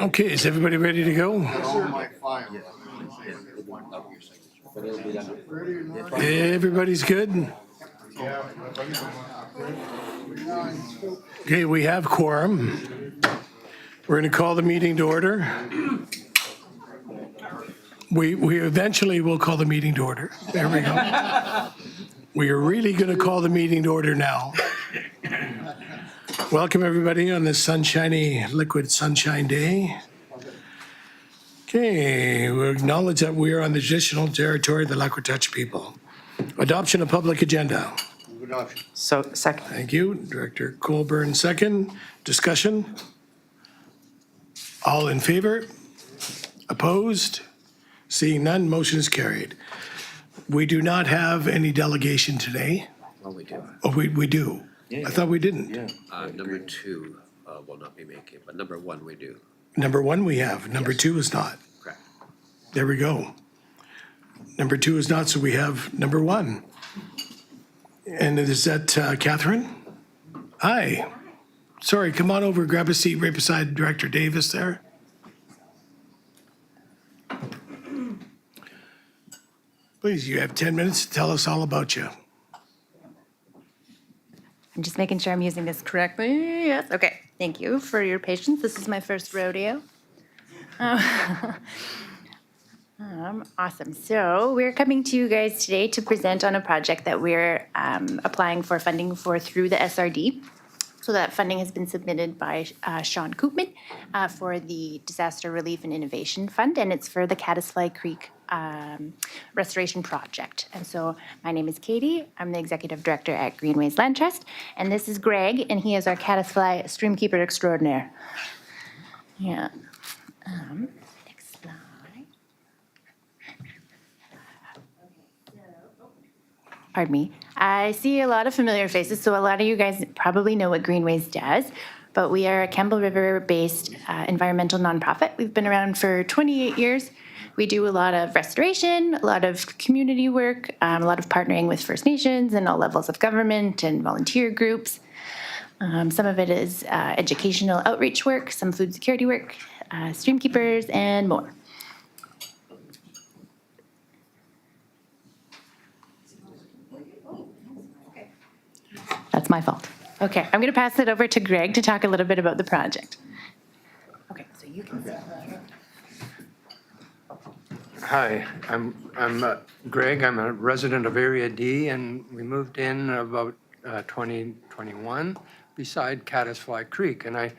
Okay, is everybody ready to go? Everybody's good? Okay, we have quorum. We're going to call the meeting to order. We eventually will call the meeting to order. There we go. We are really going to call the meeting to order now. Welcome, everybody, on this sunshiny, liquid sunshine day. Okay, we acknowledge that we are on the traditional territory of the Lakota people. Adoption of public agenda. So, second. Thank you. Director Colburn, second. Discussion? All in favor? Opposed? Seeing none, motion is carried. We do not have any delegation today. Well, we do. Oh, we do. I thought we didn't. Number two will not be making, but number one we do. Number one we have, number two is not. Correct. There we go. Number two is not, so we have number one. And is that Catherine? Hi. Sorry, come on over, grab a seat right beside Director Davis there. Please, you have 10 minutes to tell us all about you. I'm just making sure I'm using this correctly. Yes, okay. Thank you for your patience. This is my first rodeo. Awesome. So we're coming to you guys today to present on a project that we're applying for funding for through the SRD. So that funding has been submitted by Sean Koopman for the Disaster Relief and Innovation Fund, and it's for the Caddisfly Creek Restoration Project. And so my name is Katie. I'm the Executive Director at Greenways Land Trust, and this is Greg, and he is our Caddisfly Streamkeeper Extraordinaire. Yeah. Next slide. Pardon me. I see a lot of familiar faces, so a lot of you guys probably know what Greenways does, but we are a Campbell River-based environmental nonprofit. We've been around for 28 years. We do a lot of restoration, a lot of community work, a lot of partnering with First Nations and all levels of government and volunteer groups. Some of it is educational outreach work, some food security work, streamkeepers, and more. That's my fault. Okay, I'm going to pass it over to Greg to talk a little bit about the project. Okay, so you can sit. Hi, I'm Greg. I'm a resident of Area D, and we moved in about 2021 beside Caddisfly Creek, and I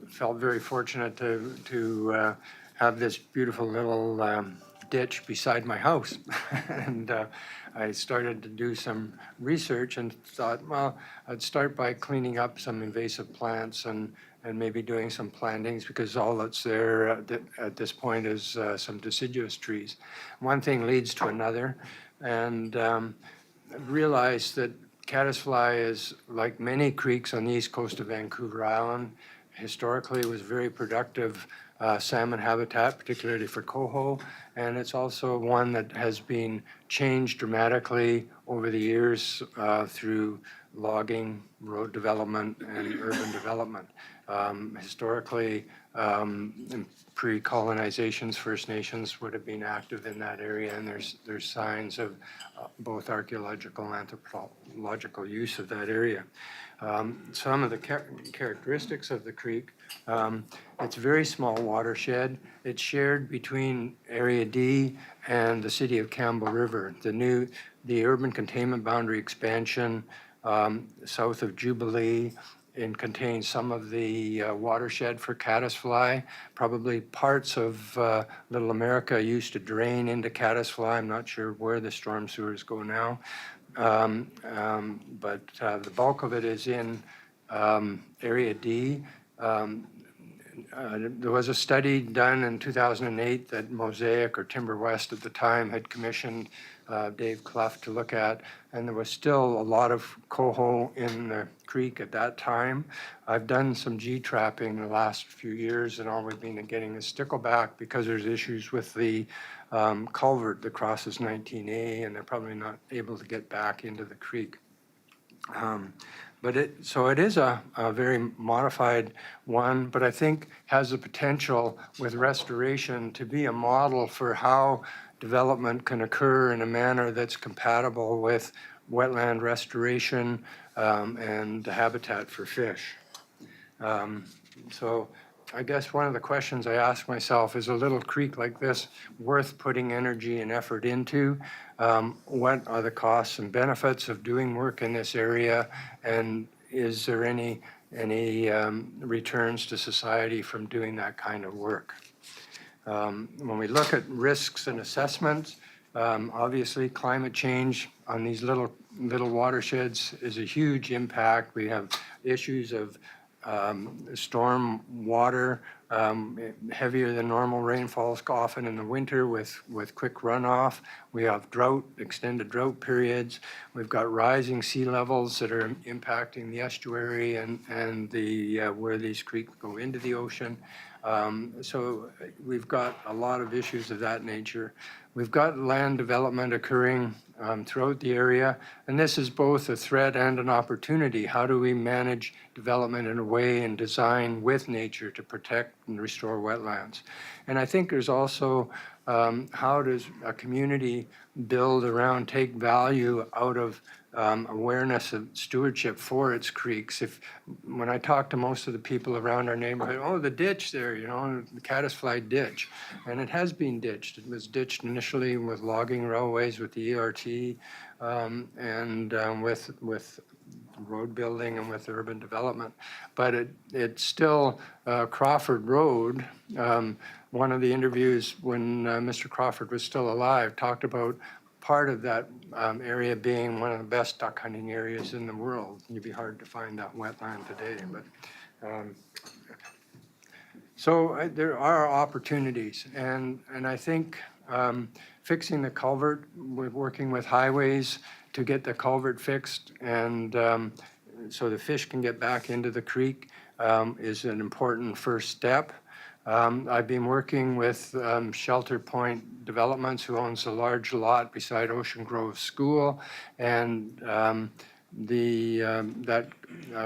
felt very fortunate to have this beautiful little ditch beside my house. And I started to do some research and thought, well, I'd start by cleaning up some invasive plants and maybe doing some plantings, because all that's there at this point is some deciduous trees. One thing leads to another, and realized that Caddisfly is, like many creeks on the east coast of Vancouver Island, historically was very productive salmon habitat, particularly for coho, and it's also one that has been changed dramatically over the years through logging, road development, and urban development. Historically, in pre-colonizations, First Nations would have been active in that area, and there's signs of both archaeological and anthropological use of that area. Some of the characteristics of the creek, it's a very small watershed. It's shared between Area D and the city of Campbell River. The urban containment boundary expansion south of Jubilee and contains some of the watershed for caddisfly. Probably parts of Little America used to drain into caddisfly. I'm not sure where the storm sewers go now. But the bulk of it is in Area D. There was a study done in 2008 that Mosaic or Timber West at the time had commissioned Dave Clough to look at, and there was still a lot of coho in the creek at that time. I've done some G-trapping the last few years, and all we've been getting is stickleback because there's issues with the culvert that crosses 19A, and they're probably not able to get back into the creek. So it is a very modified one, but I think has the potential with restoration to be a model for how development can occur in a manner that's compatible with wetland restoration and habitat for fish. So I guess one of the questions I ask myself is, a little creek like this worth putting energy and effort into? What are the costs and benefits of doing work in this area? And is there any returns to society from doing that kind of work? When we look at risks and assessments, obviously climate change on these little watersheds is a huge impact. We have issues of storm water, heavier than normal rainfalls often in the winter with quick runoff. We have drought, extended drought periods. We've got rising sea levels that are impacting the estuary and the where these creeks go into the ocean. So we've got a lot of issues of that nature. We've got land development occurring throughout the area, and this is both a threat and an opportunity. How do we manage development in a way and design with nature to protect and restore wetlands? And I think there's also how does a community build around, take value out of awareness of stewardship for its creeks. When I talk to most of the people around our neighborhood, oh, the ditch there, the caddisfly ditch, and it has been ditched. It was ditched initially with logging railways, with the ERT, and with road building and with urban development. But it's still Crawford Road. One of the interviews when Mr. Crawford was still alive talked about part of that area being one of the best duck hunting areas in the world. It'd be hard to find that wetland today, but so there are opportunities, and I think fixing the culvert, we're working with highways to get the culvert fixed, and so the fish can get back into the creek is an important first step. I've been working with Shelter Point Developments, who owns a large lot beside Ocean Grove School, and that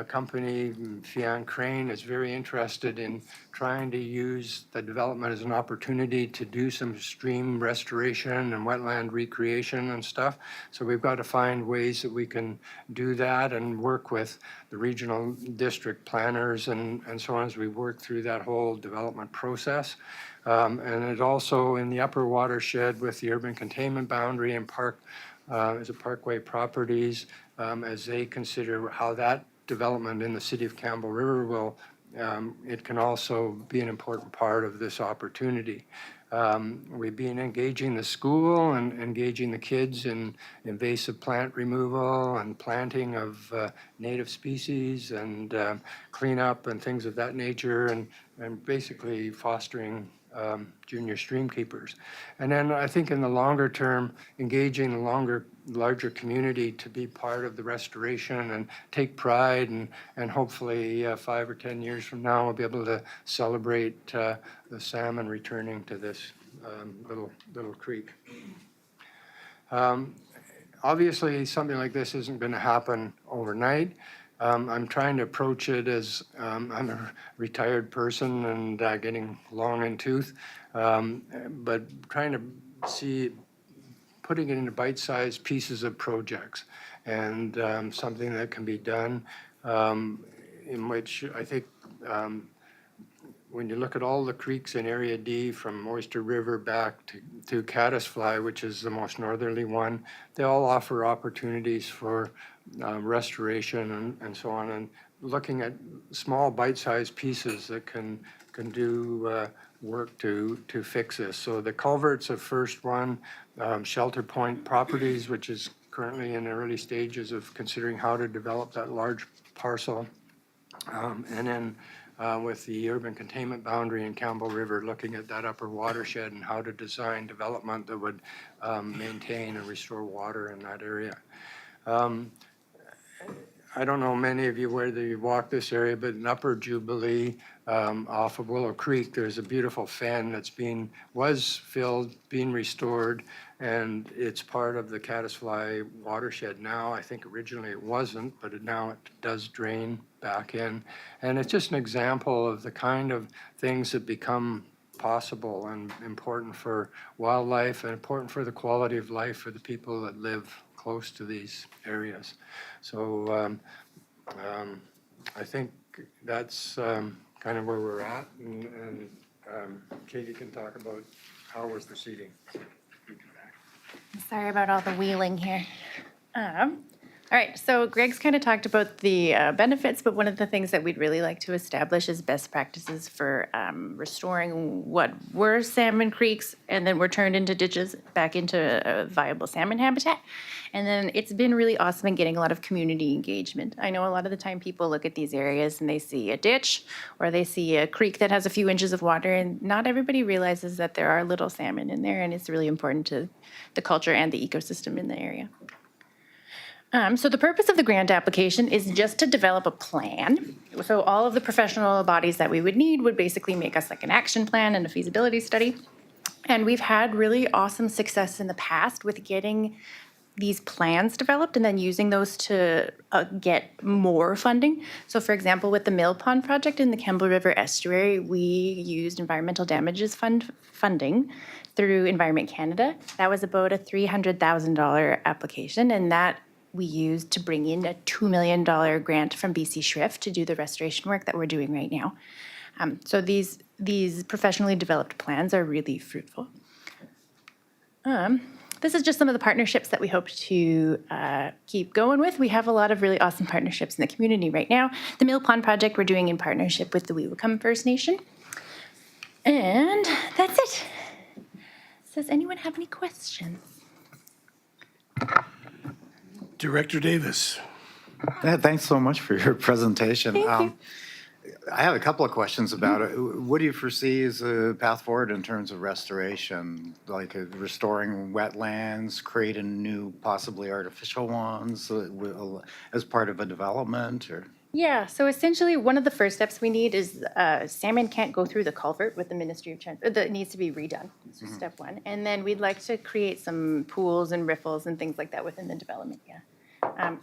company, Fian Crane, is very interested in trying to use the development as an opportunity to do some stream restoration and wetland recreation and stuff. So we've got to find ways that we can do that and work with the regional district planners and so on as we work through that whole development process. And it also in the upper watershed with the urban containment boundary and Parkway Properties, as they consider how that development in the city of Campbell River will, it can also be an important part of this opportunity. We've been engaging the school and engaging the kids in invasive plant removal and planting of native species and cleanup and things of that nature, and basically fostering junior stream keepers. And then I think in the longer term, engaging the larger community to be part of the restoration and take pride, and hopefully 5 or 10 years from now, we'll be able to celebrate the salmon returning to this little creek. Obviously, something like this isn't going to happen overnight. I'm trying to approach it as I'm a retired person and getting long in tooth, but trying to see putting it into bite-sized pieces of projects and something that can be done in which I think when you look at all the creeks in Area D from Oyster River back to Caddisfly, which is the most northerly one, they all offer opportunities for restoration and so on, and looking at small bite-sized pieces that can do work to fix this. So the culvert's a first one, Shelter Point Properties, which is currently in the early stages of considering how to develop that large parcel, and then with the urban containment boundary in Campbell River, looking at that upper watershed and how to design development that would maintain and restore water in that area. I don't know many of you whether you walk this area, but in Upper Jubilee, off of Willow Creek, there's a beautiful fen that's was filled, being restored, and it's part of the Caddisfly watershed now. I think originally it wasn't, but now it does drain back in. And it's just an example of the kind of things that become possible and important for wildlife and important for the quality of life for the people that live close to these areas. So I think that's kind of where we're at, and Katie can talk about how we're proceeding. Sorry about all the wheeling here. All right, so Greg's kind of talked about the benefits, but one of the things that we'd really like to establish is best practices for restoring what were salmon creeks and then were turned into ditches back into a viable salmon habitat. And then it's been really awesome in getting a lot of community engagement. I know a lot of the time people look at these areas and they see a ditch or they see a creek that has a few inches of water, and not everybody realizes that there are little salmon in there, and it's really important to the culture and the ecosystem in the area. So the purpose of the grant application is just to develop a plan. So all of the professional bodies that we would need would basically make us like an action plan and a feasibility study. And we've had really awesome success in the past with getting these plans developed and then using those to get more funding. So for example, with the Mill Pond project in the Campbell River Estuary, we used environmental damages funding through Environment Canada. That was about a $300,000 application, and that we used to bring in a $2 million grant from BC Shrift to do the restoration work that we're doing right now. So these professionally developed plans are really fruitful. This is just some of the partnerships that we hope to keep going with. We have a lot of really awesome partnerships in the community right now. The Mill Pond project we're doing in partnership with the Weewacum First Nation. And that's it. Does anyone have any questions? Director Davis. Yeah, thanks so much for your presentation. Thank you. I have a couple of questions about it. What do you foresee as a path forward in terms of restoration, like restoring wetlands, creating new, possibly artificial ones as part of a development, or? Yeah, so essentially, one of the first steps we need is salmon can't go through the culvert with the Ministry of Transport. That needs to be redone. That's step one. And then we'd like to create some pools and riffles and things like that within the development, yeah.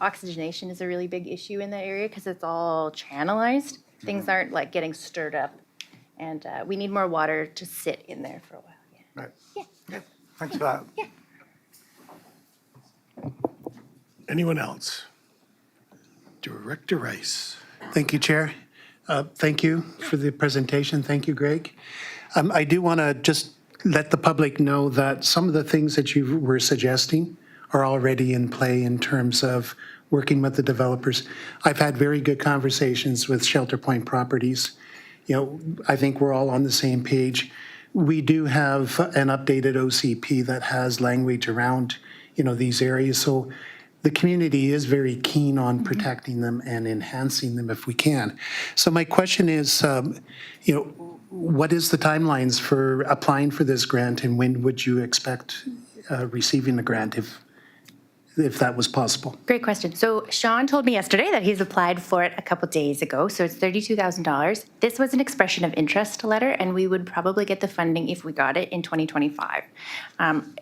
Oxygenation is a really big issue in the area because it's all channelized. Things aren't like getting stirred up. And we need more water to sit in there for a while, yeah. Right. Yeah. Thanks for that. Yeah. Anyone else? Director Rice. Thank you, Chair. Thank you for the presentation. Thank you, Greg. I do want to just let the public know that some of the things that you were suggesting are already in play in terms of working with the developers. I've had very good conversations with Shelter Point Properties. You know, I think we're all on the same page. We do have an updated OCP that has language around, you know, these areas. So the community is very keen on protecting them and enhancing them if we can. So my question is, you know, what is the timelines for applying for this grant, and when would you expect receiving the grant if that was possible? Great question. So Sean told me yesterday that he's applied for it a couple days ago, so it's $32,000. This was an expression of interest letter, and we would probably get the funding if we got it in 2025.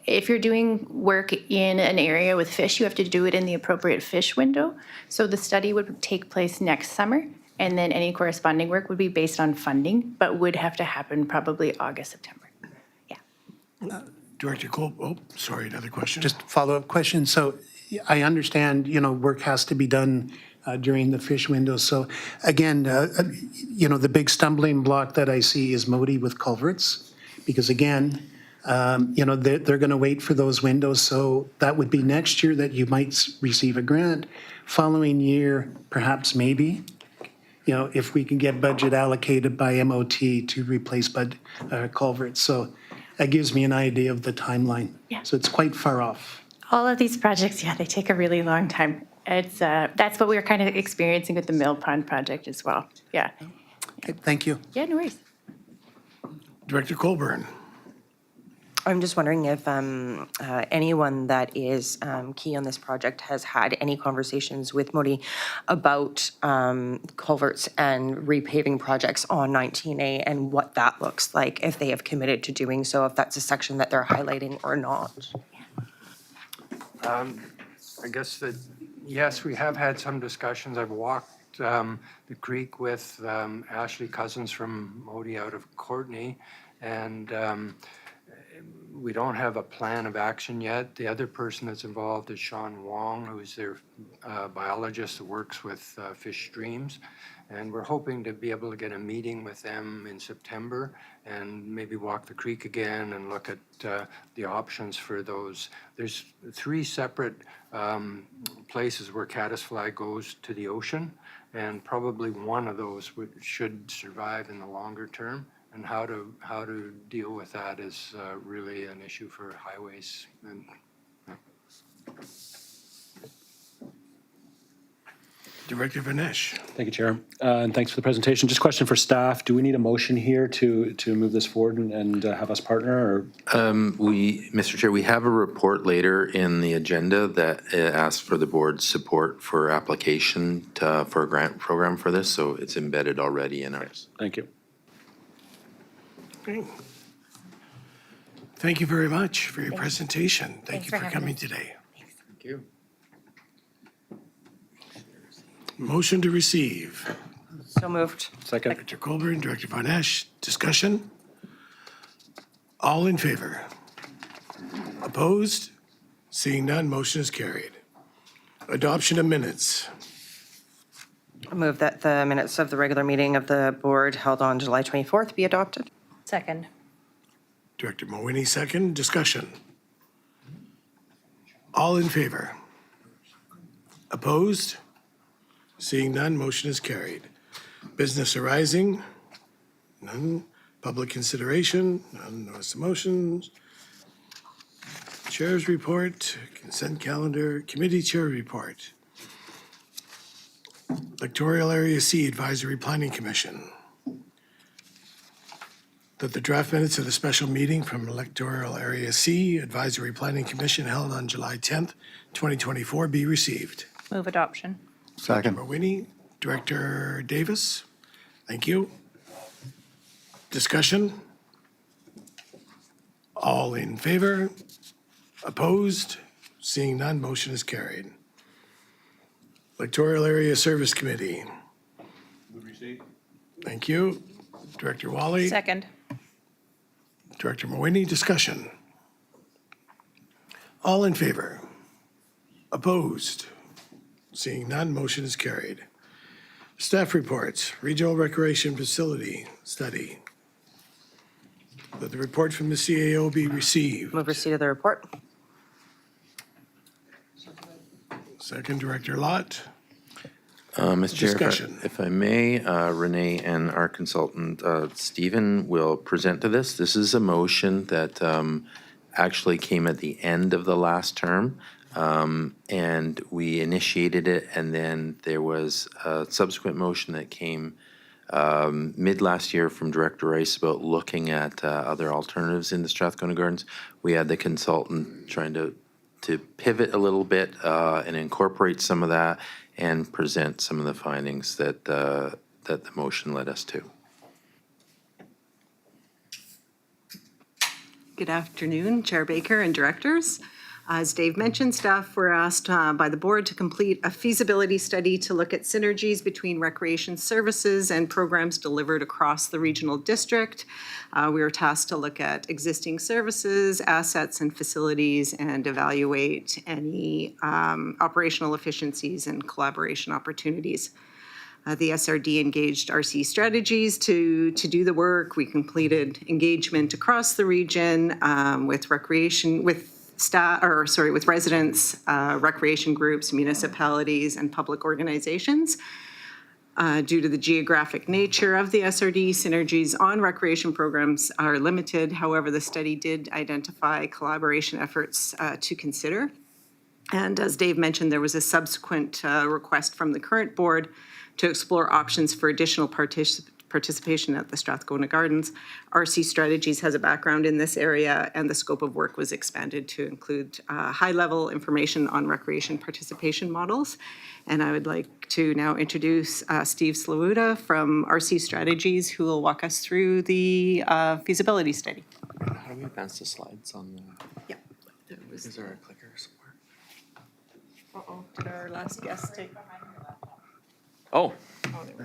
If you're doing work in an area with fish, you have to do it in the appropriate fish window. So the study would take place next summer, and then any corresponding work would be based on funding, but would have to happen probably August, September. Yeah. Director Cole, oh, sorry, another question. Just a follow-up question. So I understand, you know, work has to be done during the fish window. So again, you know, the big stumbling block that I see is Modi with culverts, because again, you know, they're going to wait for those windows. So that would be next year that you might receive a grant. Following year, perhaps maybe, you know, if we can get budget allocated by MOT to replace culverts. So that gives me an idea of the timeline. Yeah. So it's quite far off. All of these projects, yeah, they take a really long time. It's that's what we were kind of experiencing with the Mill Pond project as well. Yeah. Okay, thank you. Yeah, no worries. Director Colburn. I'm just wondering if anyone that is key on this project has had any conversations with Modi about culverts and repaving projects on 19A and what that looks like, if they have committed to doing so, if that's a section that they're highlighting or not. I guess that, yes, we have had some discussions. I've walked the creek with Ashley Cousins from Modi out of Courtney, and we don't have a plan of action yet. The other person that's involved is Sean Wong, who's their biologist that works with fish streams. And we're hoping to be able to get a meeting with them in September and maybe walk the creek again and look at the options for those. There's 3 separate places where caddisfly goes to the ocean, and probably one of those should survive in the longer term. And how to deal with that is really an issue for highways. And Director Vanesh. Thank you, Chair. And thanks for the presentation. Just a question for staff. Do we need a motion here to move this forward and have us partner? Or Mr. Chair, we have a report later in the agenda that asks for the board's support for application for a grant program for this, so it's embedded already in ours. Thank you. Okay. Thank you very much for your presentation. Thank Thanks you for for having coming us. today. Thank you. Motion to receive. So moved. Second. Director Colburn, Director Von Esch, discussion? All in favor? Opposed? Seeing none, motion is carried. Adoption of minutes. I move that the minutes of the regular meeting of the board held on July 24th be adopted. Second. Director Mawhinney, second. Discussion? All in favor? Opposed? Seeing none, motion is carried. Business arising? None. Public consideration? None. Notice of motions. Chair's report, consent calendar, committee chair report. Electoral Area C Advisory Planning Commission. That the draft minutes of the special meeting from Electoral Area C Advisory Planning Commission held on July 10th, 2024 be received. Move adoption. Second. Mawhinney, Director Davis, thank you. Discussion? All in favor? Opposed? Seeing none, motion is carried. Electoral Area Service Committee. Thank you. Director Wally. Second. Director Mawhinney, discussion. All in favor? Opposed? Seeing none, motion is carried. Staff reports, Regional Recreation Facility Study. That the report from the CAO be received. Move receipt of the report. Second, Director Lott. Mr. Chair, Discussion. if I may, Renee and our consultant, Stephen, will present to this. This is a motion that actually came at the end of the last term. And we initiated it, and then there was a subsequent motion that came mid last year from Director Rice about looking at other alternatives in the Strathcona Gardens. We had the consultant trying to pivot a little bit and incorporate some of that and present some of the findings that the motion led us to. Good afternoon, Chair Baker and directors. As Dave mentioned, staff were asked by the board to complete a feasibility study to look at synergies between recreation services and programs delivered across the regional district. We were tasked to look at existing services, assets, and facilities and evaluate any operational efficiencies and collaboration opportunities. The SRD engaged RC Strategies to do the work. We completed engagement across the region with residents, recreation groups, municipalities, and public organizations. Due to the geographic nature of the SRD, synergies on recreation programs are limited. However, the study did identify collaboration efforts to consider. And as Dave mentioned, there was a subsequent request from the current board to explore options for additional participation at the Strathcona Gardens. RC Strategies has a background in this area, and the scope of work was expanded to include high-level information on recreation participation models. And I would like to now introduce Steve Slawuta from RC Strategies, who will walk us through the feasibility study. How do we advance the slides on the, Yep. is there a clicker somewhere? Uh-oh, did our last guest take? Oh,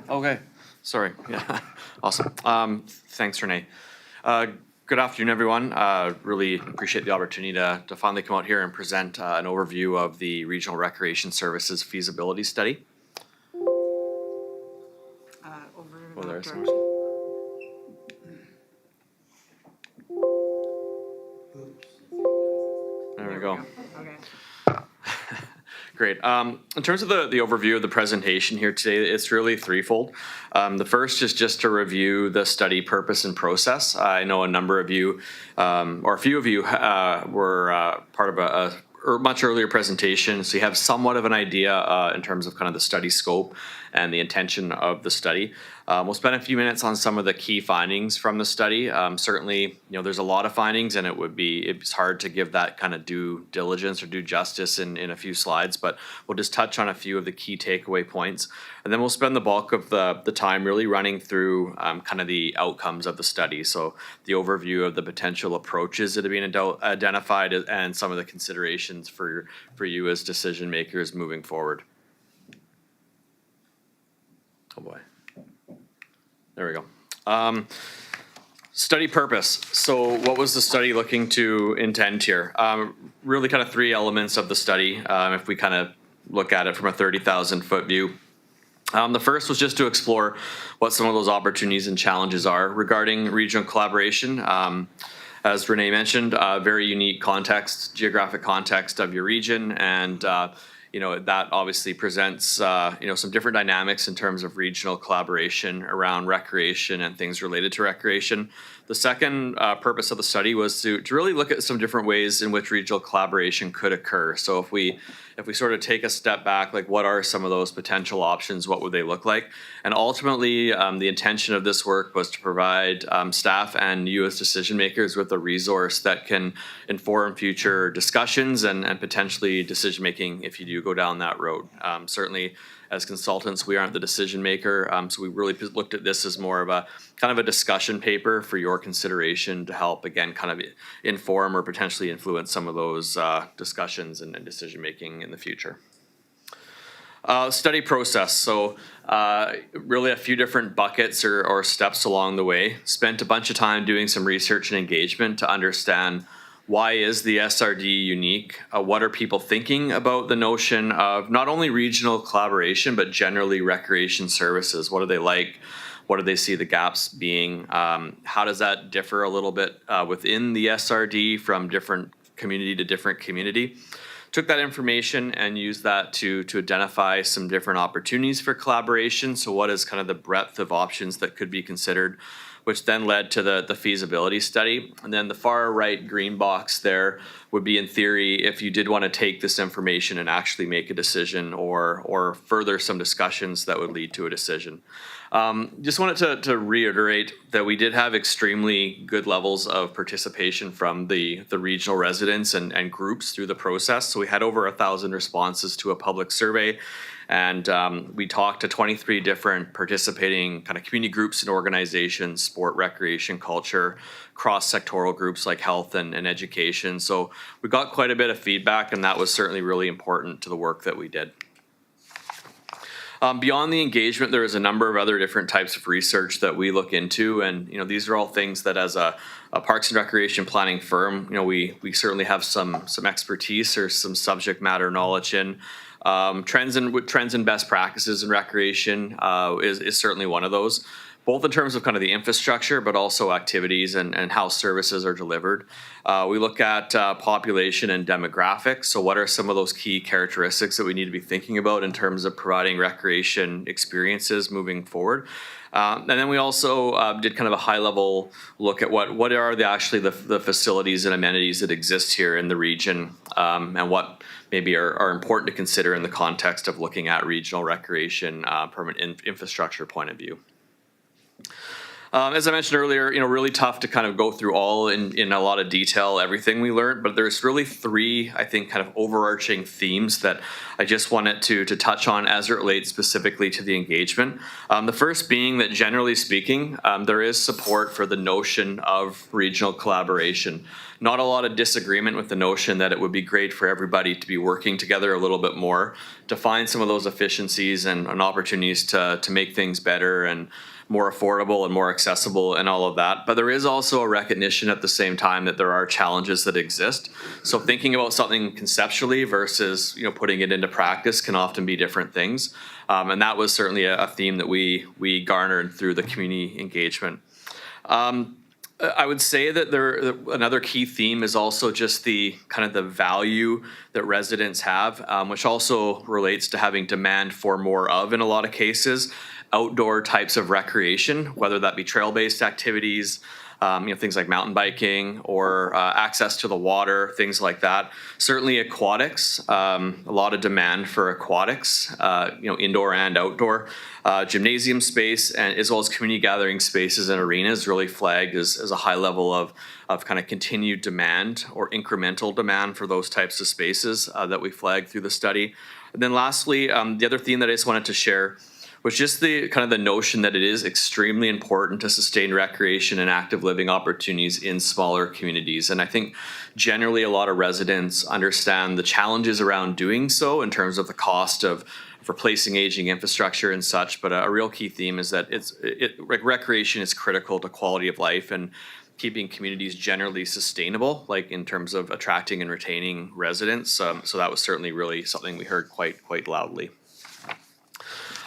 okay. Sorry. Yeah, awesome. Thanks, Renee. Good afternoon, everyone. Really appreciate the opportunity to finally come out here and present an overview of the Regional Recreation Services feasibility study. Over Oh, that there's direction. There we go. Okay. Great. In terms of the overview of the presentation here today, it's really threefold. The first is just to review the study purpose and process. I know a number of you, or a few of you, were part of a much earlier presentation, so you have somewhat of an idea in terms of kind of the study scope and the intention of the study. We'll spend a few minutes on some of the key findings from the study. Certainly, there's a lot of findings, and it's hard to give that kind of due diligence or due justice in a few slides, but we'll just touch on a few of the key takeaway points. And then we'll spend the bulk of the time really running through kind of the outcomes of the study. So the overview of the potential approaches that have been identified and some of the considerations for you as decision makers moving forward. Oh boy. There we go. Study purpose. So what was the study looking to intend here? Really kind of three elements of the study, if we kind of look at it from a 30,000 foot view. The first was just to explore what some of those opportunities and challenges are regarding regional collaboration. As Renee mentioned, very unique context, geographic context of your region, and that obviously presents some different dynamics in terms of regional collaboration around recreation and things related to recreation. The second purpose of the study was to really look at some different ways in which regional collaboration could occur. So if we sort of take a step back, like what are some of those potential options? What would they look like? And ultimately, the intention of this work was to provide staff and you as decision makers with a resource that can inform future discussions and potentially decision making if you do go down that road. Certainly, as consultants, we aren't the decision maker, so we really looked at this as more of a kind of a discussion paper for your consideration to help, again, kind of inform or potentially influence some of those discussions and decision making in the future. Study process. So really a few different buckets or steps along the way. Spent a bunch of time doing some research and engagement to understand why is the SRD unique? What are people thinking about the notion of not only regional collaboration, but generally recreation services? What do they like? What do they see the gaps being? How does that differ a little bit within the SRD from different community to different community? Took that information and used that to identify some different opportunities for collaboration. So what is kind of the breadth of options that could be considered, which then led to the feasibility study. And then the far right green box there would be, in theory, if you did want to take this information and actually make a decision or further some discussions that would lead to a decision. Just wanted to reiterate that we did have extremely good levels of participation from the regional residents and groups through the process. So we had over 1,000 responses to a public survey. And we talked to 23 different participating kind of community groups and organizations, sport, recreation, culture, cross-sectoral groups like health and education. So we got quite a bit of feedback, and that was certainly really important to the work that we did. Beyond the engagement, there is a number of other different types of research that we look into, and these are all things that, as a Parks and Recreation planning firm, we certainly have some expertise or some subject matter knowledge in. Trends and best practices in recreation is certainly one of those, both in terms of kind of the infrastructure, but also activities and how services are delivered. We look at population and demographics. So what are some of those key characteristics that we need to be thinking about in terms of providing recreation experiences moving forward? And then we also did kind of a high-level look at what are the facilities and amenities that exist here in the region, and what maybe are important to consider in the context of looking at regional recreation from an infrastructure point of view. As I mentioned earlier, really tough to kind of go through all in a lot of detail, everything we learned, but there's really three, I think, kind of overarching themes that I just wanted to touch on as it relates specifically to the engagement. The first being that generally speaking, there is support for the notion of regional collaboration. Not a lot of disagreement with the notion that it would be great for everybody to be working together a little bit more to find some of those efficiencies and opportunities to make things better and more affordable and more accessible and all of that. But there is also a recognition at the same time that there are challenges that exist. So thinking about something conceptually versus putting it into practice can often be different things. And that was certainly a theme that we garnered through the community engagement. I would say that another key theme is also just the kind of the value that residents have, which also relates to having demand for more of, in a lot of cases, outdoor types of recreation, whether that be trail-based activities, things like mountain biking or access to the water, things like that. Certainly aquatics, a lot of demand for aquatics, indoor and outdoor. Gymnasium space, and as well as community gathering spaces and arenas really flagged as a high level of kind of continued demand or incremental demand for those types of spaces that we flagged through the study. And then lastly, the other theme that I just wanted to share was just the kind of the notion that it is extremely important to sustain recreation and active living opportunities in smaller communities. And I think generally a lot of residents understand the challenges around doing so in terms of the cost of replacing aging infrastructure and such. But a real key theme is that recreation is critical to quality of life and keeping communities generally sustainable, like in terms of attracting and retaining residents. So that was certainly really something we heard quite loudly.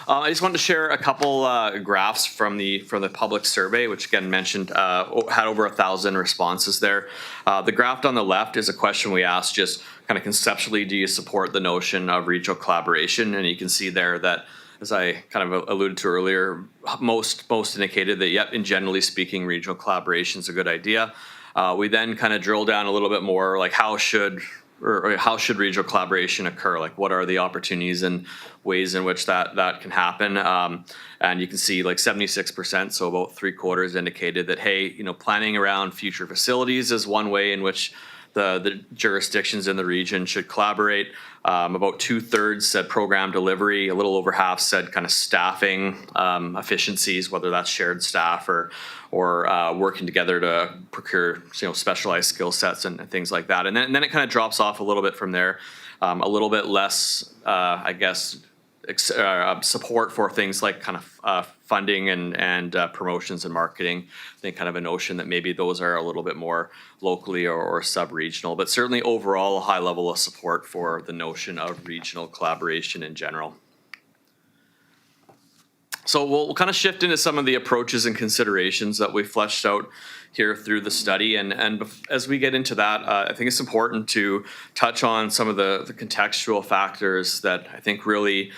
I just wanted to share a couple graphs from the public survey, which again mentioned had over 1,000 responses there. The graph on the left is a question we asked, just kind of conceptually, do you support the notion of regional collaboration? And you can see there that, as I kind of alluded to earlier, most indicated that, yep, in generally speaking, regional collaboration is a good idea. We then kind of drill down a little bit more, like how should regional collaboration occur? Like what are the opportunities and ways in which that can happen? And you can see like 76%, so about 3/4 indicated that, hey, planning around future facilities is one way in which the jurisdictions in the region should collaborate. About 2/3 said program delivery, a little over half said kind of staffing efficiencies, whether that's shared staff or working together to procure specialized skill sets and things like that. And then it kind of drops off a little bit from there. A little bit less, I guess, support for things like kind of funding and promotions and marketing. I think kind of a notion that maybe those are a little bit more locally or sub-regional, but certainly overall a high level of support for the notion of regional collaboration in general. So we'll kind of shift into some of the approaches and considerations that we fleshed out here through the study. And as we get into that, I think it's important to touch on some of the contextual factors that I think really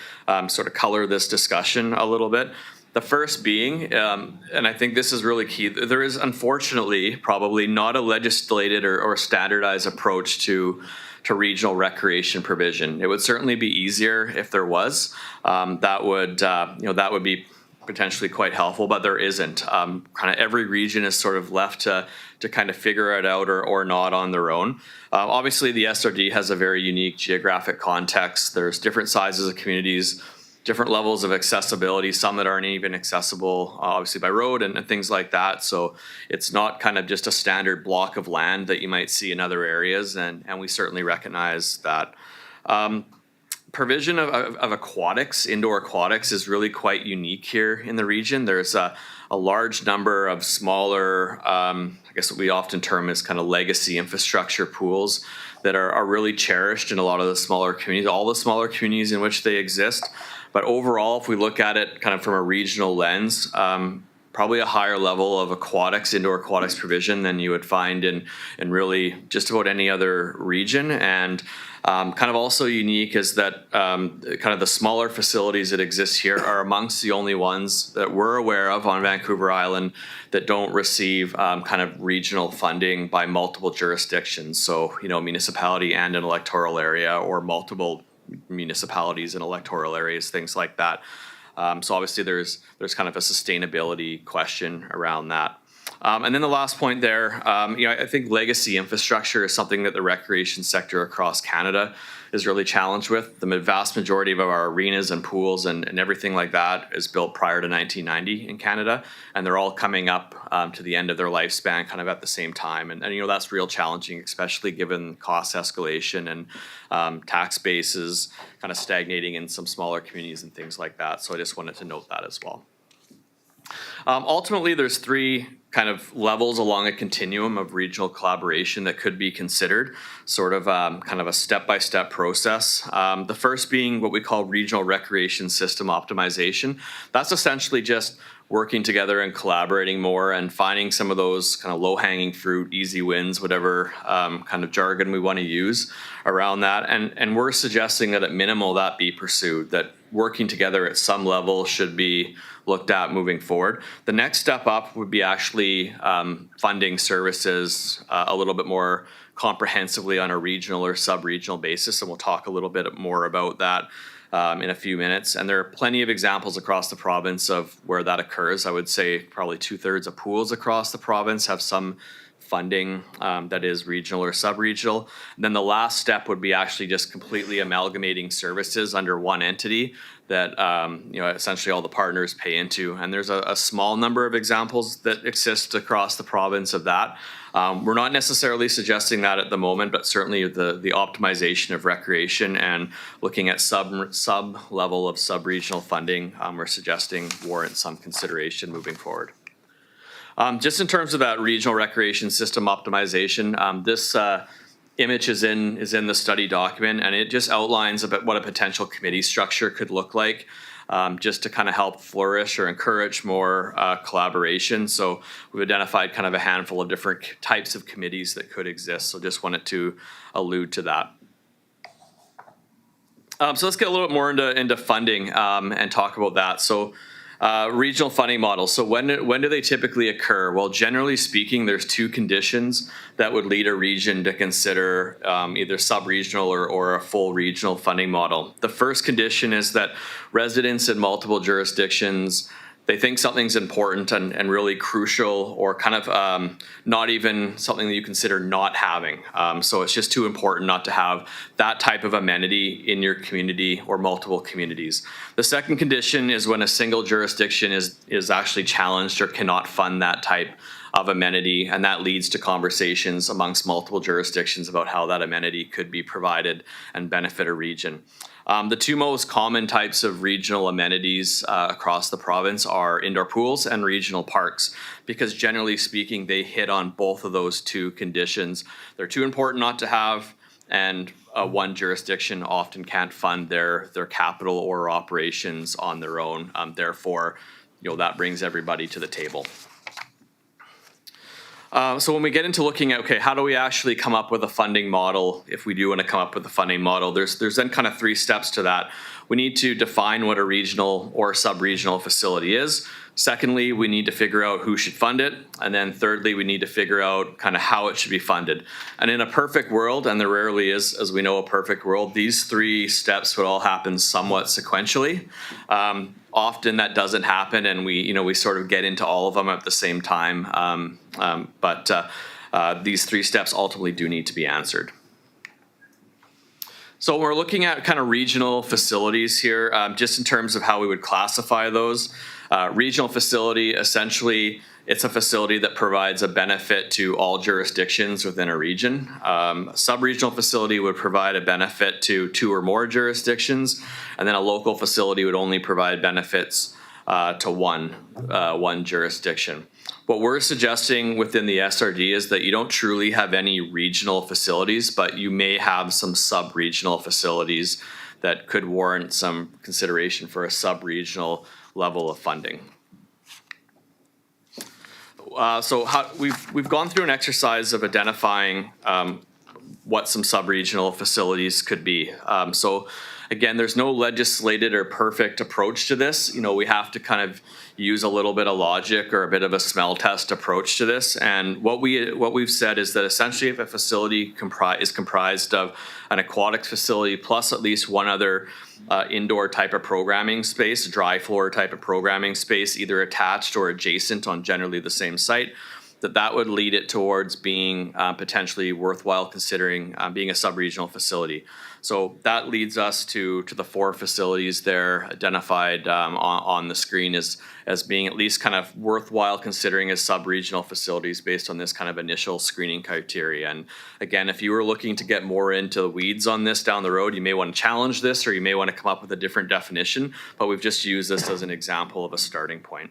sort of color this discussion a little bit. The first being, and I think this is really key, there is unfortunately probably not a legislated or standardized approach to regional recreation provision. It would certainly be easier if there was. That would be potentially quite helpful, but there isn't. Kind of every region is sort of left to kind of figure it out or not on their own. Obviously, the SRD has a very unique geographic context. There's different sizes of communities, different levels of accessibility, some that aren't even accessible, obviously by road and things like that. So it's not kind of just a standard block of land that you might see in other areas, and we certainly recognize that. Provision of aquatics, indoor aquatics, is really quite unique here in the region. There's a large number of smaller, I guess what we often term as kind of legacy infrastructure pools that are really cherished in a lot of the smaller communities, all the smaller communities in which they exist. But overall, if we look at it kind of from a regional lens, probably a higher level of indoor aquatics provision than you would find in really just about any other region. And kind of also unique is that kind of the smaller facilities that exist here are amongst the only ones that we're aware of on Vancouver Island that don't receive kind of regional funding by multiple jurisdictions. So, municipality and an electoral area, or multiple municipalities and electoral areas, things like that. So obviously there's kind of a sustainability question around that. And then the last point there, I think legacy infrastructure is something that the recreation sector across Canada is really challenged with. The vast majority of our arenas and pools and everything like that is built prior to 1990 in Canada, and they're all coming up to the end of their lifespan kind of at the same time. And that's real challenging, especially given cost escalation and tax bases kind of stagnating in some smaller communities and things like that. So I just wanted to note that as well. Ultimately, there's three kind of levels along a continuum of regional collaboration that could be considered, sort of kind of a step-by-step process. The first being what we call regional recreation system optimization. That's essentially just working together and collaborating more and finding some of those kind of low-hanging fruit, easy wins, whatever kind of jargon we want to use around that. And we're suggesting that at minimal that be pursued, that working together at some level should be looked at moving forward. The next step up would be actually funding services a little bit more comprehensively on a regional or sub-regional basis, and we'll talk a little bit more about that in a few minutes. And there are plenty of examples across the province of where that occurs. I would say probably 2/3 of pools across the province have some funding that is regional or sub-regional. And then the last step would be actually just completely amalgamating services under one entity that essentially all the partners pay into. And there's a small number of examples that exist across the province of that. We're not necessarily suggesting that at the moment, but certainly the optimization of recreation and looking at sub level of sub-regional funding, we're suggesting warrants some consideration moving forward. Just in terms of that regional recreation system optimization, this image is in the study document, and it just outlines a bit what a potential committee structure could look like, just to kind of help flourish or encourage more collaboration. So we've identified kind of a handful of different types of committees that could exist. So just wanted to allude to that. So let's get a little bit more into funding and talk about that. So regional funding models. So when do they typically occur? Well, generally speaking, there's two conditions that would lead a region to consider either sub-regional or a full regional funding model. The first condition is that residents in multiple jurisdictions, they think something's important and really crucial, or kind of not even something that you consider not having. So it's just too important not to have that type of amenity in your community or multiple communities. The second condition is when a single jurisdiction is actually challenged or cannot fund that type of amenity, and that leads to conversations amongst multiple jurisdictions about how that amenity could be provided and benefit a region. The two most common types of regional amenities across the province are indoor pools and regional parks, because generally speaking, they hit on both of those two conditions. They're too important not to have, and one jurisdiction often can't fund their capital or operations on their own. Therefore, that brings everybody to the table. So when we get into looking at, okay, how do we actually come up with a funding model if we do want to come up with a funding model? There's then kind of three steps to that. We need to define what a regional or sub-regional facility is. Secondly, we need to figure out who should fund it. And then thirdly, we need to figure out kind of how it should be funded. And in a perfect world, and there rarely is, as we know, a perfect world, these three steps would all happen somewhat sequentially. Often that doesn't happen, and we sort of get into all of them at the same time. But these three steps ultimately do need to be answered. So we're looking at kind of regional facilities here, just in terms of how we would classify those. Regional facility, essentially, it's a facility that provides a benefit to all jurisdictions within a region. A sub-regional facility would provide a benefit to 2 or more jurisdictions, and then a local facility would only provide benefits to one jurisdiction. What we're suggesting within the SRD is that you don't truly have any regional facilities, but you may have some sub-regional facilities that could warrant some consideration for a sub-regional level of funding. So we've gone through an exercise of identifying what some sub-regional facilities could be. So again, there's no legislated or perfect approach to this. You know, we have to kind of use a little bit of logic or a bit of a smell test approach to this. And what we've said is that essentially if a facility is comprised of an aquatic facility plus at least one other indoor type of programming space, dry floor type of programming space, either attached or adjacent on generally the same site, that would lead it towards being potentially worthwhile considering being a sub-regional facility. So that leads us to the 4 facilities there identified on the screen as being at least kind of worthwhile considering as sub-regional facilities based on this kind of initial screening criteria. And again, if you were looking to get more into the weeds on this down the road, you may want to challenge this or you may want to come up with a different definition, but we've just used this as an example of a starting point.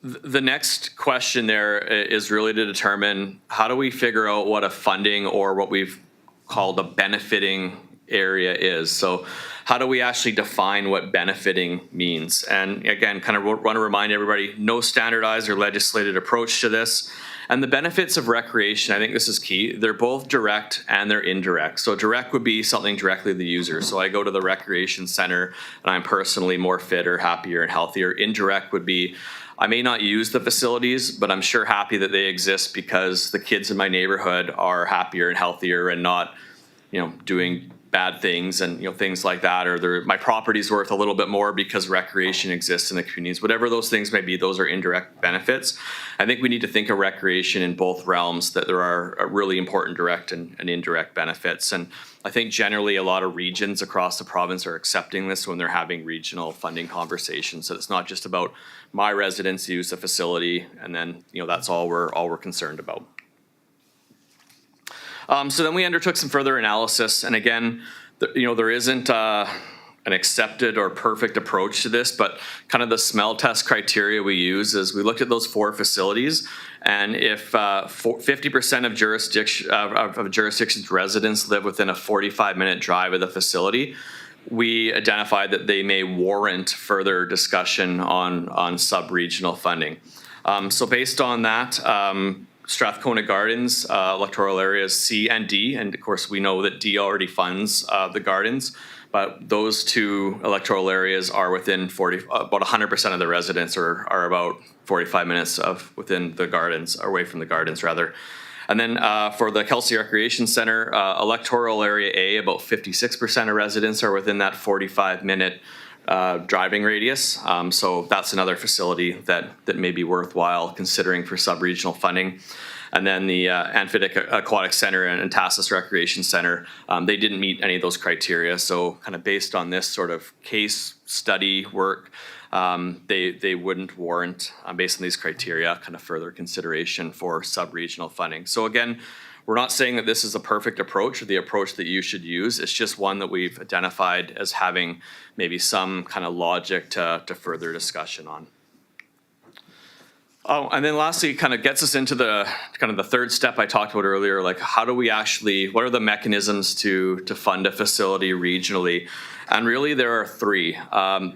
The next question there is really to determine how do we figure out what a funding or what we've called a benefiting area is. So how do we actually define what benefiting means? And again, kind of want to remind everybody, no standardized or legislated approach to this. And the benefits of recreation, I think this is key. They're both direct and they're indirect. So direct would be something directly to the user. So I go to the recreation center and I'm personally more fit or happier and healthier. Indirect would be I may not use the facilities, but I'm sure happy that they exist because the kids in my neighborhood are happier and healthier and not, you know, doing bad things and, you know, things like that, or my property's worth a little bit more because recreation exists in the communities. Whatever those things may be, those are indirect benefits. I think we need to think of recreation in both realms, that there are really important direct and indirect benefits. And I think generally a lot of regions across the province are accepting this when they're having regional funding conversations. So it's not just about my residents use the facility and then, you know, that's all we're concerned about. So then we undertook some further analysis, and again, you know, there isn't an accepted or perfect approach to this, but kind of the smell test criteria we use is we looked at those 4 facilities, and if 50% of jurisdictions residents live within a 45-minute drive of the facility, we identified that they may warrant further discussion on sub-regional funding. So based on that, Strathcona Gardens, electoral areas C and D, and of course we know that D already funds the gardens, but those 2 electoral areas are within about 100% of the residents are about 45 minutes within the gardens, away from the gardens rather. And then for the Kelsey Recreation Center, electoral area A, about 56% of residents are within that 45-minute driving radius. So that's another facility that may be worthwhile considering for sub-regional funding. And then the Amphitic Aquatic Center and Tassos Recreation Center, they didn't meet any of those criteria. So kind of based on this sort of case study work, they wouldn't warrant, based on these criteria, kind of further consideration for sub-regional funding. So again, we're not saying that this is a perfect approach or the approach that you should use. It's just one that we've identified as having maybe some kind of logic to further discussion on. Oh, and then lastly, kind of gets us into the third step I talked about earlier, like how do we actually, what are the mechanisms to fund a facility regionally? And really there are 3.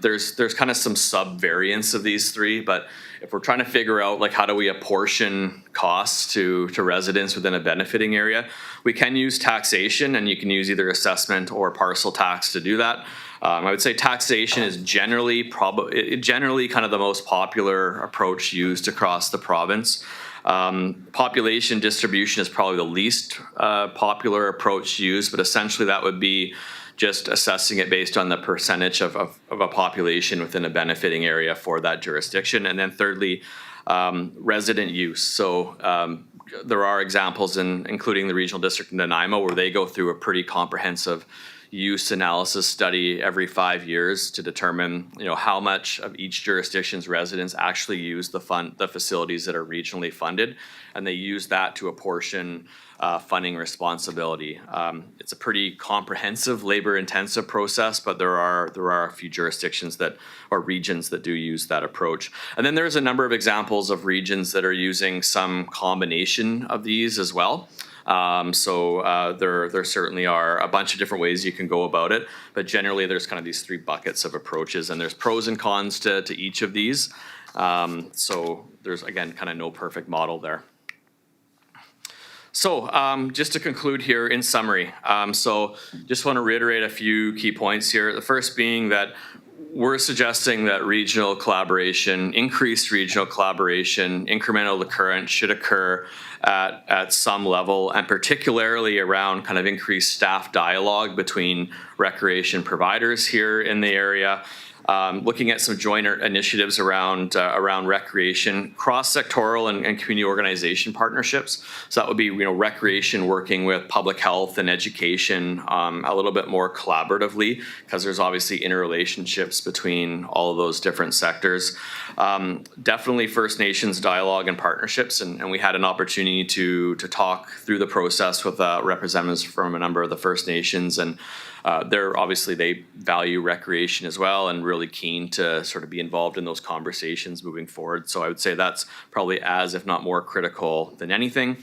There's kind of some sub-variants of these 3, but if we're trying to figure out like how do we apportion costs to residents within a benefiting area, we can use taxation, and you can use either assessment or parcel tax to do that. I would say taxation is generally kind of the most popular approach used across the province. Population distribution is probably the least popular approach used, but essentially that would be just assessing it based on the percentage of a population within a benefiting area for that jurisdiction. And then thirdly, resident use. So there are examples including the Regional District in Nanaimo where they go through a pretty comprehensive use analysis study every 5 years to determine, you know, how much of each jurisdiction's residents actually use the facilities that are regionally funded, and they use that to apportion funding responsibility. It's a pretty comprehensive, labor-intensive process, but there are a few jurisdictions or regions that do use that approach. And then there's a number of examples of regions that are using some combination of these as well. There certainly are a bunch of different ways you can go about it, but generally there's kind of these 3 buckets of approaches, and there's pros and cons to each of these. So there's, again, kind of no perfect model there. So just to conclude here in summary, so just want to reiterate a few key points here. The first being that we're suggesting that regional collaboration, increased regional collaboration, incremental to current should occur at some level, and particularly around kind of increased staff dialogue between recreation providers here in the area. Looking at some joint initiatives around recreation, cross-sectoral and community organization partnerships. So that would be recreation working with public health and education a little bit more collaboratively, because there's obviously interrelationships between all of those different sectors. Definitely First Nations dialogue and partnerships, and we had an opportunity to talk through the process with representatives from a number of the First Nations, and they value recreation as well and really keen to sort of be involved in those conversations moving forward. So I would say that's probably as, if not more, critical than anything.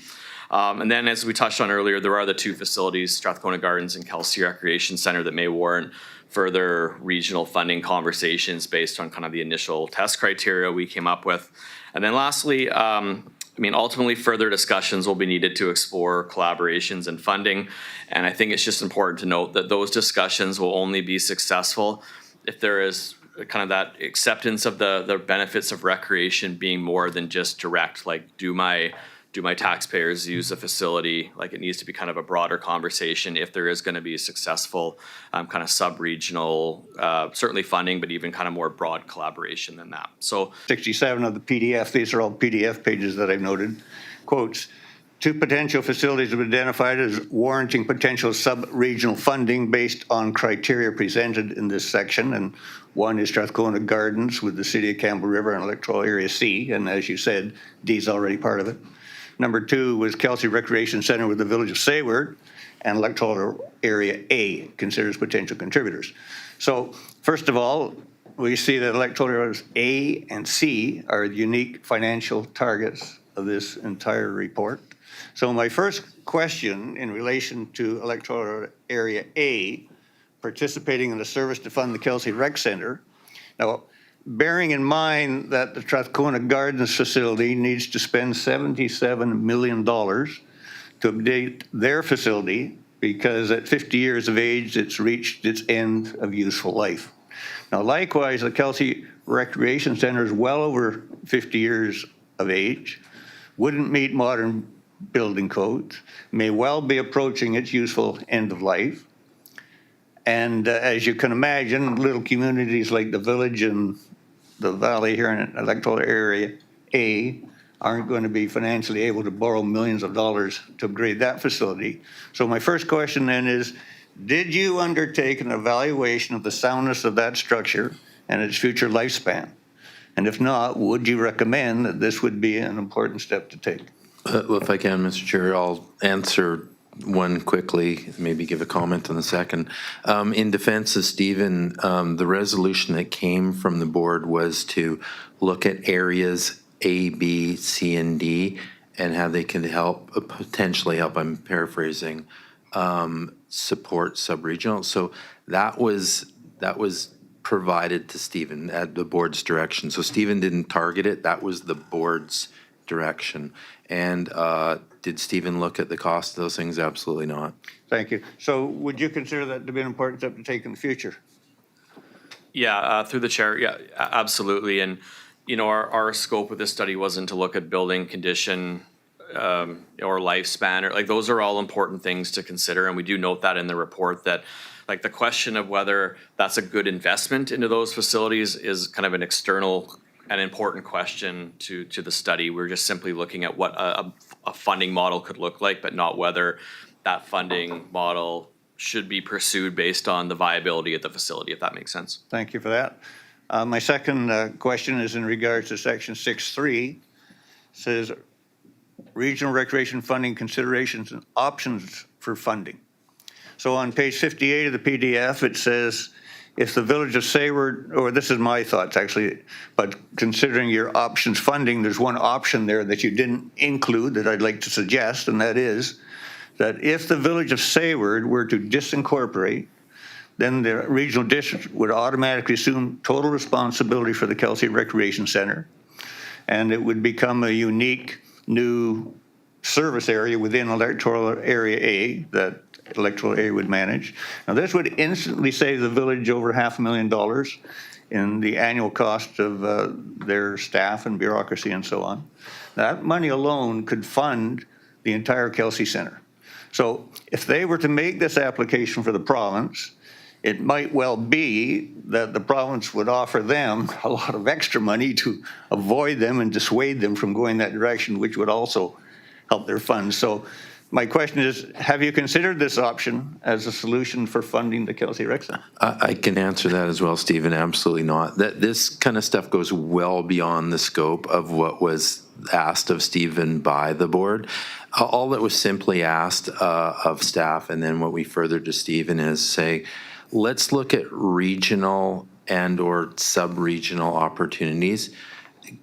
And then, as we touched on earlier, there are the two facilities, Strathcona Gardens and Kelsey Recreation Center, that may warrant further regional funding conversations based on kind of the initial test criteria we came up with. And then lastly, ultimately, further discussions will be needed to explore collaborations and funding. And I think it's just important to note that those discussions will only be successful if there is kind of that acceptance of the benefits of recreation being more than just direct, like do my taxpayers use the facility? Like, it needs to be kind of a broader conversation if there is going to be a successful kind of sub-regional, certainly funding, but even kind of more broad collaboration than that. So 67 of the PDF, these are all PDF pages that I've noted, quotes, two potential facilities have been identified as warranting potential sub-regional funding based on criteria presented in this section. And one is Strathcona Gardens with the City of Campbell River and Electoral Area C. And as you said, D is already part of it. Number two was Kelsey Recreation Center with the Village of Sayward, and Electoral Area A considers potential contributors. So first of all, we see that electoral areas A and C are unique financial targets of this entire report. So my first question in relation to Electoral Area A, participating in the service to fund the Kelsey Rec Center. Now, bearing in mind that the Strathcona Gardens facility needs to spend $77 million to update their facility because at 50 years of age, it's reached its end of useful life. Now, likewise, the Kelsey Recreation Center is well over 50 years of age, wouldn't meet modern building codes, may well be approaching its useful end of life. And as you can imagine, little communities like the Village and the Valley here in Electoral Area A aren't going to be financially able to borrow millions of dollars to upgrade that facility. So my first question then is, did you undertake an evaluation of the soundness of that structure and its future lifespan? And if not, would you recommend that this would be an important step to take? Well, if I can, Mr. Chair, I'll answer one quickly, maybe give a comment on the second. In defense of Stephen, the resolution that came from the board was to look at areas A, B, C, and D and how they can help, potentially help, I'm paraphrasing, support sub-regional. So that was provided to Stephen at the board's direction. So Stephen didn't target it, that was the board's direction. And did Stephen look at the cost of those things? Absolutely not. Thank you. So would you consider that to be an important step to take in the future? Yeah, through the chair, yeah, absolutely. And, our scope of this study wasn't to look at building condition or lifespan, or like those are all important things to consider. And we do note that in the report that like the question of whether that's a good investment into those facilities is kind of an important question to the study. We're just simply looking at what a funding model could look like, but not whether that funding model should be pursued based on the viability of the facility, if that makes sense. Thank you for that. My second question is in regards to section 6.3. Says regional recreation funding considerations and options for funding. So on page 58 of the PDF, it says, if the Village of Sayward, or this is my thoughts actually, but considering your options funding, there's one option there that you didn't include that I'd like to suggest, and that is that if the Village of Sayward were to disincorporate, then the regional district would automatically assume total responsibility for the Kelsey Recreation Center, and it would become a unique new service area within electoral area A that electoral area would manage. Now, this would instantly save the village over $500,000 in the annual cost of their staff and bureaucracy and so on. That money alone could fund the entire Kelsey Center. So if they were to make this application for the province, it might well be that the province would offer them a lot of extra money to avoid them and dissuade them from going that direction, which would also help their funds. So my question is, have you considered this option as a solution for funding the Kelsey Rec Center? I can answer that as well, Stephen. Absolutely not. This kind of stuff goes well beyond the scope of what was asked of Stephen by the board. All that was simply asked of staff, and then what we furthered to Stephen is say, let's look at regional and or sub-regional opportunities.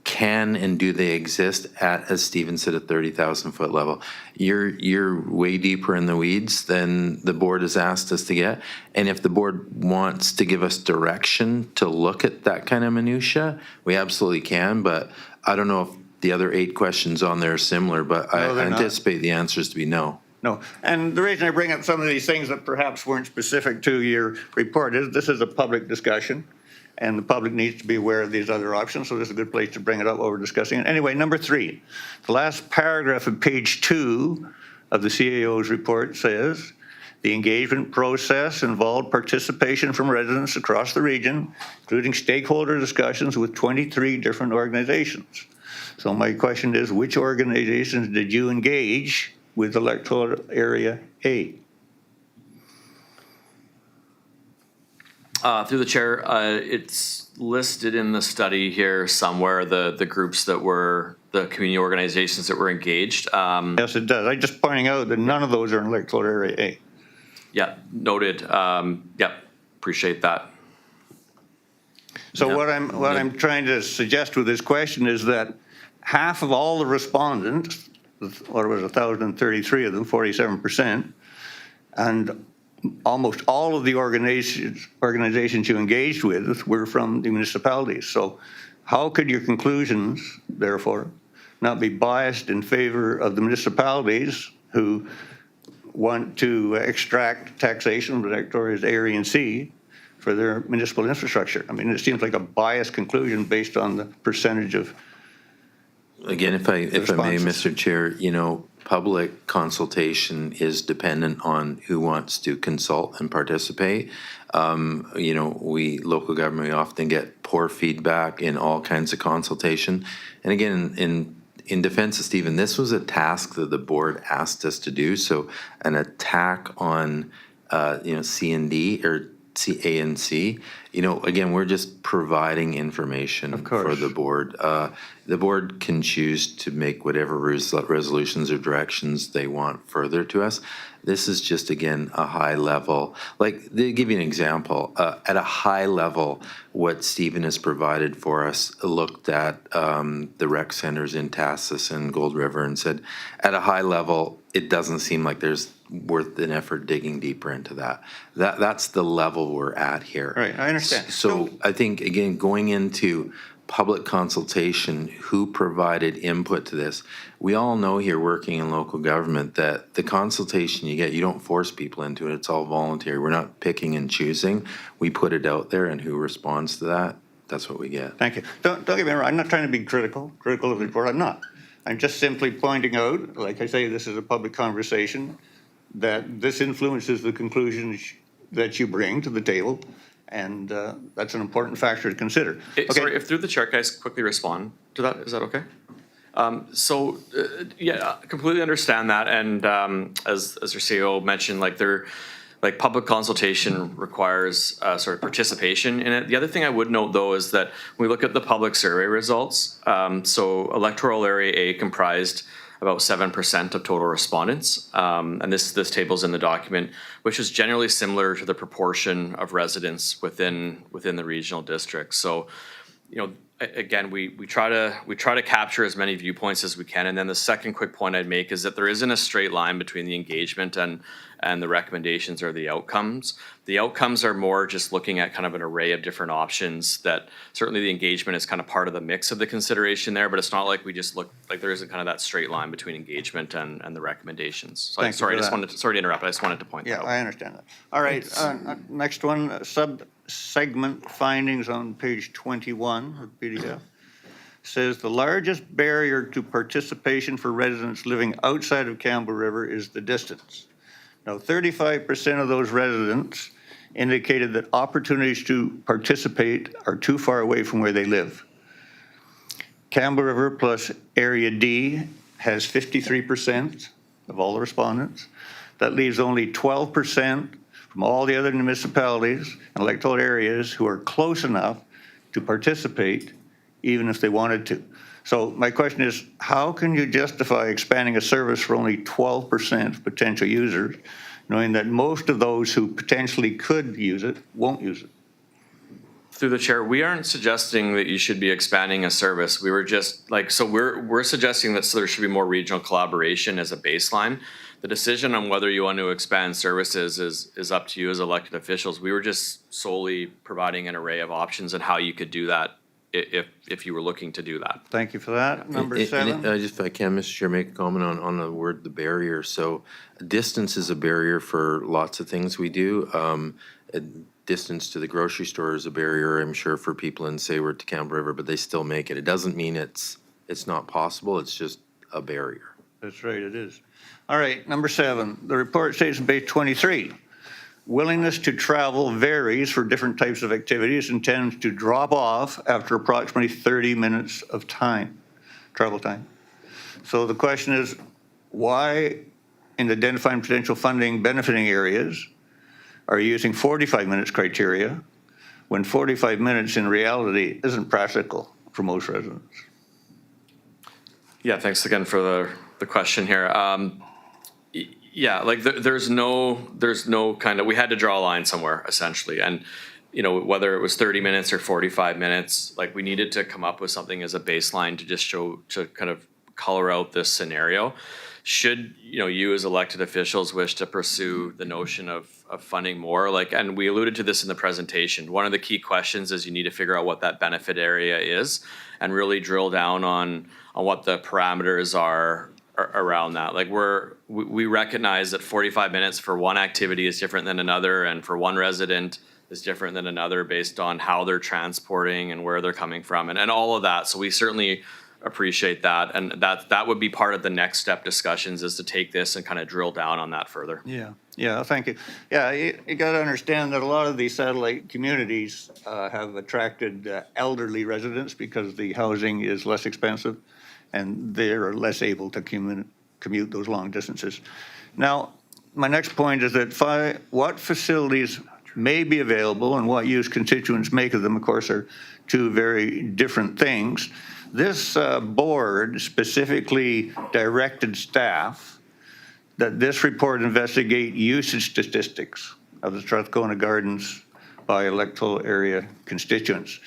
Can and do they exist at, as Stephen said, a 30,000 foot level? You're way deeper in the weeds than the board has asked us to get. And if the board wants to give us direction to look at that kind of minutia, we absolutely can. But I don't know if the other 8 questions on there are similar, but I anticipate the answers to be no. No. And the reason I bring up some of these things that perhaps weren't specific to your report is this is a public discussion, and the public needs to be aware of these other options, so this is a good place to bring it up while we're discussing it. Anyway, number 3, the last paragraph of page 2 of the CAO's report says, the engagement process involved participation from residents across the region, including stakeholder discussions with 23 different organizations. So my question is, which organizations did you engage with electoral area A? Through the chair, it's listed in the study here somewhere, the groups that were, the community organizations that were engaged. Yes, it does. I'm just pointing out that none of those are in electoral area A. Yeah, noted. Yep, appreciate that. So Yeah. what I'm trying to suggest with this question is that half of all the respondents, or was 1,033 of them, 47%, and almost all of the organizations you engaged with were from the municipalities. So how could your conclusions, therefore, not be biased in favor of the municipalities who want to extract taxation from Victoria's area and C for their municipal infrastructure? I mean, it seems like a biased conclusion based on the percentage of. Again, if I may, responses. Mr. Chair, public consultation is dependent on who wants to consult and participate. We, local government, we often get poor feedback in all kinds of consultation. And again, in defense of Stephen, this was a task that the board asked us to do. So an attack on, C and D or A and C, again, we're just providing information for the board. The board can choose to make whatever resolutions or directions they want further to us. This is just, again, a high level. Like, to give you an example, at a high level, what Stephen has provided for us looked at the rec centers in Tassus and Gold River and said, at a high level, it doesn't seem like there's worth an effort digging deeper into that. That's the level we're at here. Right, I understand. So I think, again, going into public consultation, who provided input to this? We all know here working in local government that the consultation you get, you don't force people into it. It's all voluntary. We're not picking and choosing. We put it out there, and who responds to that, that's what we get. Thank you. Don't get me wrong, I'm not trying to be critical of the report, I'm not. I'm just simply pointing out, like I say, this is a public conversation, that this influences the conclusions that you bring to the table, and that's an important factor to consider. Sorry, if through the chair, can I quickly respond to that? Is that okay? Yeah, completely understand that. And as your CEO mentioned, public consultation requires sort of participation in it. The other thing I would note, though, is that when we look at the public survey results, so electoral area A comprised about 7% of total respondents. And this table's in the document, which is generally similar to the proportion of residents within the regional district. So, again, we try to capture as many viewpoints as we can. And then the second quick point I'd make is that there isn't a straight line between the engagement and the recommendations or the outcomes. The outcomes are more just looking at kind of an array of different options. That certainly the engagement is kind of part of the mix of the consideration there, but it's not like we just look like there isn't kind of that straight line between engagement and the recommendations. So Thank you sorry, for that. Sorry to interrupt. I just wanted to point that Yeah, out. I understand that. All right, next one, sub-segment findings on page 21 of PDF. Says the largest barrier to participation for residents living outside of Campbell River is the distance. Now, 35% of those residents indicated that opportunities to participate are too far away from where they live. Campbell River plus Area D has 53% of all the respondents. That leaves only 12% from all the other municipalities and electoral areas who are close enough to participate, even if they wanted to. So my question is, how can you justify expanding a service for only 12% of potential users, knowing that most of those who potentially could use it won't use it? Through the chair, we aren't suggesting that you should be expanding a service. We were just like, so we're suggesting that there should be more regional collaboration as a baseline. The decision on whether you want to expand services is up to you as elected officials. We were just solely providing an array of options and how you could do that if you were looking to do that. Thank you for that. Number And 7. if I can, Mr. Chair, make a comment on the word, the barrier. So distance is a barrier for lots of things we do. Distance to the grocery store is a barrier, I'm sure, for people in Sayward to Campbell River, but they still make it. It doesn't mean it's not possible, it's just a barrier. That's right, it is. All right, number 7. The report states on page 23, willingness to travel varies for different types of activities and tends to drop off after approximately 30 minutes of travel time. So the question is, why in identifying potential funding benefiting areas are you using 45 minutes criteria when 45 minutes in reality isn't practical for most residents? Yeah, thanks again for the question here. Yeah, like there's no kind of, we had to draw a line somewhere essentially. And, you know, whether it was 30 minutes or 45 minutes, like we needed to come up with something as a baseline to just to kind of color out this scenario. Should, you know, you as elected officials wish to pursue the notion of funding more, like, and we alluded to this in the presentation, one of the key questions is you need to figure out what that benefit area is and really drill down on what the parameters are around that. Like we recognize that 45 minutes for one activity is different than another, and for one resident is different than another based on how they're transporting and where they're coming from and all of that. So we certainly appreciate that, and that would be part of the next step discussions, is to take this and kind of drill down on that further. Yeah, thank you. Yeah, you got to understand that a lot of these satellite communities have attracted elderly residents because the housing is less expensive and they're less able to commute those long distances. Now, my next point is that what facilities may be available and what use constituents make of them, of course, are two very different things. This board specifically directed staff that this report investigate usage statistics of the Strathcona Gardens by electoral area constituents.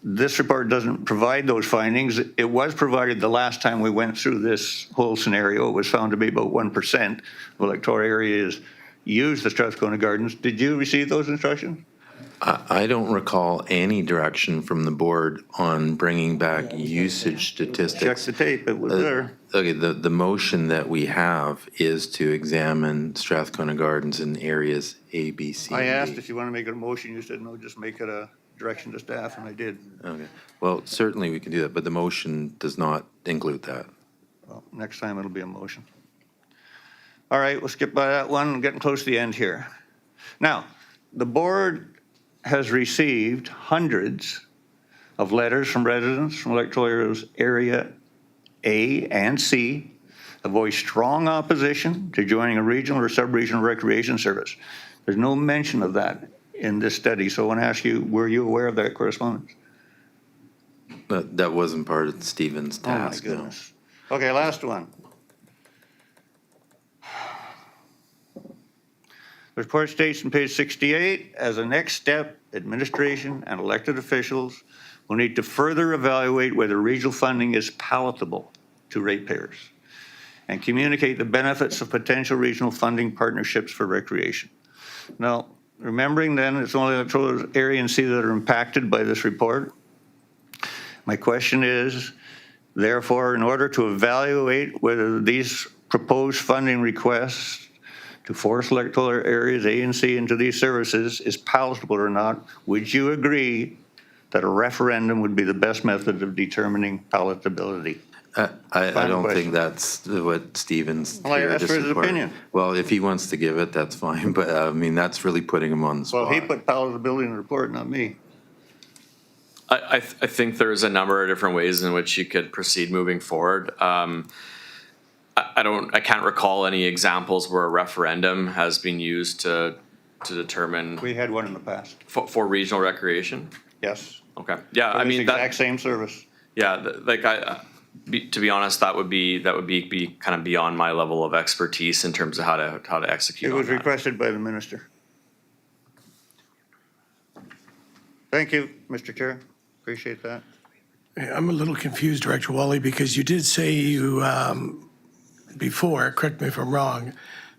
This report doesn't provide those findings. It was provided the last time we went through this whole scenario. It was found to be about 1% of electoral areas use the Strathcona Gardens. Did you receive those instructions? I don't recall any direction from the board on bringing back usage statistics. Check the tape, it was there. Okay, the motion that we have is to examine Strathcona Gardens in areas A, B, C, I and asked D. if you want to make it a motion, you said no, just make it a direction to staff, and I did. Okay, well, certainly we can do that, but the motion does not include that. Well, next time it'll be a motion. All right, we'll skip by that one, I'm getting close to the end here. Now, the board has received hundreds of letters from residents from electoral areas area A and C that voice strong opposition to joining a regional or sub-regional recreation service. There's no mention of that in this study, so I want to ask you, were you aware of that correspondence? That wasn't part of Stephen's task, Oh, my no. goodness. Okay, last one. The report states on page 68, as a next step, administration and elected officials will need to further evaluate whether regional funding is palatable to ratepayers and communicate the benefits of potential regional funding partnerships for recreation. Now, remembering then it's only the area and sea that are impacted by this report, my question is, therefore, in order to evaluate whether these proposed funding requests to forest electoral areas A and C into these services is palatable or not, would you agree that a referendum would be the best method of determining palatability? I Final don't think question. that's what Stephen's Well, I here asked to for his support. opinion. Well, if he wants to give it, that's fine, but I mean, that's really putting him on the spot. Well, he put palatability in the report, not me. I think there's a number of different ways in which you could proceed moving forward. I can't recall any examples where a referendum has been used to determine We had one in the past. for regional recreation. Yes. Okay, yeah, For I this mean, exact that, same service. yeah, to be honest, that would be kind of beyond my level of expertise in terms of how to execute It on was that. requested by the minister. Thank you, Mr. Chair. Appreciate that. I'm a little confused, Director Wally, because you did say you, before, correct me if I'm wrong,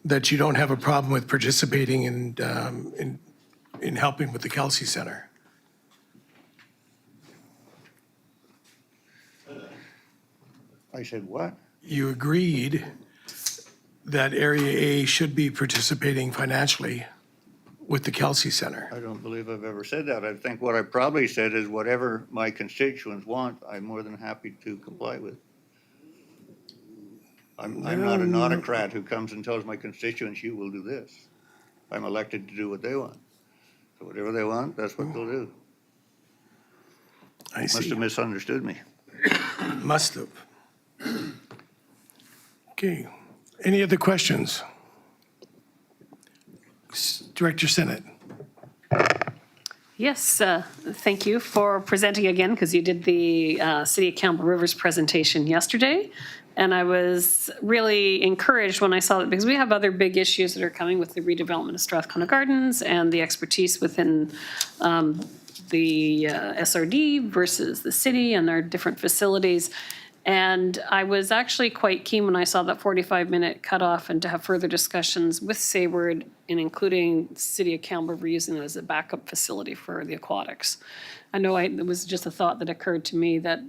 that you don't have a problem with participating in helping with the Kelsey Center. I said, what? You agreed that Area A should be participating financially with the Kelsey Center. I don't believe I've ever said that. I think what I probably said is whatever my constituents want, I'm more than happy to comply with. I'm not an autocrat who comes and tells my constituents, you will do this. I'm elected to do what they want. So whatever they want, that's what they'll do. I Must see. have misunderstood me. Must have. Okay. Any other questions? Director Sinnott. Yes, thank you for presenting again, because you did the City of Campbell River's presentation yesterday. And I was really encouraged when I saw that, because we have other big issues that are coming with the redevelopment of Strathcona Gardens and the expertise within the SRD versus the city and their different facilities. And I was actually quite keen when I saw that 45-minute cutoff and to have further discussions with Sayward, and including City of Campbell River using it as a backup facility for the aquatics. I know it was just a thought that occurred to me that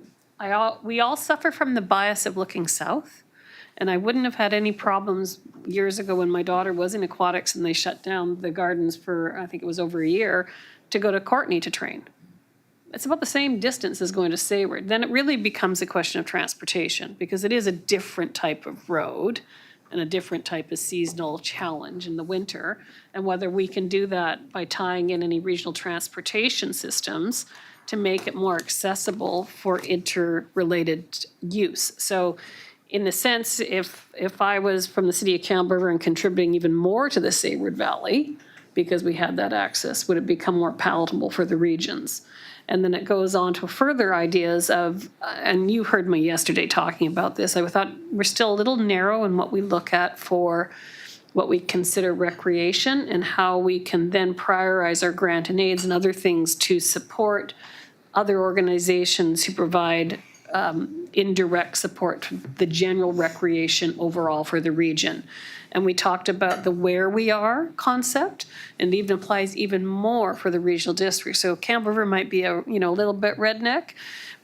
we all suffer from the bias of looking south. And I wouldn't have had any problems years ago when my daughter was in aquatics and they shut down the gardens for, I think it was over a year, to go to Courtney to train. It's about the same distance as going to Sayward. Then it really becomes a question of transportation, because it is a different type of road and a different type of seasonal challenge in the winter. And whether we can do that by tying in any regional transportation systems to make it more accessible for interrelated use. So in the sense, if I was from the City of Campbell River and contributing even more to the Sayward Valley, because we had that access, would it become more palatable for the regions? And then it goes on to further ideas of, and you heard me yesterday talking about this, I thought we're still a little narrow in what we look at for what we consider recreation and how we can then prioritize our grant and aids and other things to support other organizations who provide indirect support to the general recreation overall for the region. And we talked about the where we are concept, and it even applies even more for the regional district. So Campbell River might be a little bit redneck,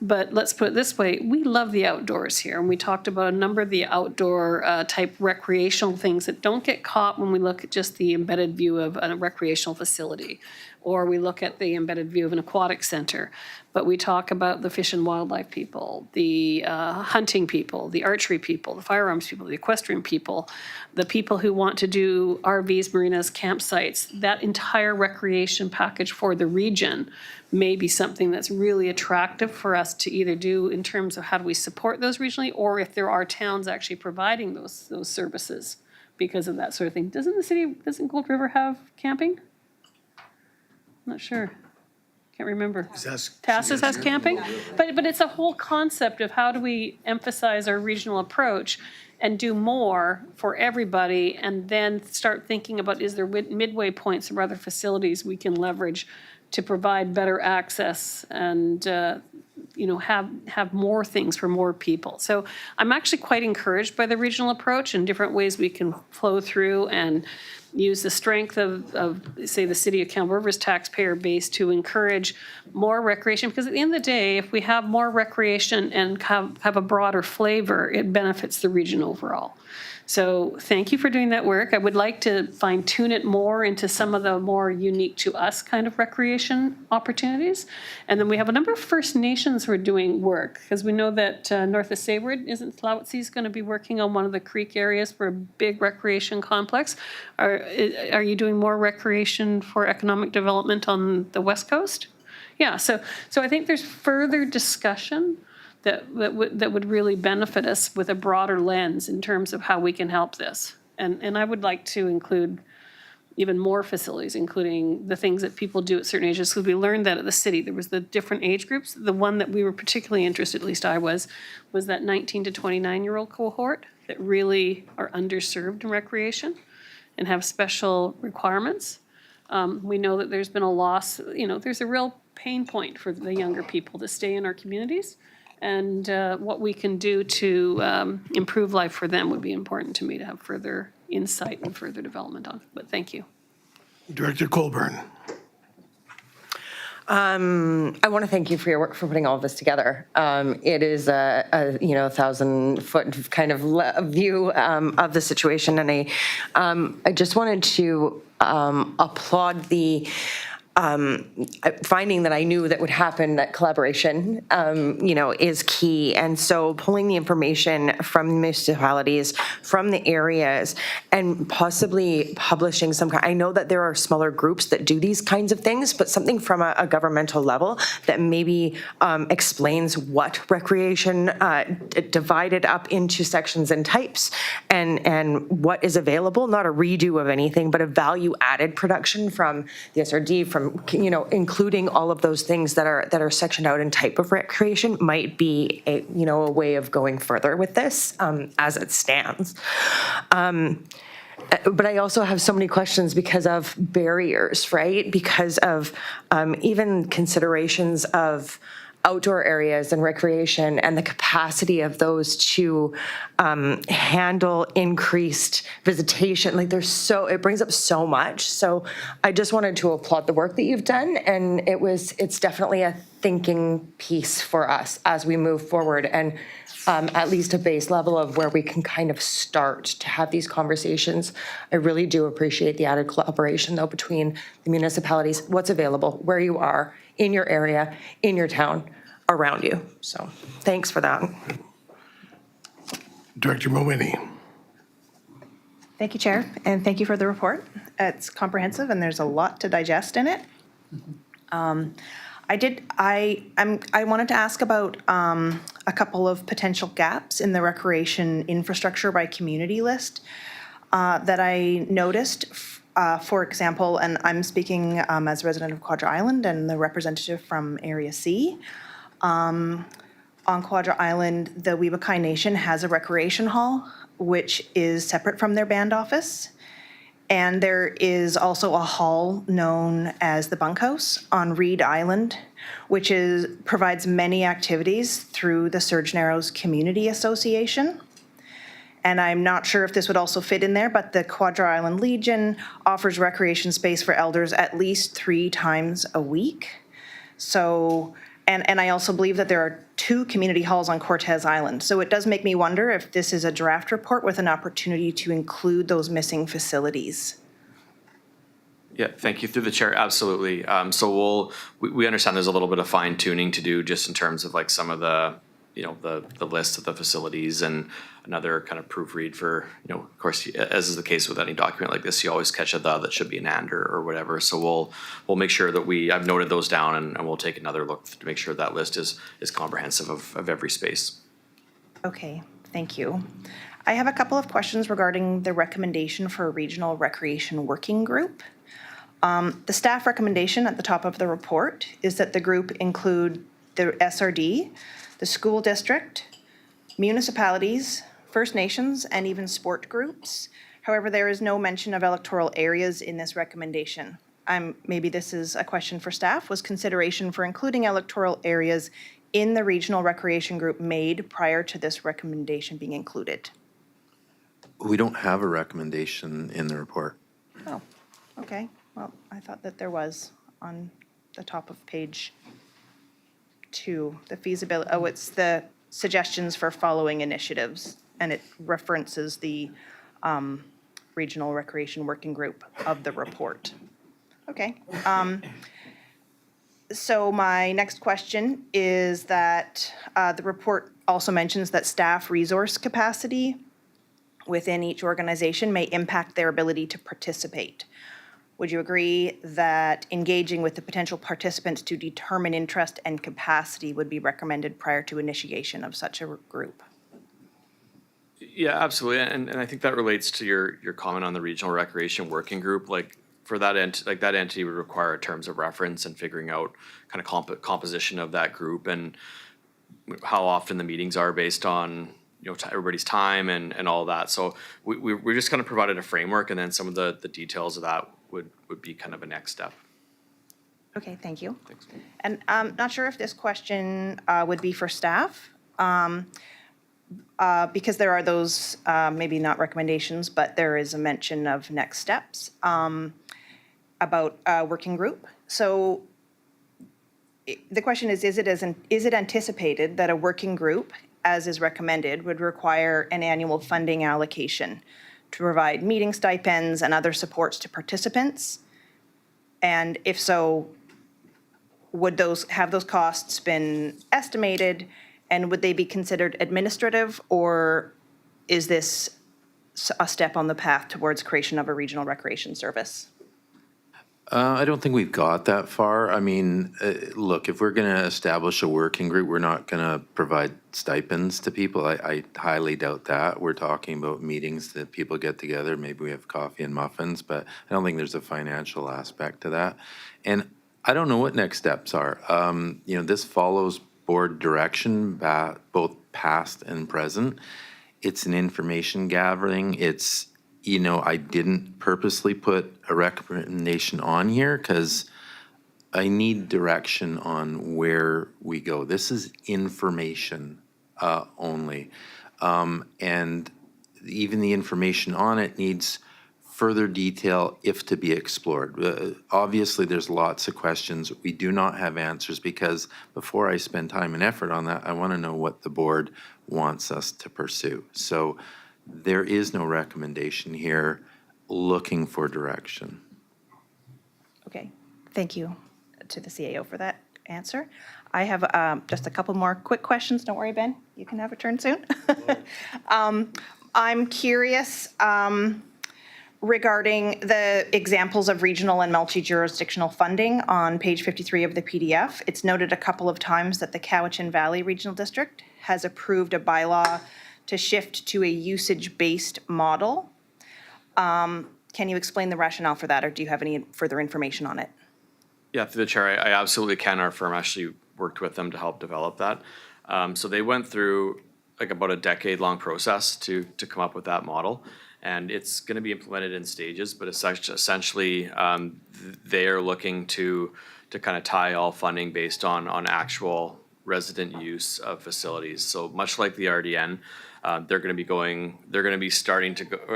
but let's put it this way, we love the outdoors here. And we talked about a number of the outdoor type recreational things that don't get caught when we look at just the embedded view of a recreational facility, or we look at the embedded view of an aquatic center. But we talk about the fish and wildlife people, the hunting people, the archery people, the firearms people, the equestrian people, the people who want to do RVs, marinas, campsites. That entire recreation package for the region may be something that's really attractive for us to either do in terms of how do we support those regionally, or if there are towns actually providing those services because of that sort of thing. Doesn't Gold River have camping? I'm not sure. Can't remember. Tassus has camping, but it's a whole concept of how do we emphasize our regional approach and do more for everybody, and then start thinking about, is there midway points or other facilities we can leverage to provide better access and, have more things for more people. So I'm actually quite encouraged by the regional approach and different ways we can flow through and use the strength of say, the City of Campbell River's taxpayer base to encourage more recreation. Because at the end of the day, if we have more recreation and have a broader flavor, it benefits the region overall. So thank you for doing that work. I would like to fine tune it more into some of the more unique to us kind of recreation opportunities. And then we have a number of First Nations who are doing work, because we know that north of Sayward, isn't Slawatsi going to be working on one of the creek areas for a big recreation complex? Are you doing more recreation for economic development on the West Coast? Yeah, so I think there's further discussion that would really benefit us with a broader lens in terms of how we can help this. And I would like to include even more facilities, including the things that people do at certain ages, because we learned that at the city. There was the different age groups. The one that we were particularly interested, at least I was that 19 to 29-year-old cohort that really are underserved in recreation and have special requirements. We know that there's been a loss, there's a real pain point for the younger people to stay in our communities. And what we can do to improve life for them would be important to me to have further insight and further development on. But thank you. Director Colburn. I want to thank you for your work for putting all of this together. It is a 1,000-foot kind of view of the situation, and I just wanted to applaud the finding that I knew that would happen, that collaboration, is key. And so pulling the information from the municipalities, from the areas, and possibly publishing some kind. I know that there are smaller groups that do these kinds of things, but something from a governmental level that maybe explains what recreation divided up into sections and types, and what is available, not a redo of anything, but a value-added production from the SRD, from including all of those things that are sectioned out in type of recreation might be a way of going further with this as it stands. But I also have so many questions because of barriers, right? Because of even considerations of outdoor areas and recreation and the capacity of those to handle increased visitation. It brings up so much. So I just wanted to applaud the work that you've done. And it's definitely a thinking piece for us as we move forward, and at least a base level of where we can kind of start to have these conversations. I really do appreciate the added collaboration though between the municipalities, what's available, where you are, in your area, in your town, around you. So thanks for that. Director Mawhinney. Thank you, Chair, and thank you for the report. It's comprehensive and there's a lot to digest in it. I wanted to ask about a couple of potential gaps in the recreation infrastructure by community list that I noticed. For example, and I'm speaking as a resident of Quadra Island and the representative from Area C. On Quadra Island, the Weebakay Nation has a recreation hall, which is separate from their band office. And there is also a hall known as the Bunkhouse on Reed Island, which provides many activities through the Surge Narrows Community Association. And I'm not sure if this would also fit in there, but the Quadra Island Legion offers recreation space for elders at least 3 times a week. So, and I also believe that there are 2 community halls on Cortez Island. So it does make me wonder if this is a draft report with an opportunity to include those missing facilities. Yeah, thank you. Through the chair, absolutely. So we understand there's a little bit of fine tuning to do just in terms of like some of the, the list of the facilities and another kind of proofread for, of course, as is the case with any document like this, you always catch a the that should be an and or whatever. So we'll make sure that I've noted those down and we'll take another look to make sure that list is comprehensive of every space. Okay, thank you. I have a couple of questions regarding the recommendation for a regional recreation working group. The staff recommendation at the top of the report is that the group include the SRD, the school district, municipalities, First Nations, and even sport groups. However, there is no mention of electoral areas in this recommendation. maybe this is a question for staff, was consideration for including electoral areas in the regional recreation group made prior to this recommendation being included? We don't have a recommendation in the report. Oh, okay. Well, I thought that there was on the top of page 2, the feasibility, oh, it's the suggestions for following initiatives, and it references the Regional Recreation Working Group of the report. Okay. So my next question is that the report also mentions that staff resource capacity within each organization may impact their ability to participate. Would you agree that engaging with the potential participants to determine interest and capacity would be recommended prior to initiation of such a group? Yeah, absolutely. And I think that relates to your comment on the Regional Recreation Working Group. Like for that that entity would require terms of reference and figuring out kind of composition of that group and how often the meetings are based on everybody's time and all that. So we're just kind of provided a framework, and then some of the details of that would be kind of a next step. Okay, thank you. Thanks. And I'm not sure if this question would be for staff, because there are those, maybe not recommendations, but there is a mention of next steps about a working group. So the question is it anticipated that a working group, as is recommended, would require an annual funding allocation to provide meeting stipends and other supports to participants? And if so, would those costs been estimated, and would they be considered administrative, or is this a step on the path towards creation of a regional recreation service? I don't think we've got that far. I mean, look, if we're going to establish a working group, we're not going to provide stipends to people. I highly doubt that. We're talking about meetings that people get together. Maybe we have coffee and muffins, but I don't think there's a financial aspect to that. And I don't know what next steps are. This follows board direction, both past and present. It's an information gathering. It's I didn't purposely put a recommendation on here because I need direction on where we go. This is information only. And even the information on it needs further detail if to be explored. Obviously, there's lots of questions. We do not have answers because before I spend time and effort on that, I want to know what the board wants us to pursue. So there is no recommendation here, looking for direction. Okay, thank you to the CAO for that answer. I have just a couple more quick questions. Don't worry, Ben, you can have a turn soon. I'm curious regarding the examples of regional and multi-jurisdictional funding on page 53 of the PDF. It's noted a couple of times that the Cowichan Valley Regional District has approved a bylaw to shift to a usage-based model. Can you explain the rationale for that, or do you have any further information on it? Yeah, through the chair, I absolutely can. Our firm actually worked with them to help develop that. So they went through about a decade-long process to come up with that model, and it's going to be implemented in stages. But essentially, they are looking to kind of tie all funding based on actual resident use of facilities. So much like the RDN. They're going to be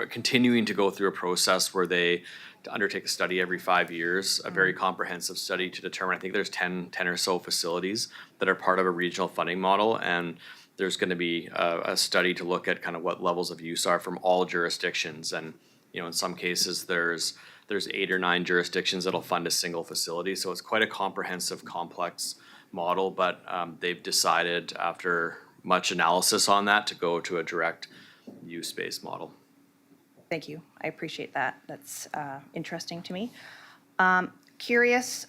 continuing to go through a process where they undertake a study every 5 years, a very comprehensive study to determine, I think there's 10 or so facilities that are part of a regional funding model. And there's going to be a study to look at kind of what levels of use are from all jurisdictions. And, in some cases, there's 8 or 9 jurisdictions that'll fund a single facility. So it's quite a comprehensive, complex model, but they've decided after much analysis on that to go to a direct use-based model. Thank you. I appreciate that. That's interesting to me. Curious,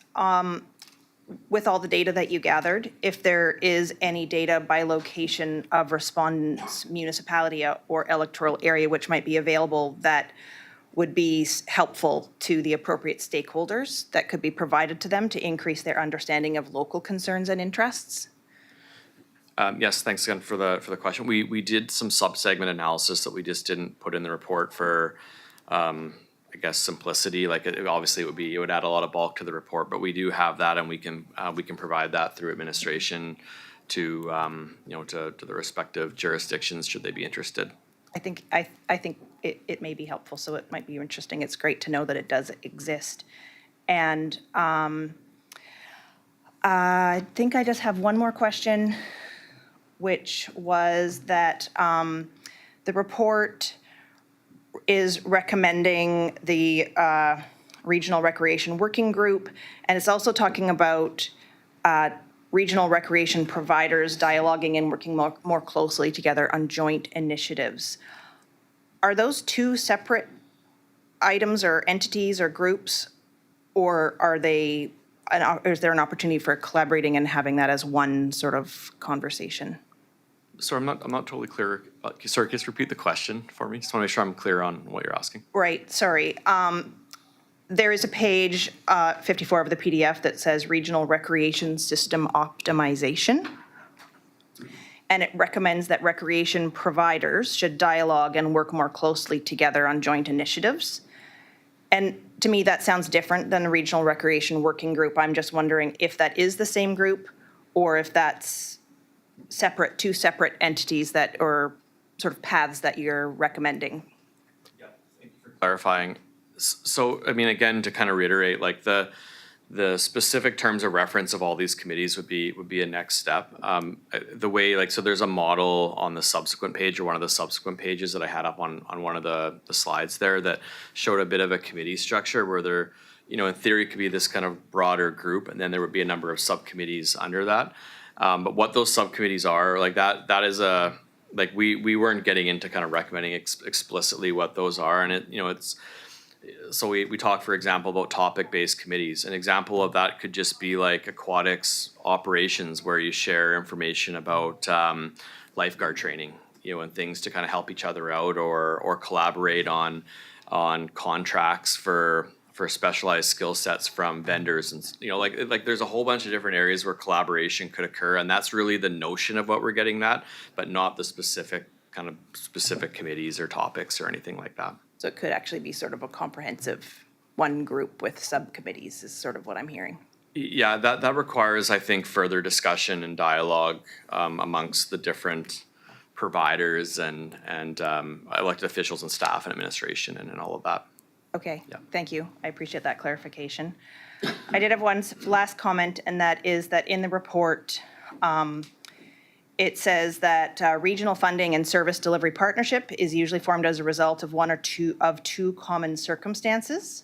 with all the data that you gathered, if there is any data by location of respondents' municipality or electoral area which might be available that would be helpful to the appropriate stakeholders that could be provided to them to increase their understanding of local concerns and interests? Yes, thanks again for the question. We did some sub-segment analysis that we just didn't put in the report for, guess, simplicity. Like obviously it would add a lot of bulk to the report, but we do have that, and we can provide that through administration to to the respective jurisdictions should they be interested. I think it may be helpful, so it might be interesting. It's great to know that it does exist. And I think I just have one more question, which was that the report is recommending the Regional Recreation Working Group, and it's also talking about regional recreation providers dialoguing and working more closely together on joint initiatives. Are those two separate items or entities or groups, or are they, is there an opportunity for collaborating and having that as one sort of conversation? So I'm not totally clear. Sorry, just repeat the question for me. Just want to make sure I'm clear on what you're asking. Right, sorry. There is a page 54 of the PDF that says Regional Recreation System Optimization. And it recommends that recreation providers should dialogue and work more closely together on joint initiatives. And to me, that sounds different than a Regional Recreation Working Group. I'm just wondering if that is the same group or if that's separate, two separate entities that, or sort of paths that you're recommending. Clarifying. So, I mean, again, to kind of reiterate, like the specific terms of reference of all these committees would be a next step. The way, like, so there's a model on the subsequent page, or one of the subsequent pages that I had up on one of the slides there that showed a bit of a committee structure where there, in theory, could be this kind of broader group, and then there would be a number of subcommittees under that. But what those subcommittees are, like that is a, like we weren't getting into kind of recommending explicitly what those are, and it's. So we talk, for example, about topic-based committees. An example of that could just be like aquatics operations, where you share information about lifeguard training, and things to kind of help each other out, or collaborate on contracts for specialized skill sets from vendors, and like there's a whole bunch of different areas where collaboration could occur, and that's really the notion of what we're getting at, but not the specific committees or topics or anything like that. So it could actually be sort of a comprehensive one group with subcommittees is sort of what I'm hearing. Yeah, that requires, I think, further discussion and dialogue amongst the different providers and elected officials and staff and administration and all of that. Okay, Yeah. thank you. I appreciate that clarification. I did have one last comment, and that is that in the report, it says that regional funding and service delivery partnership is usually formed as a result of one or two common circumstances.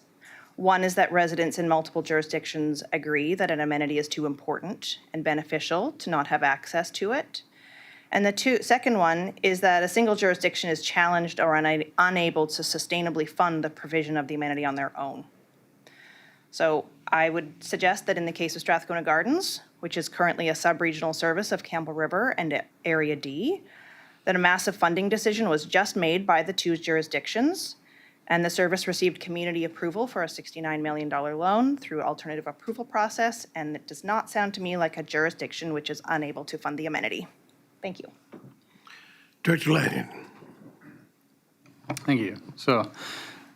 One is that residents in multiple jurisdictions agree that an amenity is too important and beneficial to not have access to it. And the second one is that a single jurisdiction is challenged or unable to sustainably fund the provision of the amenity on their own. So I would suggest that in the case of Strathcona Gardens, which is currently a sub-regional service of Campbell River and Area D, that a massive funding decision was just made by the two jurisdictions, and the service received community approval for a $69 million loan through alternative approval process, and it does not sound to me like a jurisdiction which is unable to fund the amenity. Thank you. Director Lanyon. Thank you. So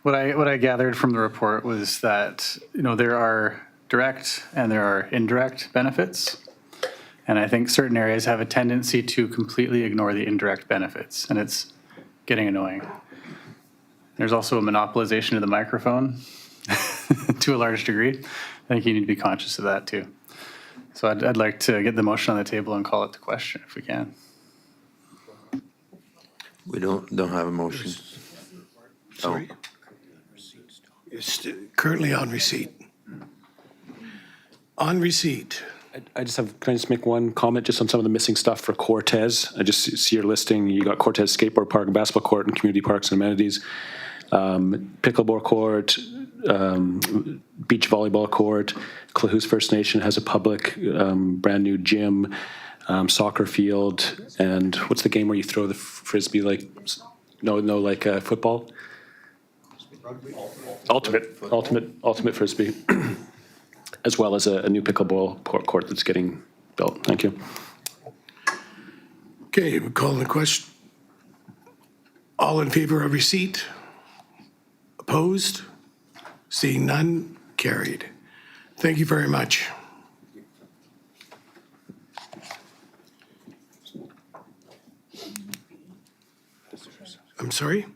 what I gathered from the report was that, there are direct and there are indirect benefits. And I think certain areas have a tendency to completely ignore the indirect benefits, and it's getting annoying. There's also a monopolization of the microphone to a large degree. I think you need to be conscious of that too. So I'd like to get the motion on the table and call it to question if we can. We don't have a motion. Sorry. It's currently on receipt. On receipt. Can I just make one comment just on some of the missing stuff for Cortez? I just see your listing. You got Cortez Skateboard Park and Basketball Court and Community Parks and Amenities, Pickleball Court, Beach Volleyball Court. Clahoos First Nation has a public brand new gym, soccer field, and what's the game where you throw the frisbee like football? Ultimate frisbee. As well as a new pickleball court that's getting built. Thank you. Okay, we're calling the question. All in favor of receipt? Opposed? Seeing none, carried. Thank you very much. I'm sorry?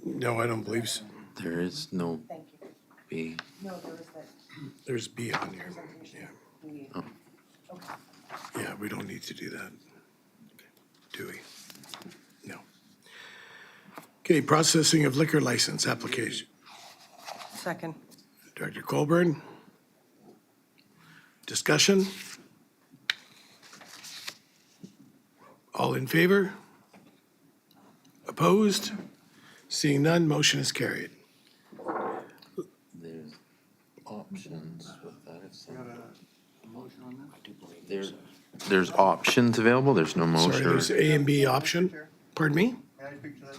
No, I don't believe so. There is no B. There's B on here. Yeah. Yeah, we don't need to do that. Do we? No. Okay, processing of liquor license application. Second. Director Colburn. Discussion? All in favor? Opposed? Seeing none, motion is carried. There's options with that. There's options available, there's no Sorry, motion. there's A and B option. Pardon me? May I speak to that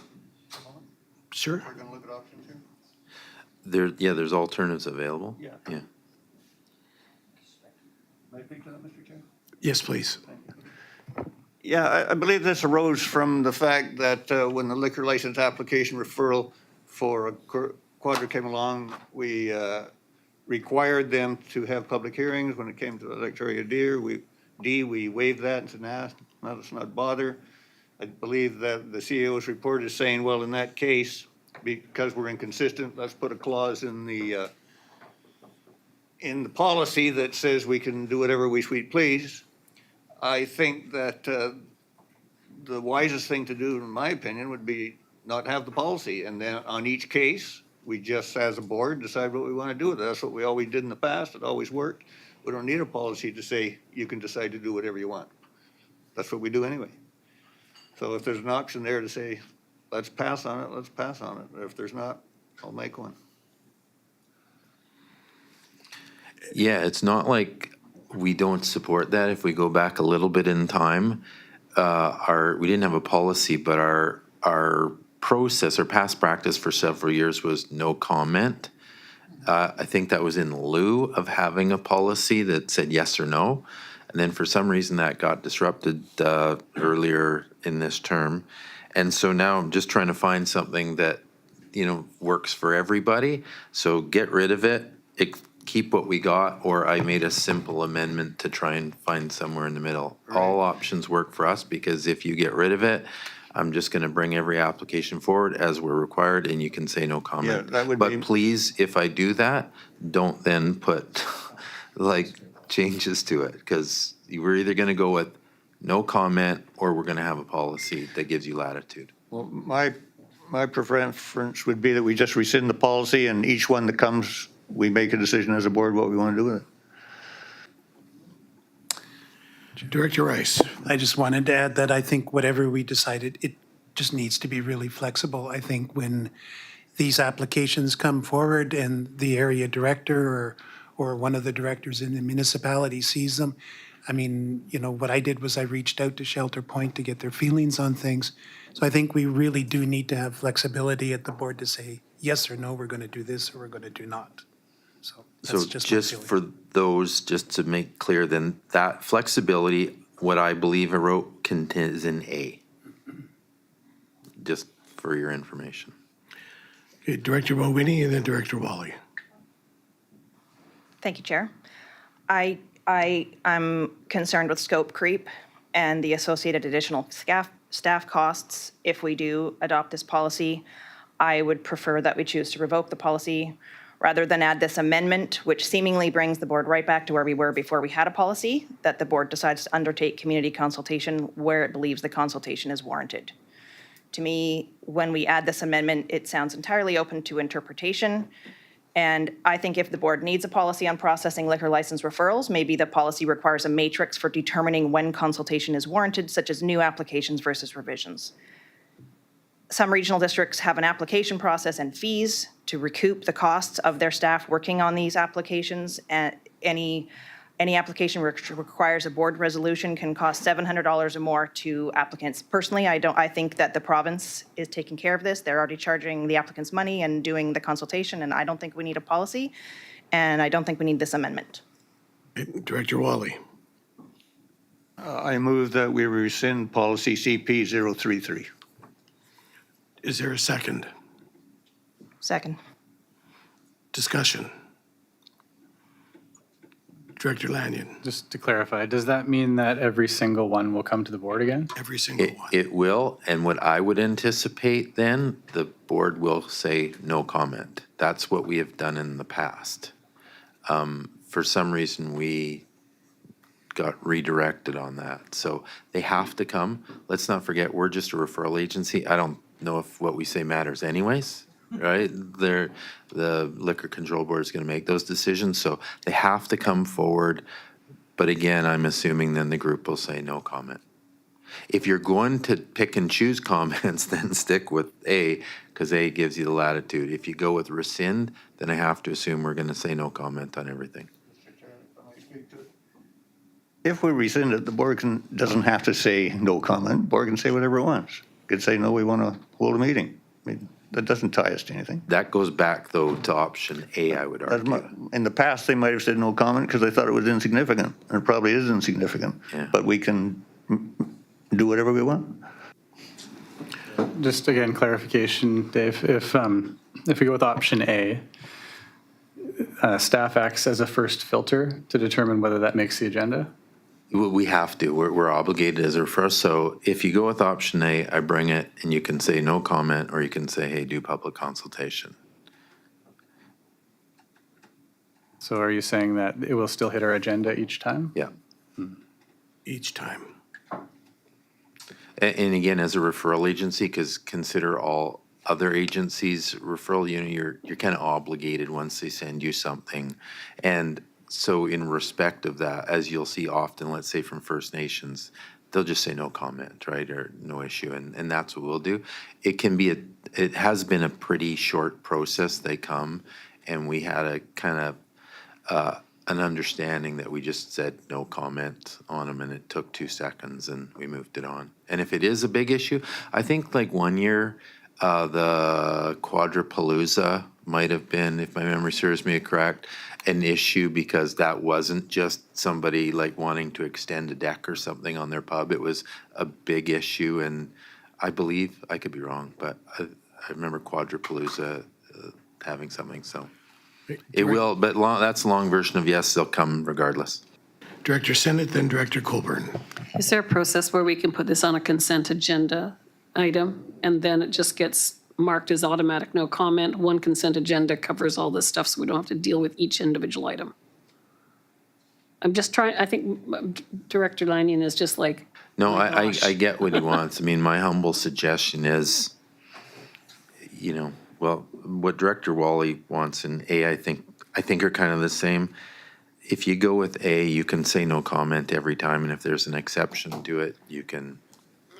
for a moment? Sure. We're gonna look at options here. There's alternatives available. Yeah. Yeah. May I speak to that, Mr. Chair? Yes, please. Yeah, I believe this arose from the fact that when the liquor license application referral for Quadra came along, we required them to have public hearings when it came to Electoria we waived that and said, nah, let's not bother. I believe that the CAO's report is saying, well, in that case, because we're inconsistent, let's put a clause in the policy that says we can do whatever we sweet please. I think that the wisest thing to do, in my opinion, would be not have the policy. And then on each case, we just, as a board, decide what we want to do with it. That's what we always did in the past. It always worked. We don't need a policy to say you can decide to do whatever you want. That's what we do anyway. So if there's an option there to say, let's pass on it, let's pass on it. If there's not, I'll make one. Yeah, it's not like we don't support that. If we go back a little bit in time, we didn't have a policy, but our process or past practice for several years was no comment. I think that was in lieu of having a policy that said yes or no. And then for some reason that got disrupted earlier in this term. And so now I'm just trying to find something that, works for everybody. So get rid of it, keep what we got, or I made a simple amendment to try and find somewhere in the middle. All options work for us, because if you get rid of it, I'm just going to bring every application forward as we're required, and you can say no comment. Yeah, that would be- But please, if I do that, don't then put changes to it, because we're either going to go with no comment or we're going to have a policy that gives you latitude. Well, my preference would be that we just rescind the policy, and each one that comes, we make a decision as a board what we want to do with it. Director Rice. I just wanted to add that I think whatever we decided, it just needs to be really flexible. I think when these applications come forward and the area director or one of the directors in the municipality sees them, I mean, what I did was I reached out to Shelter Point to get their feelings on things. So I think we really do need to have flexibility at the board to say yes or no, we're going to do this or we're going to do not. So that's So just my just feeling. for those, just to make clear, then that flexibility, what I believe I wrote is in A. Just for your information. Okay, Director Mulwini and then Director Wally. Thank you, Chair. I'm concerned with scope creep and the associated additional staff costs if we do adopt this policy. I would prefer that we choose to revoke the policy rather than add this amendment, which seemingly brings the board right back to where we were before we had a policy, that the board decides to undertake community consultation where it believes the consultation is warranted. To me, when we add this amendment, it sounds entirely open to interpretation. And I think if the board needs a policy on processing liquor license referrals, maybe the policy requires a matrix for determining when consultation is warranted, such as new applications versus revisions. Some regional districts have an application process and fees to recoup the costs of their staff working on these applications. And any application which requires a board resolution can cost $700 or more to applicants. Personally, I think that the province is taking care of this. They're already charging the applicants money and doing the consultation, and I don't think we need a policy, and I don't think we need this amendment. Director Wally. I move that we rescind policy CP 033. Is there a second? Second. Discussion. Director Lanyon, Just to clarify, does that mean that every single one will come to the board again? every single It, one. it will, and what I would anticipate then, the board will say no comment. That's what we have done in the past. For some reason, we got redirected on that. So they have to come. Let's not forget, we're just a referral agency. I don't know if what we say matters anyways, right? The Liquor Control Board is going to make those decisions, so they have to come forward. But again, I'm assuming then the group will say no comment. If you're going to pick and choose comments, then stick with A, because A gives you the latitude. If you go with rescind, then I have to assume we're going to say no comment on everything. If we rescind it, the board doesn't have to say no comment. Board can say whatever it wants. Could say, no, we want to hold a meeting. I mean, that doesn't tie us to anything. That goes back, though, to option A, I would argue. In the past, they might have said no comment because they thought it was insignificant, and it probably is insignificant. Yeah. But we can do whatever we want. Just again, clarification, Dave, if we go with option A, staff acts as a first filter to determine whether that makes the agenda? We have to. We're obligated as a referral. So if you go with option A, I bring it, and you can say no comment, or you can say, hey, do public consultation. So are you saying that it will still hit our agenda each time? Yeah. Each time. And again, as a referral agency, because consider all other agencies referral, you're kind of obligated once they send you something. And so in respect of that, as you'll see often, let's say from First Nations, they'll just say no comment, right, or no issue, and that's what we'll do. It has been a pretty short process. They come, and we had a kind of an understanding that we just said no comment on them, and it took 2 seconds, and we moved it on. And if it is a big issue, I think like one year, the Quadripalooza might have been, if my memory serves me correct, an issue because that wasn't just somebody like wanting to extend a deck or something on their pub. It was a big issue, and I believe, I could be wrong, but I remember Quadripalooza having something, so. It will, but that's a long version of yes, they'll come regardless. Director Sinnott, then Director Colburn. Is there a process where we can put this on a consent agenda item, and then it just gets marked as automatic no comment? One consent agenda covers all this stuff, so we don't have to deal with each individual item. I'm just trying, I think Director Lanyon is just like, No, my gosh. I get what he wants. I mean, my humble suggestion is, well, what Director Wally wants and A, I think are kind of the same. If you go with A, you can say no comment every time, and if there's an exception to it, you can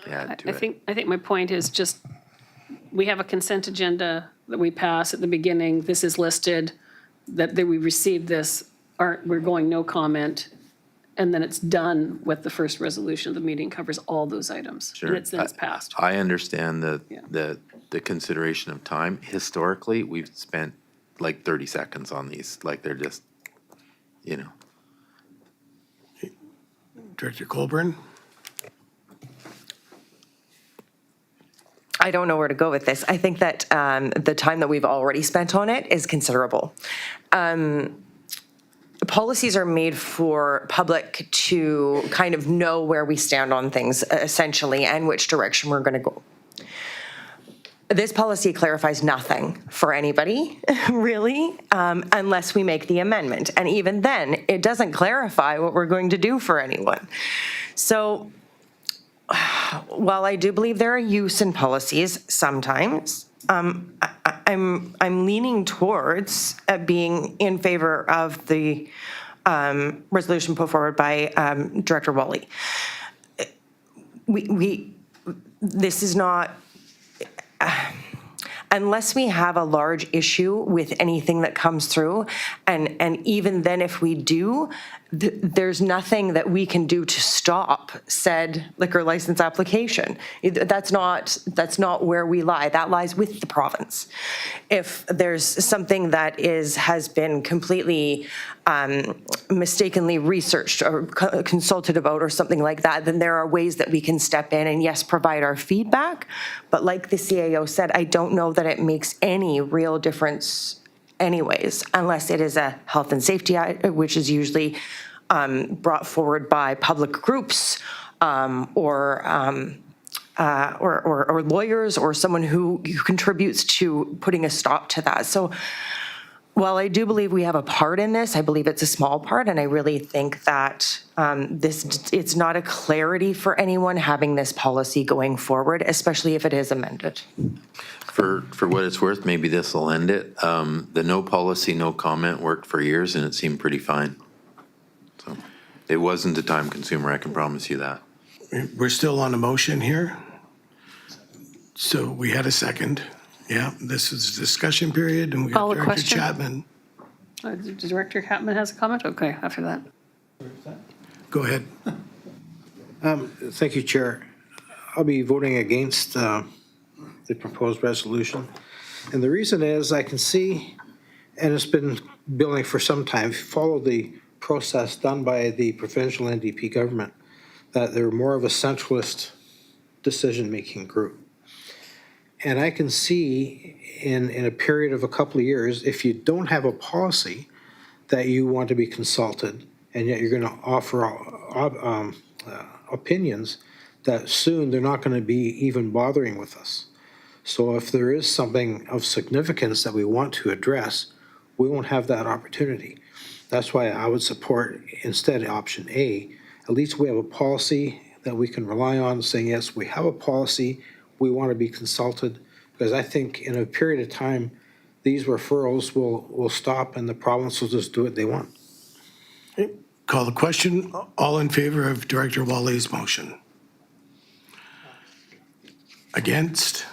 add to it. I think my point is just, we have a consent agenda that we pass at the beginning. This is listed, that we received this, we're going no comment, and then it's done with the first resolution of the meeting, covers all those items. Sure. And it's passed. I understand Yeah. the consideration of time. Historically, we've spent like 30 seconds on these, like they're just, Director Colburn. I don't know where to go with this. I think that the time that we've already spent on it is considerable. Policies are made for public to kind of know where we stand on things, essentially, and which direction we're going to go. This policy clarifies nothing for anybody, really, unless we make the amendment. And even then, it doesn't clarify what we're going to do for anyone. So while I do believe there are use in policies sometimes, I'm leaning towards being in favor of the resolution put forward by Director Wally. This is not, unless we have a large issue with anything that comes through, and even then if we do, there's nothing that we can do to stop said liquor license application. That's not where we lie. That lies with the province. If there's something that has been completely mistakenly researched or consulted about or something like that, then there are ways that we can step in and, yes, provide our feedback. But like the CAO said, I don't know that it makes any real difference anyways, unless it is a health and safety, which is usually brought forward by public groups or lawyers or someone who contributes to putting a stop to that. So while I do believe we have a part in this, I believe it's a small part, and I really think that it's not a clarity for anyone having this policy going forward, especially if it is amended. For what it's worth, maybe this will end it. The no policy, no comment worked for years, and it seemed pretty fine. So it wasn't a time consumer, I can promise you that. We're still on a motion here. So we had a second. Yeah, this is discussion period, and we Call got the Director question. Chapman. Director Chapman has a comment? Okay, after that. Go ahead. Thank you, Chair. I'll be voting against the proposed resolution. And the reason is I can see, and it's been building for some time, follow the process done by the provincial NDP government, that they're more of a centralist decision-making group. And I can see in a period of a couple of years, if you don't have a policy that you want to be consulted, and yet you're going to offer opinions, that soon they're not going to be even bothering with us. So if there is something of significance that we want to address, we won't have that opportunity. That's why I would support instead option A. At least we have a policy that we can rely on, saying, yes, we have a policy, we want to be consulted, because I think in a period of time, these referrals will stop and the province will just do what they want. Call the question. All in favor of Director Wally's motion? Against?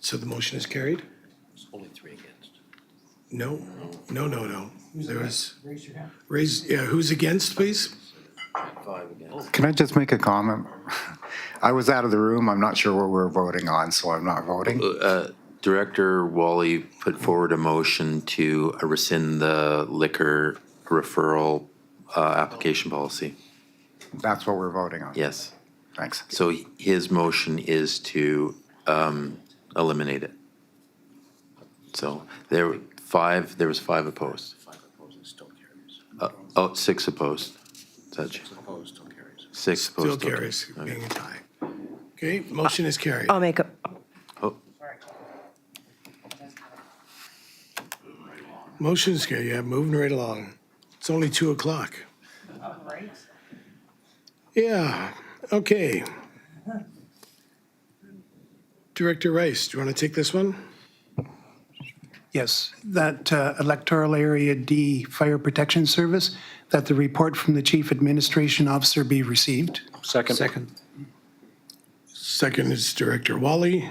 So the motion is carried? Only 3 against. No. There was. Raise your hand. Who's against, please? 5 against. Can I just make a comment? I was out of the room. I'm not sure what we're voting on, so I'm not voting. Director Wally put forward a motion to rescind the liquor referral application policy. That's what we're voting on. Yes. Thanks. So his motion is to eliminate it. So there was 5 opposed. 5 opposing still carries. 6 opposed. Is that 6 opposed still carries. 6 opposed? Still carries, being a tie. Okay, motion is carried. I'll make a, Oh, Motion is carried, yeah, moving right along. It's only 2 o'clock. Yeah, okay. Director Rice, do you want to take this one? Yes, that electoral area D fire protection service, that the report from the chief administration officer be received. Second. Second is Director Wally.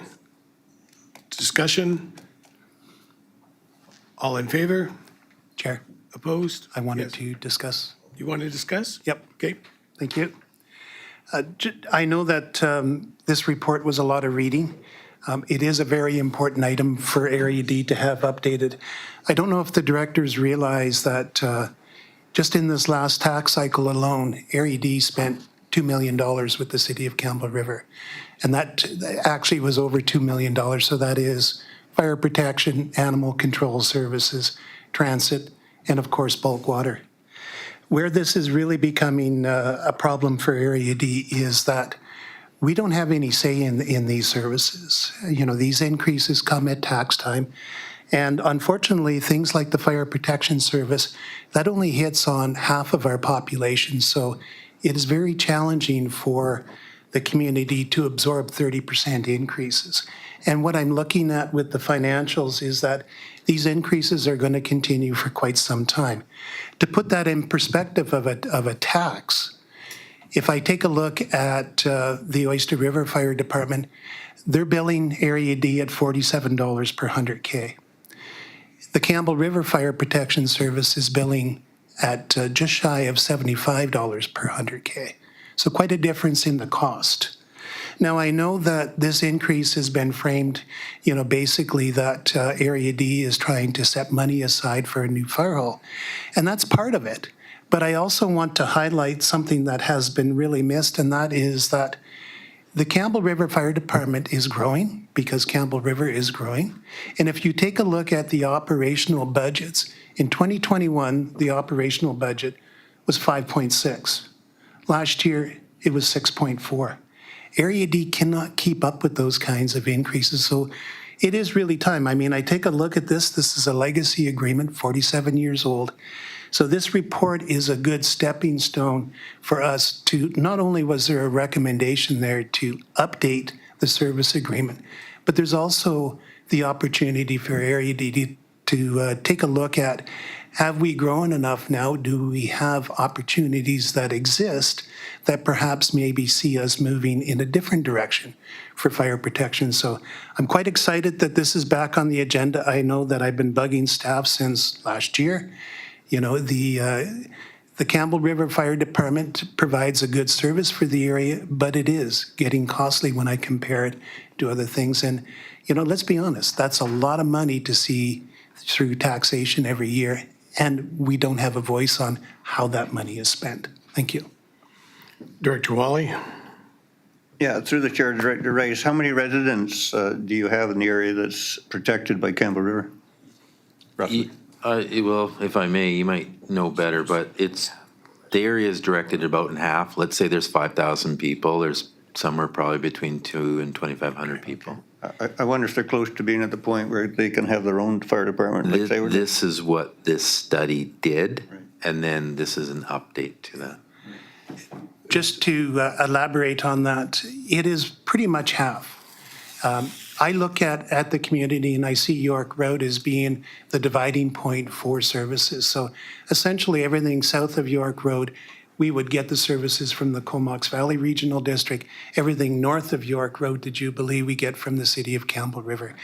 Discussion? All in favor? Chair, Opposed? I wanted Yes. to discuss. You want to discuss? Yep. Okay. Thank you. I know that this report was a lot of reading. It is a very important item for Area D to have updated. I don't know if the directors realize that just in this last tax cycle alone, Area D spent $2 million with the city of Campbell River. And that actually was over $2 million. So that is fire protection, animal control services, transit, and of course, bulk water. Where this is really becoming a problem for Area D is that we don't have any say in these services. You know, these increases come at tax time. And unfortunately, things like the fire protection service, that only hits on half of our population. So it is very challenging for the community to absorb 30% increases. And what I'm looking at with the financials is that these increases are going to continue for quite some time. To put that in perspective of a tax, If I take a look at the Oyster River Fire Department, they're billing Area D at $47 per 100K. The Campbell River Fire Protection Service is billing at just shy of $75 per 100K. So quite a difference in the cost. Now, I know that this increase has been framed, basically that Area D is trying to set money aside for a new fire hall, and that's part of it. But I also want to highlight something that has been really missed, and that is that the Campbell River Fire Department is growing because Campbell River is growing. And if you take a look at the operational budgets, in 2021, the operational budget was 5.6. Last year, it was 6.4. Area D cannot keep up with those kinds of increases. So it is really time. I mean, I take a look at this. This is a legacy agreement, 47 years old. So this report is a good stepping stone for us to, not only was there a recommendation there to update the service agreement, but there's also the opportunity for Area D to take a look at, have we grown enough now? Do we have opportunities that exist that perhaps maybe see us moving in a different direction for fire protection? So I'm quite excited that this is back on the agenda. I know that I've been bugging staff since last year. The Campbell River Fire Department provides a good service for the area, but it is getting costly when I compare it to other things. And, let's be honest, that's a lot of money to see through taxation every year, and we don't have a voice on how that money is spent. Thank you. Director Wally? Yeah, through the chair, Director Rice, how many residents do you have in the area that's protected by Campbell River? Roughly. Well, if I may, you might know better, but the area is directed about in half. Let's say there's 5,000 people. There's somewhere probably between 2,000 and 2,500 people. I wonder if they're close to being at the point where they can have their own fire department. Like they were. This is what this study did, and then this is an update to that. Just to elaborate on that, it is pretty much half. I look at the community and I see York Road as being the dividing point for services. So essentially everything south of York Road, we would get the services from the Comox Valley Regional District. Everything north of York Road to Jubilee, we get from the city of Campbell River.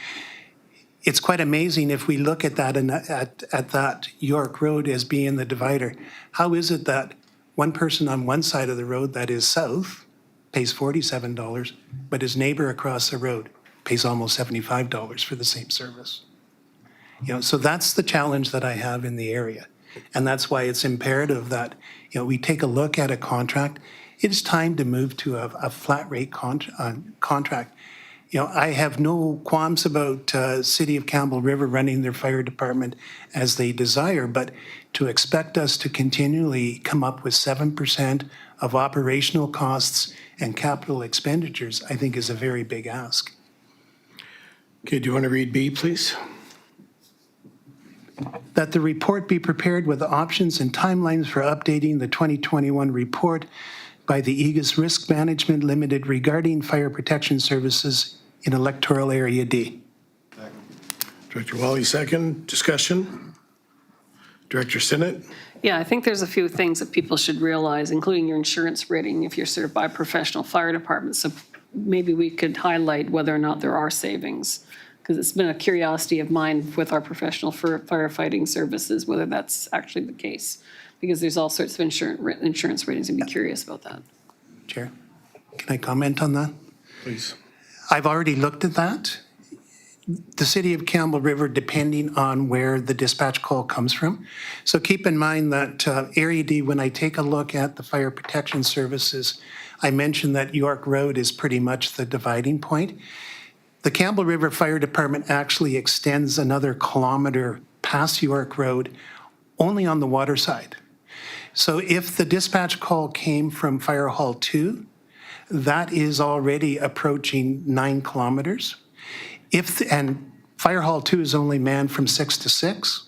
It's quite amazing if we look at that and at that York Road as being the divider. How is it that one person on one side of the road that is south pays $47, but his neighbor across the road pays almost $75 for the same service? So that's the challenge that I have in the area. And that's why it's imperative that, we take a look at a contract. It's time to move to a flat rate contract. I have no qualms about City of Campbell River running their fire department as they desire, but to expect us to continually come up with 7% of operational costs and capital expenditures, I think is a very big ask. Okay, do you want to read B, please? That the report be prepared with options and timelines for updating the 2021 report by the Aegis Risk Management Limited regarding fire protection services in electoral area D. Director Wally, second. Discussion? Director Sinnott? Yeah, I think there's a few things that people should realize, including your insurance rating if you're served by a professional fire department. So maybe we could highlight whether or not there are savings, because it's been a curiosity of mine with our professional firefighting services, whether that's actually the case, because there's all sorts of insurance ratings, and be curious about that. Chair, can I comment on that? Please. I've already looked at that. The city of Campbell River, depending on where the dispatch call comes from. So keep in mind that Area D, when I take a look at the fire protection services, I mentioned that York Road is pretty much the dividing point. The Campbell River Fire Department actually extends another kilometer past York Road, only on the water side. So if the dispatch call came from Fire Hall 2, that is already approaching 9 kilometers. And Fire Hall 2 is only manned from 6 to 6.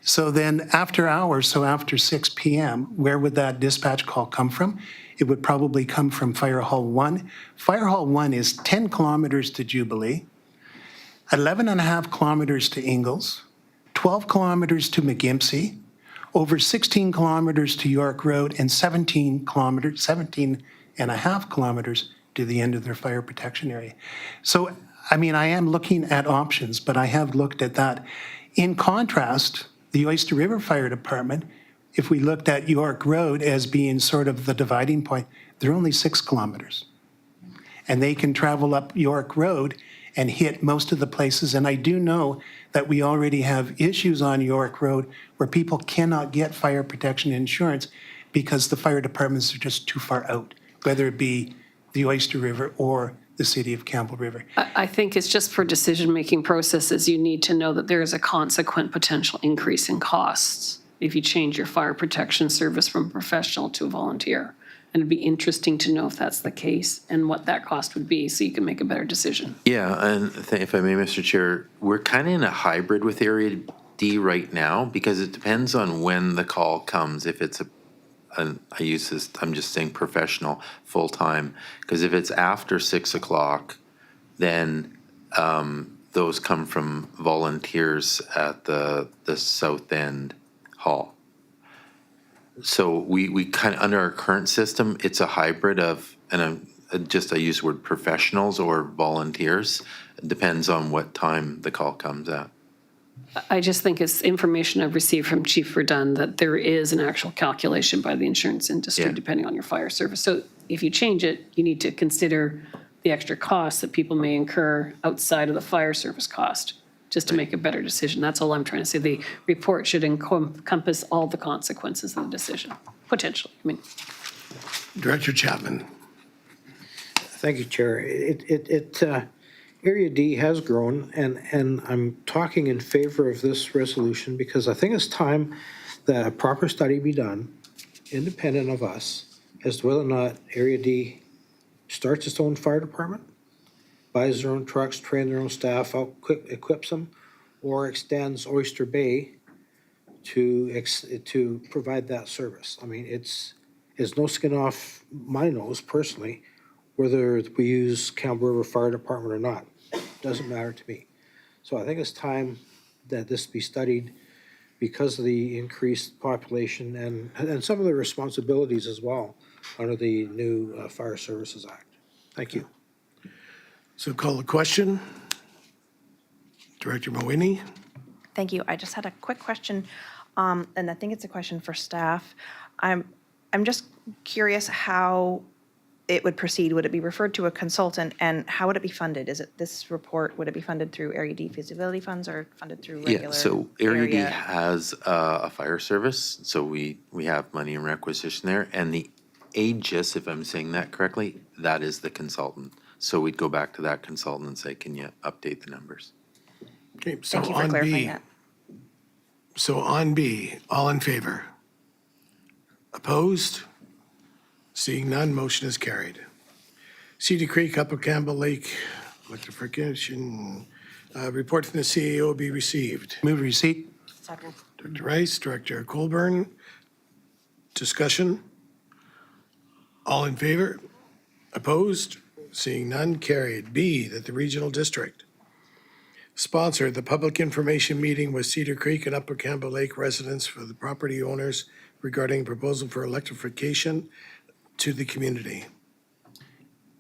So then after hours, so after 6 p.m., where would that dispatch call come from? It would probably come from Fire Hall 1. Fire Hall 1 is 10 kilometers to Jubilee, 11.5 kilometers to Ingalls, 12 kilometers to McGimpsey, over 16 kilometers to York Road and 17 and a half kilometers to the end of their fire protection area. So, I mean, I am looking at options, but I have looked at that. In contrast, the Oyster River Fire Department, if we looked at York Road as being sort of the dividing point, they're only 6 kilometers. And they can travel up York Road and hit most of the places. And I do know that we already have issues on York Road where people cannot get fire protection insurance because the fire departments are just too far out, whether it be the Oyster River or the city of Campbell River. I think it's just for decision-making processes, you need to know that there is a consequent potential increase in costs if you change your fire protection service from professional to volunteer. And it'd be interesting to know if that's the case and what that cost would be so you can make a better decision. Yeah, and if I may, Mr. Chair, we're kind of in a hybrid with Area D right now because it depends on when the call comes. If it's I'm just saying professional, full-time, because if it's after 6 o'clock, then those come from volunteers at the South End Hall. So we kind of, under our current system, it's a hybrid of, and I use the word professionals or volunteers. It depends on what time the call comes at. I just think it's information I've received from Chief Verdun that there is an actual calculation by the insurance industry Yeah. depending on your fire service. So if you change it, you need to consider the extra costs that people may incur outside of the fire service cost just to make a better decision. That's all I'm trying to say. The report should encompass all the consequences of the decision, potentially. I mean, Director Chapman. Thank you, Chair. Area D has grown, and I'm talking in favor of this resolution because I think it's time that a proper study be done, independent of us, as to whether or not Area D starts its own fire department, buys their own trucks, train their own staff, equips them, or extends Oyster Bay to provide that service. I mean, it's no skin off my nose personally, whether we use Campbell River Fire Department or not. Doesn't matter to me. So I think it's time that this be studied because of the increased population and some of the responsibilities as well under the new Fire Services Act. Thank you. So call the question. Director Mawhinney. Thank you. I just had a quick question, and I think it's a question for staff. I'm just curious how it would proceed. Would it be referred to a consultant, and how would it be funded? Is it this report, would it be funded through Area D feasibility funds or funded through regular? Yeah, so Area D has a fire service, so we have money in requisition there. And the AGIS, if I'm saying that correctly, that is the consultant. So we'd go back to that consultant and say, can you update the numbers? Okay, so Thank you for on clarifying B. that. So on B, all in favor? Opposed? Seeing none, motion is carried. Cedar Creek, Upper Campbell Lake electrification, report from the CAO be received. Move receipt. Second. Director Rice, Director Colburn. Discussion? All in favor? Opposed? Seeing none, carried. B, that the regional district sponsor the public information meeting with Cedar Creek and Upper Campbell Lake residents for the property owners regarding proposal for electrification to the community.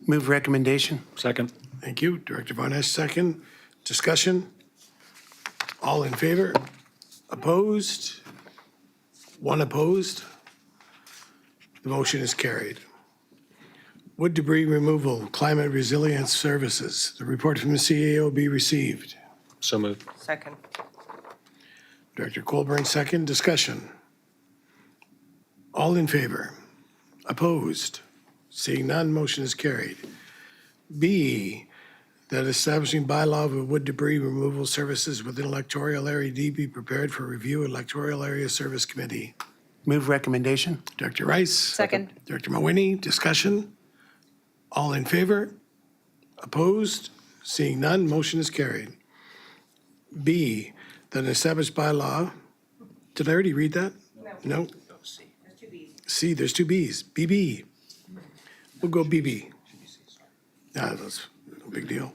Move recommendation. Second. Thank you. Director Von Esch, second. Discussion? All in favor? Opposed? One opposed? The motion is carried. Wood debris removal, climate resilience services. The report from the CAO be received. So moved. Second. Director Colburn, second. Discussion? All in favor? Opposed? Seeing none, motion is carried. B, that establishing bylaw of wood debris removal services within electoral area D be prepared for review electoral area service committee. Move recommendation. Director Rice. Second. Director Mawhinney, discussion? All in favor? Opposed? Seeing none, motion is carried. B, that established bylaw, did I already read that? No? C, there's two Bs. BB. We'll go BB. That's no big deal.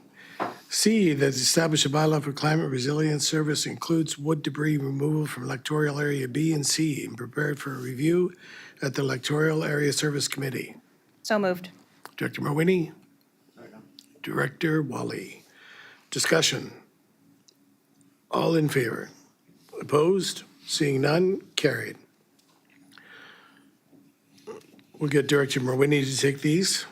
C, that establish a bylaw for climate resilience service includes wood debris removal from electoral area B and C and prepared for review at the electoral area service committee. So moved. Director Marwini. Director Wally. Discussion. All in favor? Opposed? Seeing none, carried. We'll get Director Marwini to take these.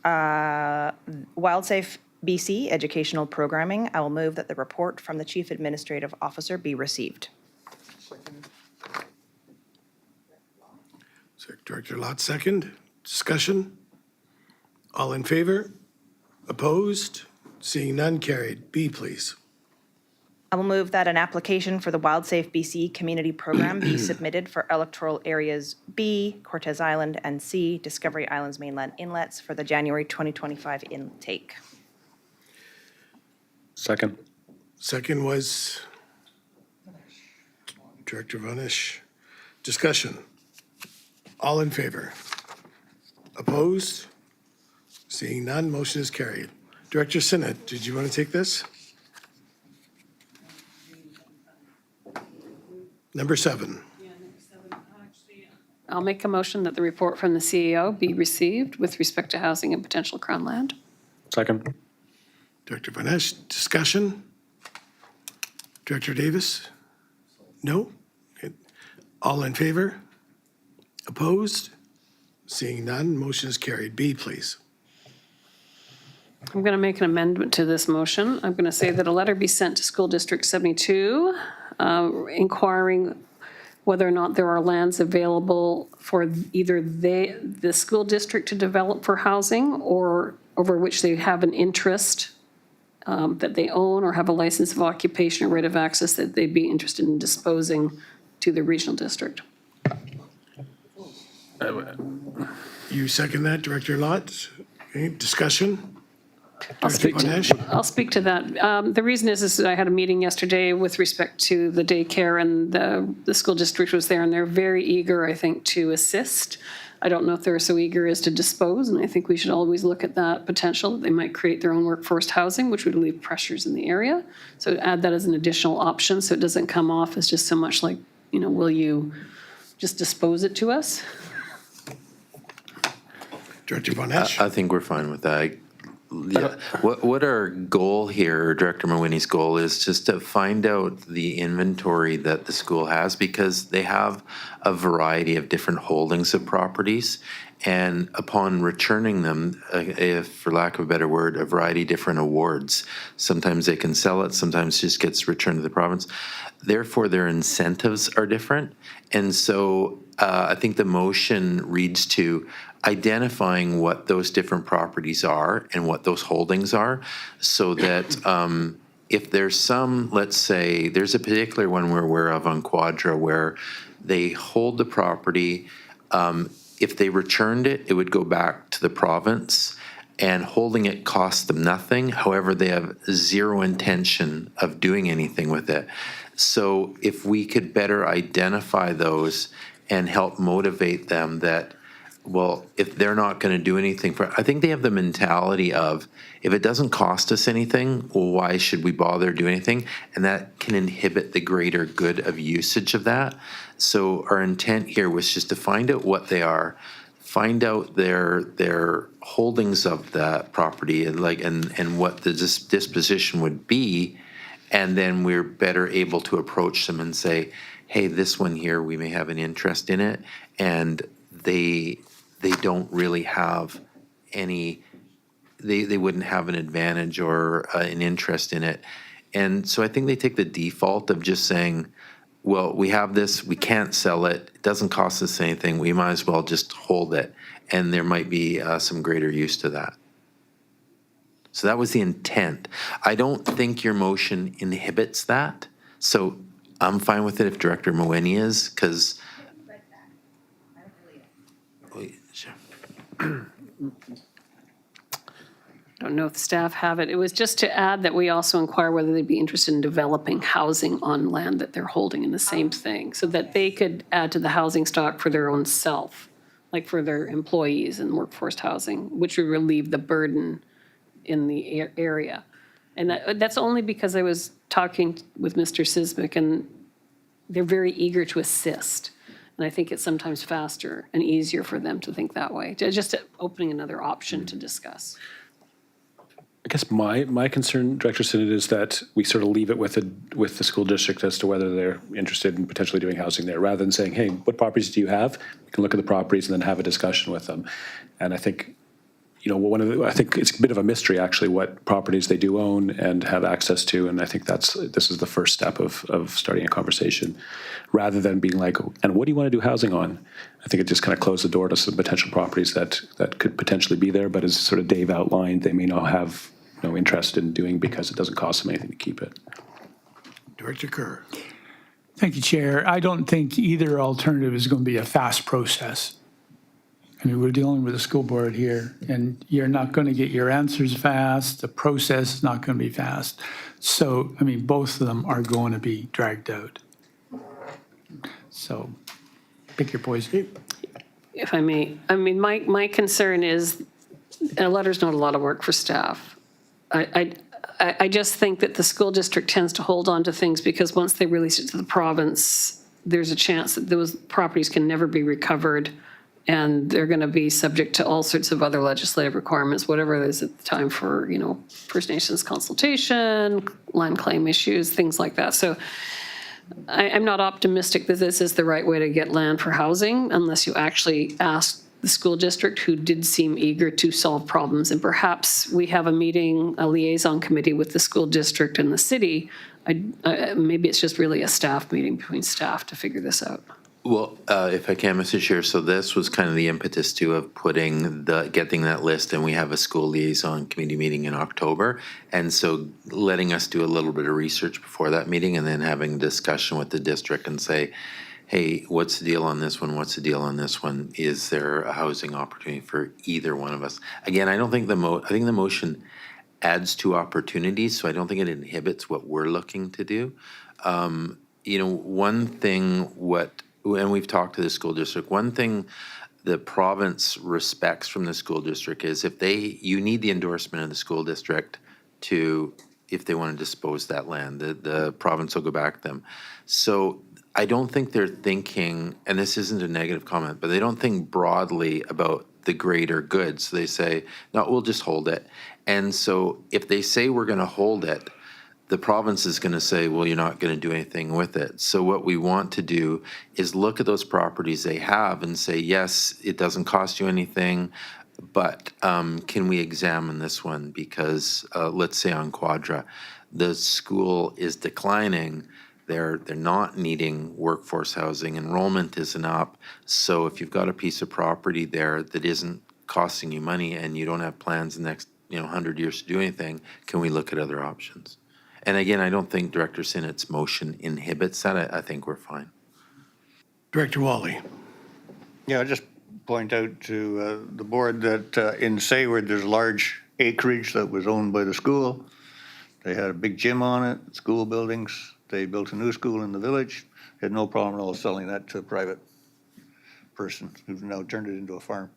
WildSafe BC educational programming. I will move that the report from the Chief Administrative Officer be received. Director Lott, second. Discussion. All in favor? Opposed? Seeing none, carried. B, please. I will move that an application for the WildSafe BC community program be submitted for electoral areas B, Cortez Island, and C, Discovery Islands mainland inlets for the January 2025 intake. Second. Second was Director Vanish. Discussion. All in favor? Opposed? Seeing none, motion is carried. Director Sinnott, did you want to take this? Number 7. I'll make a motion that the report from the CEO be received with respect to housing and potential Crown land. Second. Director Vanish, discussion? Director Davis? No? Okay. All in favor? Opposed? Seeing none, motion is carried. B, please. I'm going to make an amendment to this motion. I'm going to say that a letter be sent to School District 72 inquiring whether or not there are lands available for either the school district to develop for housing or over which they have an interest that they own or have a license of occupation or right of access that they'd be interested in disposing to the regional district. You second that, Director Lott? Okay, discussion? I'll speak Vanish? to that. The reason is I had a meeting yesterday with respect to the daycare, and the school district was there, and they're very eager, I think, to assist. I don't know if they're so eager as to dispose, and I think we should always look at that potential. They might create their own workforce housing, which would relieve pressures in the area. So add that as an additional option so it doesn't come off as just so much like, will you just dispose it to us? Director Vanish? I think we're fine with that. Yeah. What our goal here, Director Marwini's goal, is just to find out the inventory that the school has, because they have a variety of different holdings of properties. And upon returning them, if, for lack of a better word, a variety of different awards. Sometimes they can sell it, sometimes it just gets returned to the province. Therefore, their incentives are different. And so I think the motion reads to identifying what those different properties are and what those holdings are, so that if there's some, let's say, there's a particular one we're aware of on Quadra where they hold the property. If they returned it, it would go back to the province, and holding it costs them nothing. However, they have zero intention of doing anything with it. So if we could better identify those and help motivate them that, well, if they're not going to do anything for, I think they have the mentality of, if it doesn't cost us anything, well, why should we bother doing anything? And that can inhibit the greater good of usage of that. So our intent here was just to find out what they are, find out their holdings of that property, and what the disposition would be, and then we're better able to approach them and say, hey, this one here, we may have an interest in it, and they don't really have any, they wouldn't have an advantage or an interest in it. And so I think they take the default of just saying, well, we have this, we can't sell it, it doesn't cost us anything, we might as well just hold it. And there might be some greater use to that. So that was the intent. I don't think your motion inhibits that. So I'm fine with it if Director Marwini is, because I don't know if the staff have it. It was just to add that we also inquire whether they'd be interested in developing housing on land that they're holding in the same thing, so that they could add to the housing stock for their own self, like for their employees and workforce housing, which would relieve the burden in the area. And that's only because I was talking with Mr. Sismic, and they're very eager to assist. And I think it's sometimes faster and easier for them to think that way, just opening another option to discuss. I guess my concern, Director Sinnott, is that we sort of leave it with the school district as to whether they're interested in potentially doing housing there, rather than saying, hey, what properties do you have? We can look at the properties and then have a discussion with them. And I think, I think it's a bit of a mystery, actually, what properties they do own and have access to. And I think this is the first step of starting a conversation, rather than being like, and what do you want to do housing on? I think it just kind of closed the door to some potential properties that could potentially be there, but as sort of Dave outlined, they may not have no interest in doing because it doesn't cost them anything to keep it. Director Kerr. Thank you, Chair. I don't think either alternative is going to be a fast process. I mean, we're dealing with a school board here, and you're not going to get your answers fast. The process is not going to be fast. So, I mean, both of them are going to be dragged out. So, pick your poison. If I may, I mean, my concern is a letter's not a lot of work for staff. I just think that the school district tends to hold on to things because once they release it to the province, there's a chance that those properties can never be recovered, and they're going to be subject to all sorts of other legislative requirements, whatever it is at the time for, First Nations consultation, land claim issues, things like that. So I'm not optimistic that this is the right way to get land for housing unless you actually ask the school district, who did seem eager to solve problems. And perhaps we have a meeting, a liaison committee with the school district and the city. Maybe it's just really a staff meeting between staff to figure this out. Well, if I can, Mr. Chair, so this was kind of the impetus too of getting that list, and we have a school liaison committee meeting in October. And so letting us do a little bit of research before that meeting and then having a discussion with the district and say, hey, what's the deal on this one? What's the deal on this one? Is there a housing opportunity for either one of us? Again, I don't think I think the motion adds to opportunities, so I don't think it inhibits what we're looking to do. One thing and we've talked to the school district, one thing the province respects from the school district is you need the endorsement of the school district if they want to dispose that land, the province will go back to them. So I don't think they're thinking, and this isn't a negative comment, but they don't think broadly about the greater good. So they say, no, we'll just hold it. And so if they say we're going to hold it, the province is going to say, well, you're not going to do anything with it. So what we want to do is look at those properties they have and say, yes, it doesn't cost you anything, but can we examine this one? Because let's say on Quadra, the school is declining. They're not needing workforce housing. Enrollment isn't up. So if you've got a piece of property there that isn't costing you money and you don't have plans the next 100 years to do anything, can we look at other options? And again, I don't think Director Sinnott's motion inhibits that. I think we're fine. Director Wally. Yeah, I'll just point out to the board that in Sayward, there's large acreage that was owned by the school. They had a big gym on it, school buildings. They built a new school in the village. Had no problem at all selling that to a private person who's now turned it into a farm.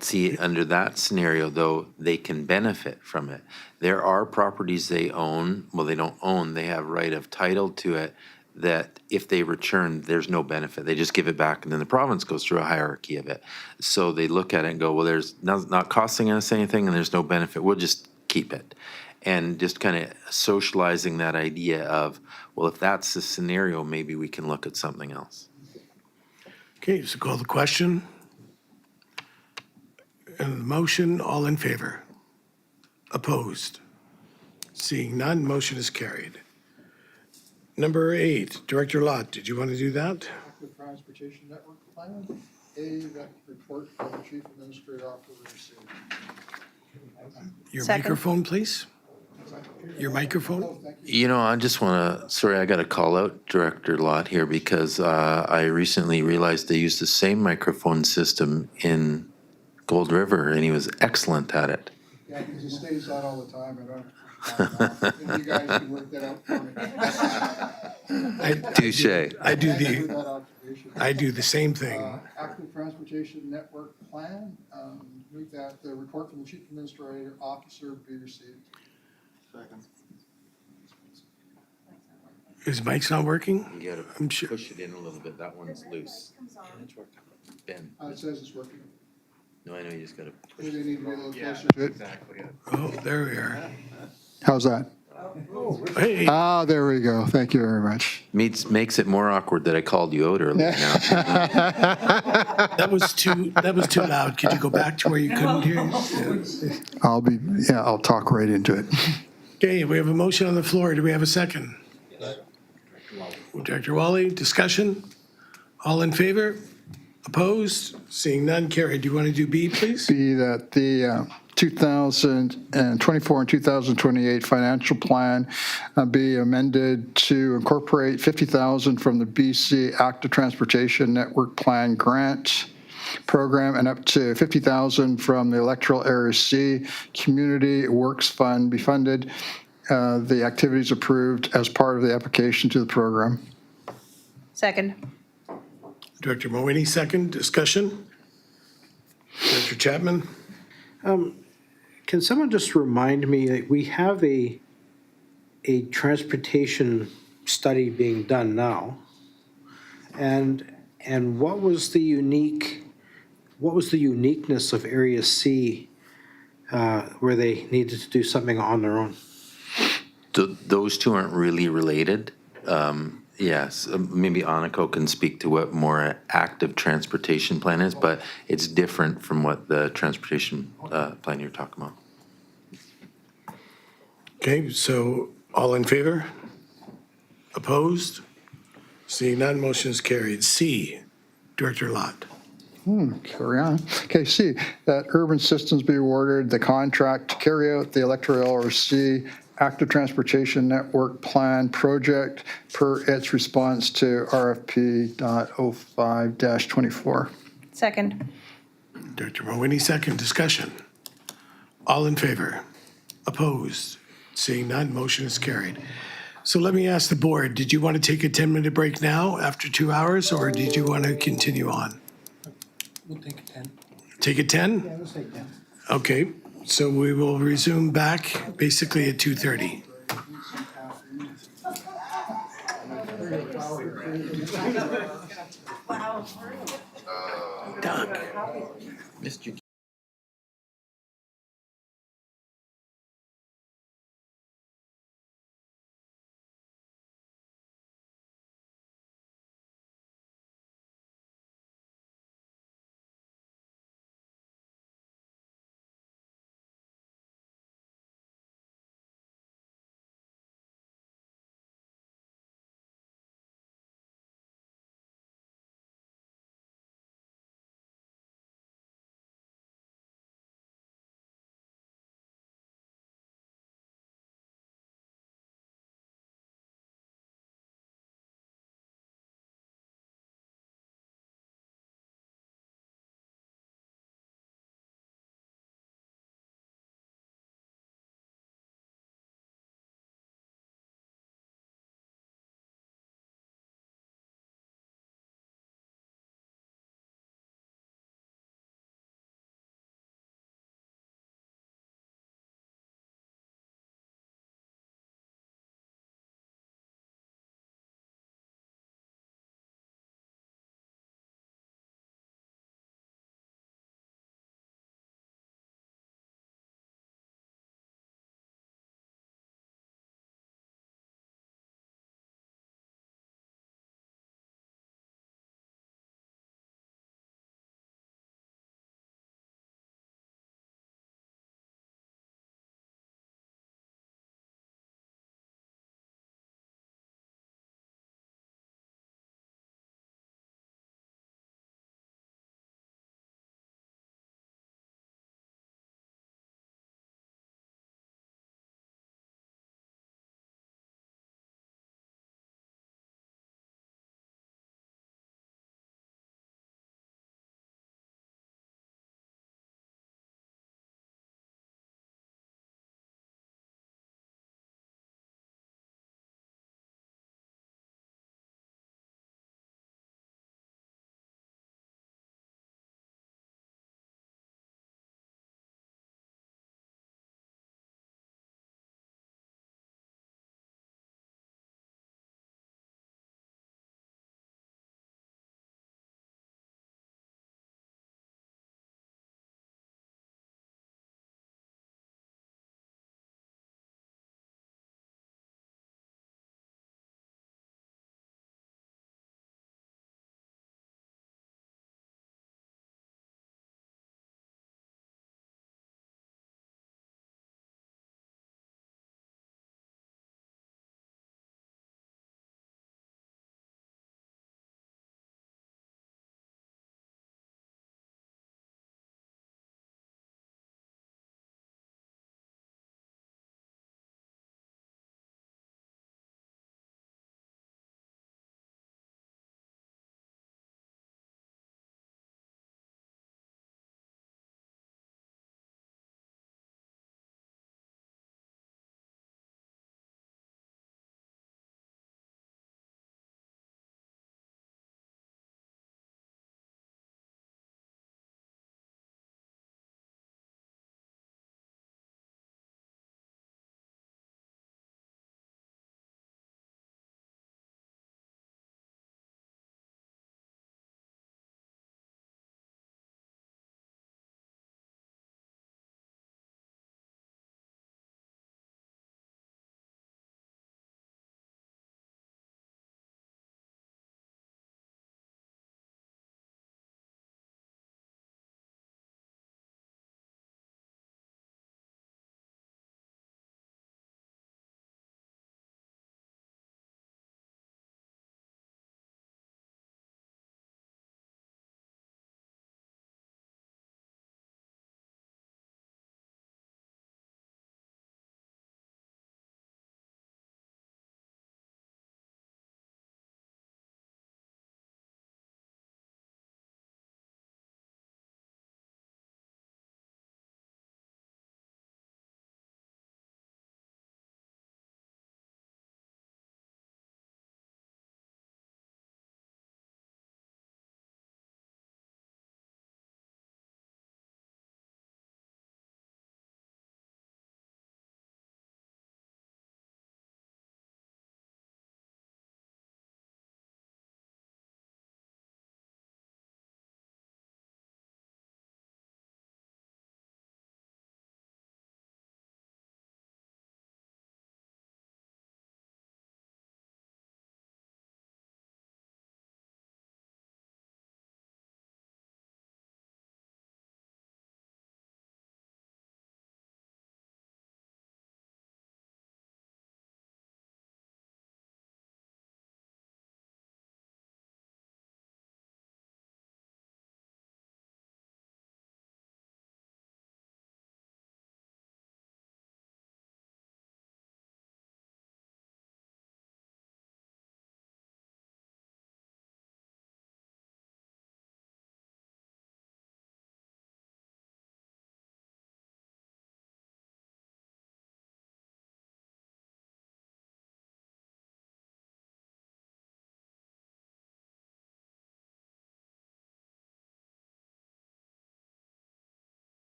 See, under that scenario, though, they can benefit from it. There are properties they own, well, they don't own, they have right of title to it, that if they return, there's no benefit. They just give it back, and then the province goes through a hierarchy of it. So they look at it and go, well, there's not costing us anything, and there's no benefit. We'll just keep it. And just kind of socializing that idea of, well, if that's the scenario, maybe we can look at something else. Okay, so call the question. And the motion, all in favor? Opposed? Seeing none, motion is carried. Number 8, Director Lott, did you want to do that? Active Transportation Network Plan, that report from the Chief Administrative Officer received. Your Second. microphone, please. Your microphone. I just want to, I got to call out Director Lott here because I recently realized they used the same microphone system in Gold River, and he was excellent at it. Yeah, because he stays on all the time, and you guys can work that out for me. Touche. I do the same thing. Active Transportation Network Plan, Move that the report from the chief administrator officer be received. Second. His mic's not working? You gotta I'm sure. push it in a little bit. That one's loose. Ben, It says it's working. no, I know you just gotta push Maybe it. they need to be a little closer to it. Exactly. Oh, there we are. How's that? Hey, Ah, there we go. Thank you very much. Makes it more awkward that I called you out earlier now. that was too loud. Could you go back to where you couldn't hear? I'll talk right into it. Okay, we have a motion on the floor. Do we have a second? Director Wally, discussion? All in favor? Opposed? Seeing none, carried. Do you want to do B, please? Be that the 2024 and 2028 financial plan be amended to incorporate 50,000 from the BC Active Transportation Network Plan Grant Program and up to 50,000 from the Electoral Area C Community Works Fund be funded. The activities approved as part of the application to the program. Second. Director Moini, second. Discussion? Director Chapman? Can someone just remind me, that we have a transportation study being done now? And what was the uniqueness of Area C where they needed to do something on their own? Those two aren't really related. Yes, maybe Aniko can speak to what more active transportation plan is, but it's different from what the transportation plan you're talking about. Okay, so all in favor? Opposed? Seeing none, motion is carried. C, Director Lott. Carry on. Okay, C, that Urban Systems be awarded the contract to carry out the Electoral LRC Active Transportation Network Plan project per its response to RFP.05-24. Second. Director Moini, second. Discussion? All in favor? Opposed? Seeing none, motion is carried. So let me ask the board, did you want to take a 10-minute break now after 2 hours, or did you want to continue on? We'll take a 10. Take a 10? Yeah, let's take 10. Okay, so we will resume back basically at 2:30. Doug. Missed you.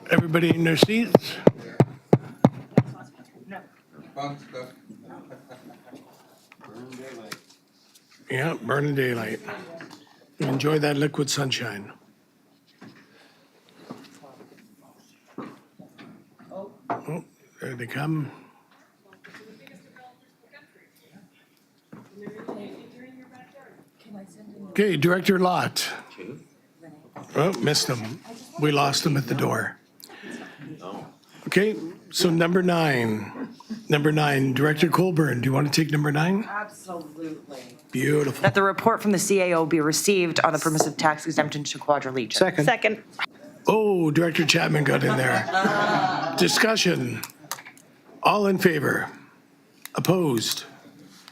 Everybody in their seats? Yeah, burning daylight. Enjoy that liquid sunshine. Oh, there they come. Okay, Director Lott. Oh, missed him. We lost him at the door. Okay, so number nine, Director Colburn, do you want to take number 9? Absolutely. Beautiful. That the report from the CAO be received on the permissive tax exemption to Quadra Legion. Second. Oh, Director Chapman got in there. Discussion. All in favor? Opposed?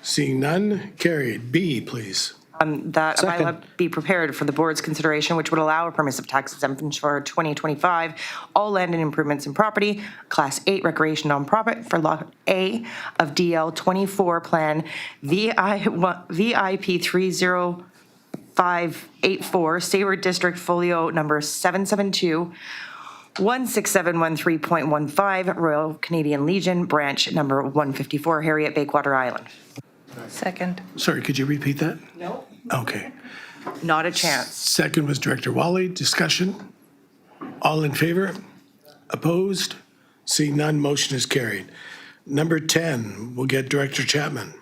Seeing none, carried. B, please. That a bylaw be prepared for the board's consideration, which would allow a permissive tax exemption for 2025, all land and improvements in property, Class 8 recreation nonprofit for Lot A of DL 24 Plan VIP 30584, Sayward District Folio number 772, 16713.15, Royal Canadian Legion, branch number 154, Harriet Bakewater Island. Second. Sorry, could you repeat that? No. Okay. Not a chance. Second was Director Wally. Discussion. All in favor? Opposed? Seeing none, motion is carried. Number 10, we'll get Director Chapman.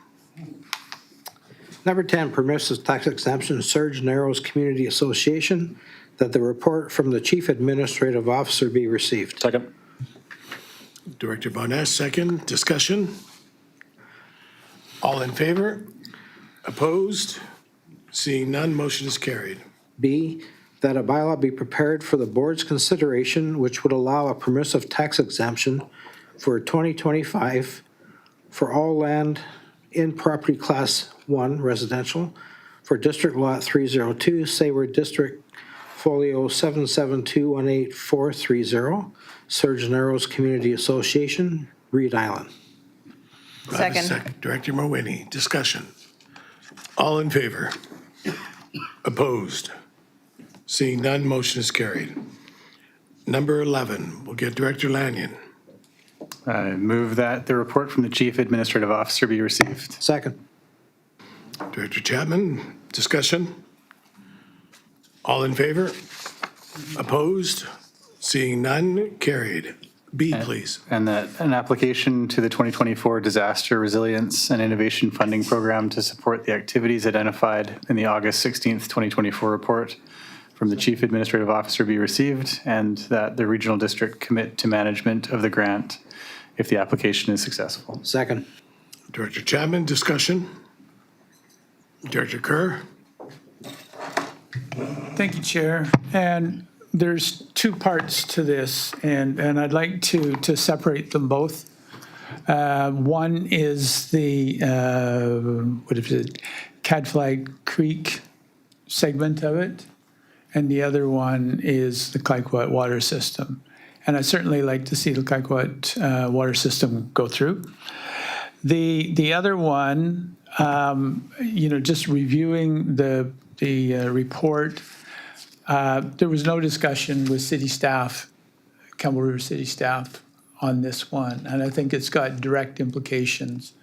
Number 10, permissive tax exemption, Surge Narrows Community Association, that the report from the Chief Administrative Officer be received. Second. Director Von Ness, second. Discussion. All in favor? Opposed? Seeing none, motion is carried. B, that a bylaw be prepared for the board's consideration, which would allow a permissive tax exemption for 2025 for all land in property class 1 residential for District Lot 302, Sayward District Folio 77218-430, Surge Narrows Community Association, Reed Island. Do I have a second? Director Mulwany, discussion. All in favor? Opposed? Seeing none, motion is carried. Number 11, we'll get Director Lanyon. I move that the report from the Chief Administrative Officer be received. Second. Director Chapman, discussion. All in favor? Opposed? Seeing none, carried. B, please. And that an application to the 2024 Disaster Resilience and Innovation Funding Program to support the activities identified in the August 16th, 2024 report from the Chief Administrative Officer be received, and that the regional district commit to management of the grant if the application is successful. Second. Director Chapman, discussion. Director Kerr. Thank you, Chair. And there's two parts to this, and I'd like to separate them both. One is the, what is it, Cadflag Creek segment of it, and the other one is the Clyquot water system. And I'd certainly like to see the Clyquot water system go through. The other one, just reviewing the report, there was no discussion with city staff, Campbell River city staff, on this one, and I think it's got direct implications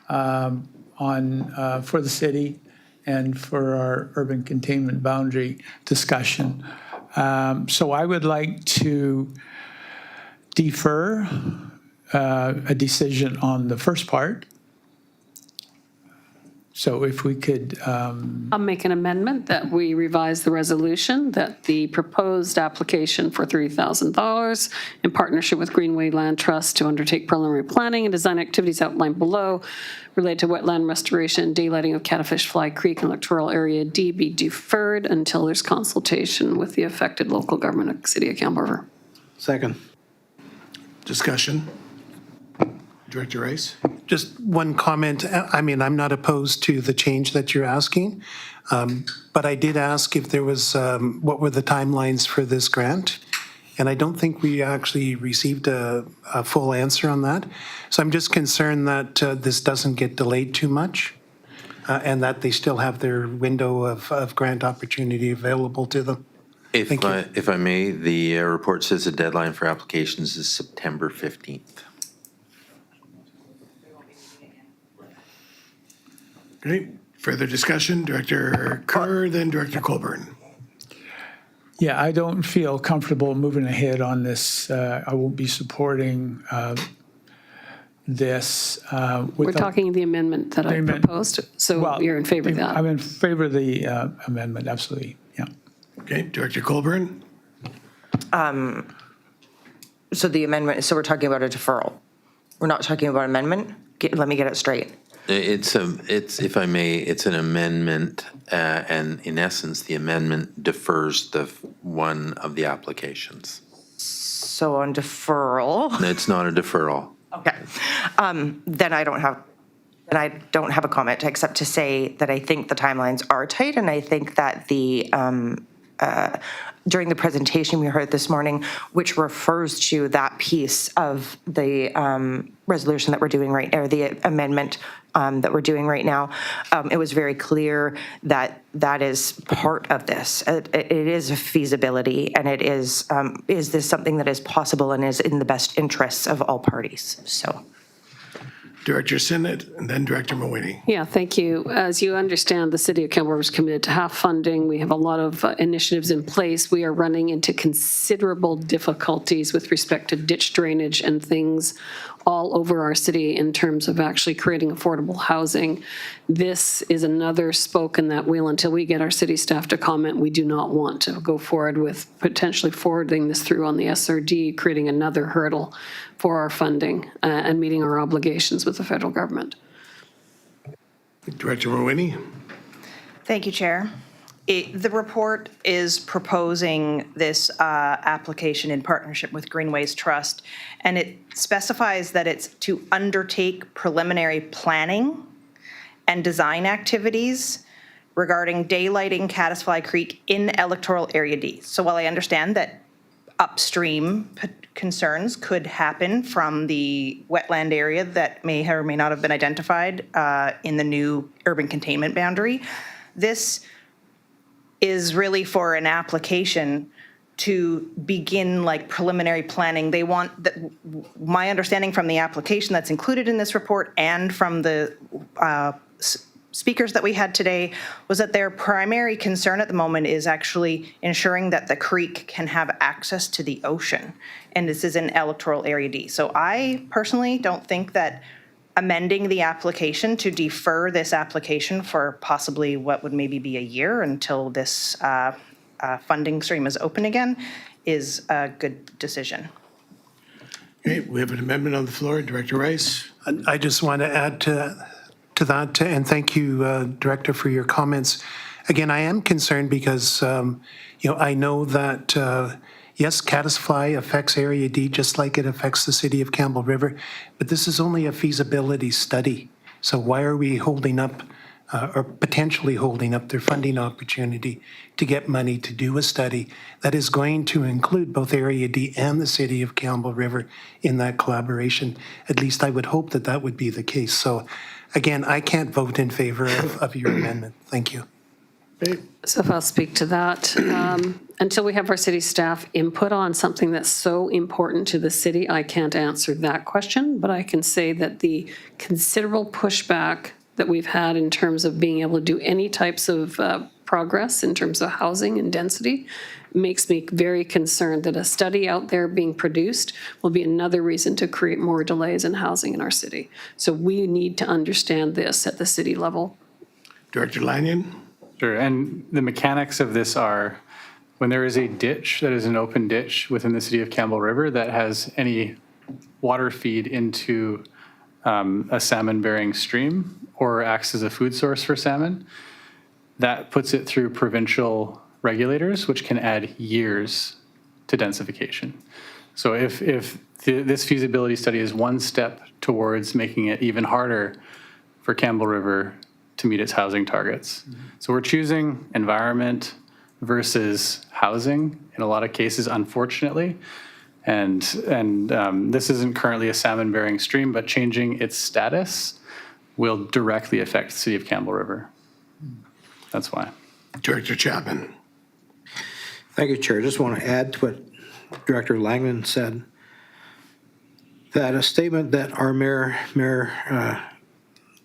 for the city and for our urban containment boundary discussion. So I would like to defer a decision on the first part. So if we could, I'll make an amendment that we revise the resolution that the proposed application for $3,000 in partnership with Greenway Land Trust to undertake preliminary planning and design activities outlined below related to wetland restoration, daylighting of Catfish Fly Creek and Electoral Area D be deferred until there's consultation with the affected local government of the City of Campbell River. Second. Discussion. Director Rice. Just one comment. I mean, I'm not opposed to the change that you're asking, but I did ask if there was, what were the timelines for this grant? And I don't think we actually received a full answer on that. So I'm just concerned that this doesn't get delayed too much. and that they still have their window of grant opportunity available to them. If I may, the report says the deadline for applications is September 15th. Great. Further discussion, Director Kerr, then Director Colburn. Yeah, I don't feel comfortable moving ahead on this. I won't be supporting this. We're talking the amendment that I proposed, so you're in favor of that? I'm in favor of the amendment, absolutely, yeah. Okay, Director Colburn? So the amendment, so we're talking about a deferral. We're not talking about amendment? Let me get it straight. It's, if I may, it's an amendment, and in essence, the amendment defers one of the applications. So on deferral. It's not a deferral. Okay. Then I don't have a comment except to say that I think the timelines are tight, and I think that during the presentation we heard this morning, which refers to that piece of the resolution that we're doing right now, or the amendment that we're doing right now, it was very clear that that is part of this. It is a feasibility, and it is this something that is possible and is in the best interests of all parties? So. Director Sinnott, and then Director Mawhinney. Yeah, thank you. As you understand, the City of Campbell River is committed to half funding. We have a lot of initiatives in place. We are running into considerable difficulties with respect to ditch drainage and things all over our city in terms of actually creating affordable housing. This is another spoke in that wheel. Until we get our city staff to comment, we do not want to go forward with potentially forwarding this through on the SRD, creating another hurdle for our funding and meeting our obligations with the federal government. Director Mawhinney. Thank you, Chair. The report is proposing this application in partnership with Greenways Trust, and it specifies that it's to undertake preliminary planning and design activities regarding daylighting Caddisfly Creek in Electoral Area D. So while I understand that upstream concerns could happen from the wetland area that may or may not have been identified in the new urban containment boundary, this is really for an application to begin like preliminary planning. They want that. My understanding from the application that's included in this report and from the speakers that we had today was that their primary concern at the moment is actually ensuring that the creek can have access to the ocean. And this is in Electoral Area D. So I personally don't think that amending the application to defer this application for possibly what would maybe be a year until this funding stream is open again is a good decision. Okay, we have an amendment on the floor. Director Rice. I just want to add to that, and thank you, Director, for your comments. Again, I am concerned because, I know that, yes, caddisfly affects Area D just like it affects the city of Campbell River, but this is only a feasibility study. So why are we holding up or potentially holding up their funding opportunity to get money to do a study that is going to include both Area D and the city of Campbell River in that collaboration? At least I would hope that that would be the case. So again, I can't vote in favor of your amendment. Thank you. So if I'll speak to that, until we have our city staff input on something that's so important to the city, I can't answer that question, but I can say that the considerable pushback that we've had in terms of being able to do any types of progress in terms of housing and density makes me very concerned that a study out there being produced will be another reason to create more delays in housing in our city. So we need to understand this at the city level. Director Lanyon. Sure, and the mechanics of this are when there is a ditch that is an open ditch within the city of Campbell River that has any water feed into a salmon-bearing stream or acts as a food source for salmon, that puts it through provincial regulators, which can add years to densification. So if this feasibility study is one step towards making it even harder for Campbell River to meet its housing targets. So we're choosing environment versus housing in a lot of cases, unfortunately. And this isn't currently a salmon-bearing stream, but changing its status will directly affect the city of Campbell River. That's why. Director Chapman. Thank you, Chair. Just want to add to what Director Langman said, that a statement that our Mayor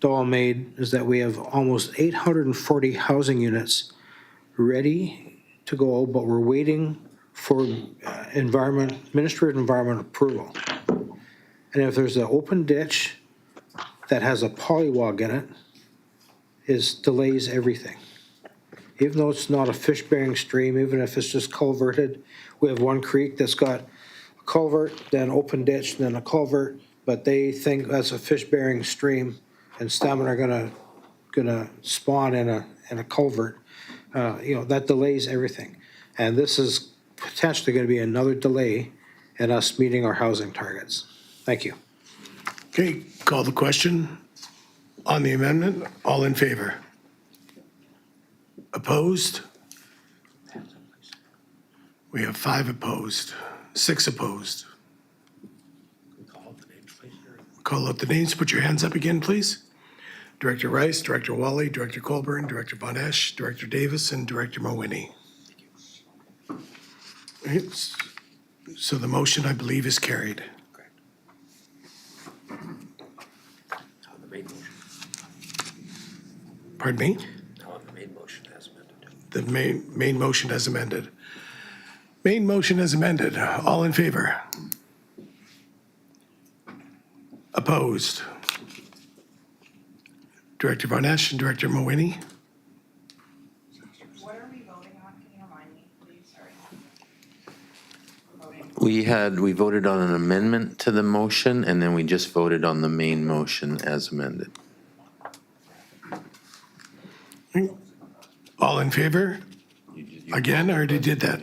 Dahl made is that we have almost 840 housing units ready to go, but we're waiting for Ministry of Environment approval. And if there's an open ditch that has a polywog in it, it delays everything. Even though it's not a fish-bearing stream, even if it's just culverted, we have one creek that's got a culvert, then open ditch, then a culvert, but they think that's a fish-bearing stream, and salmon are gonna spawn in a culvert. That delays everything. And this is potentially gonna be another delay in us meeting our housing targets. Thank you. Okay, call the question on the amendment. All in favor? Opposed? We have 5 opposed, 6 opposed. Call out the names. Put your hands up again, please. Director Rice, Director Wally, Director Colburn, Director Von Esch, Director Davis, and Director Mawhinney. Right, so the motion, I believe, is carried. Pardon me? The main motion as amended. The main motion as amended. Main motion as amended. All in favor? Opposed? Director Von Esch and Director Mawhinney? What are we voting on? Can you remind me, please? Sorry. We voted on an amendment to the motion, and then we just voted on the main motion as amended. All in favor? Again, I already did that.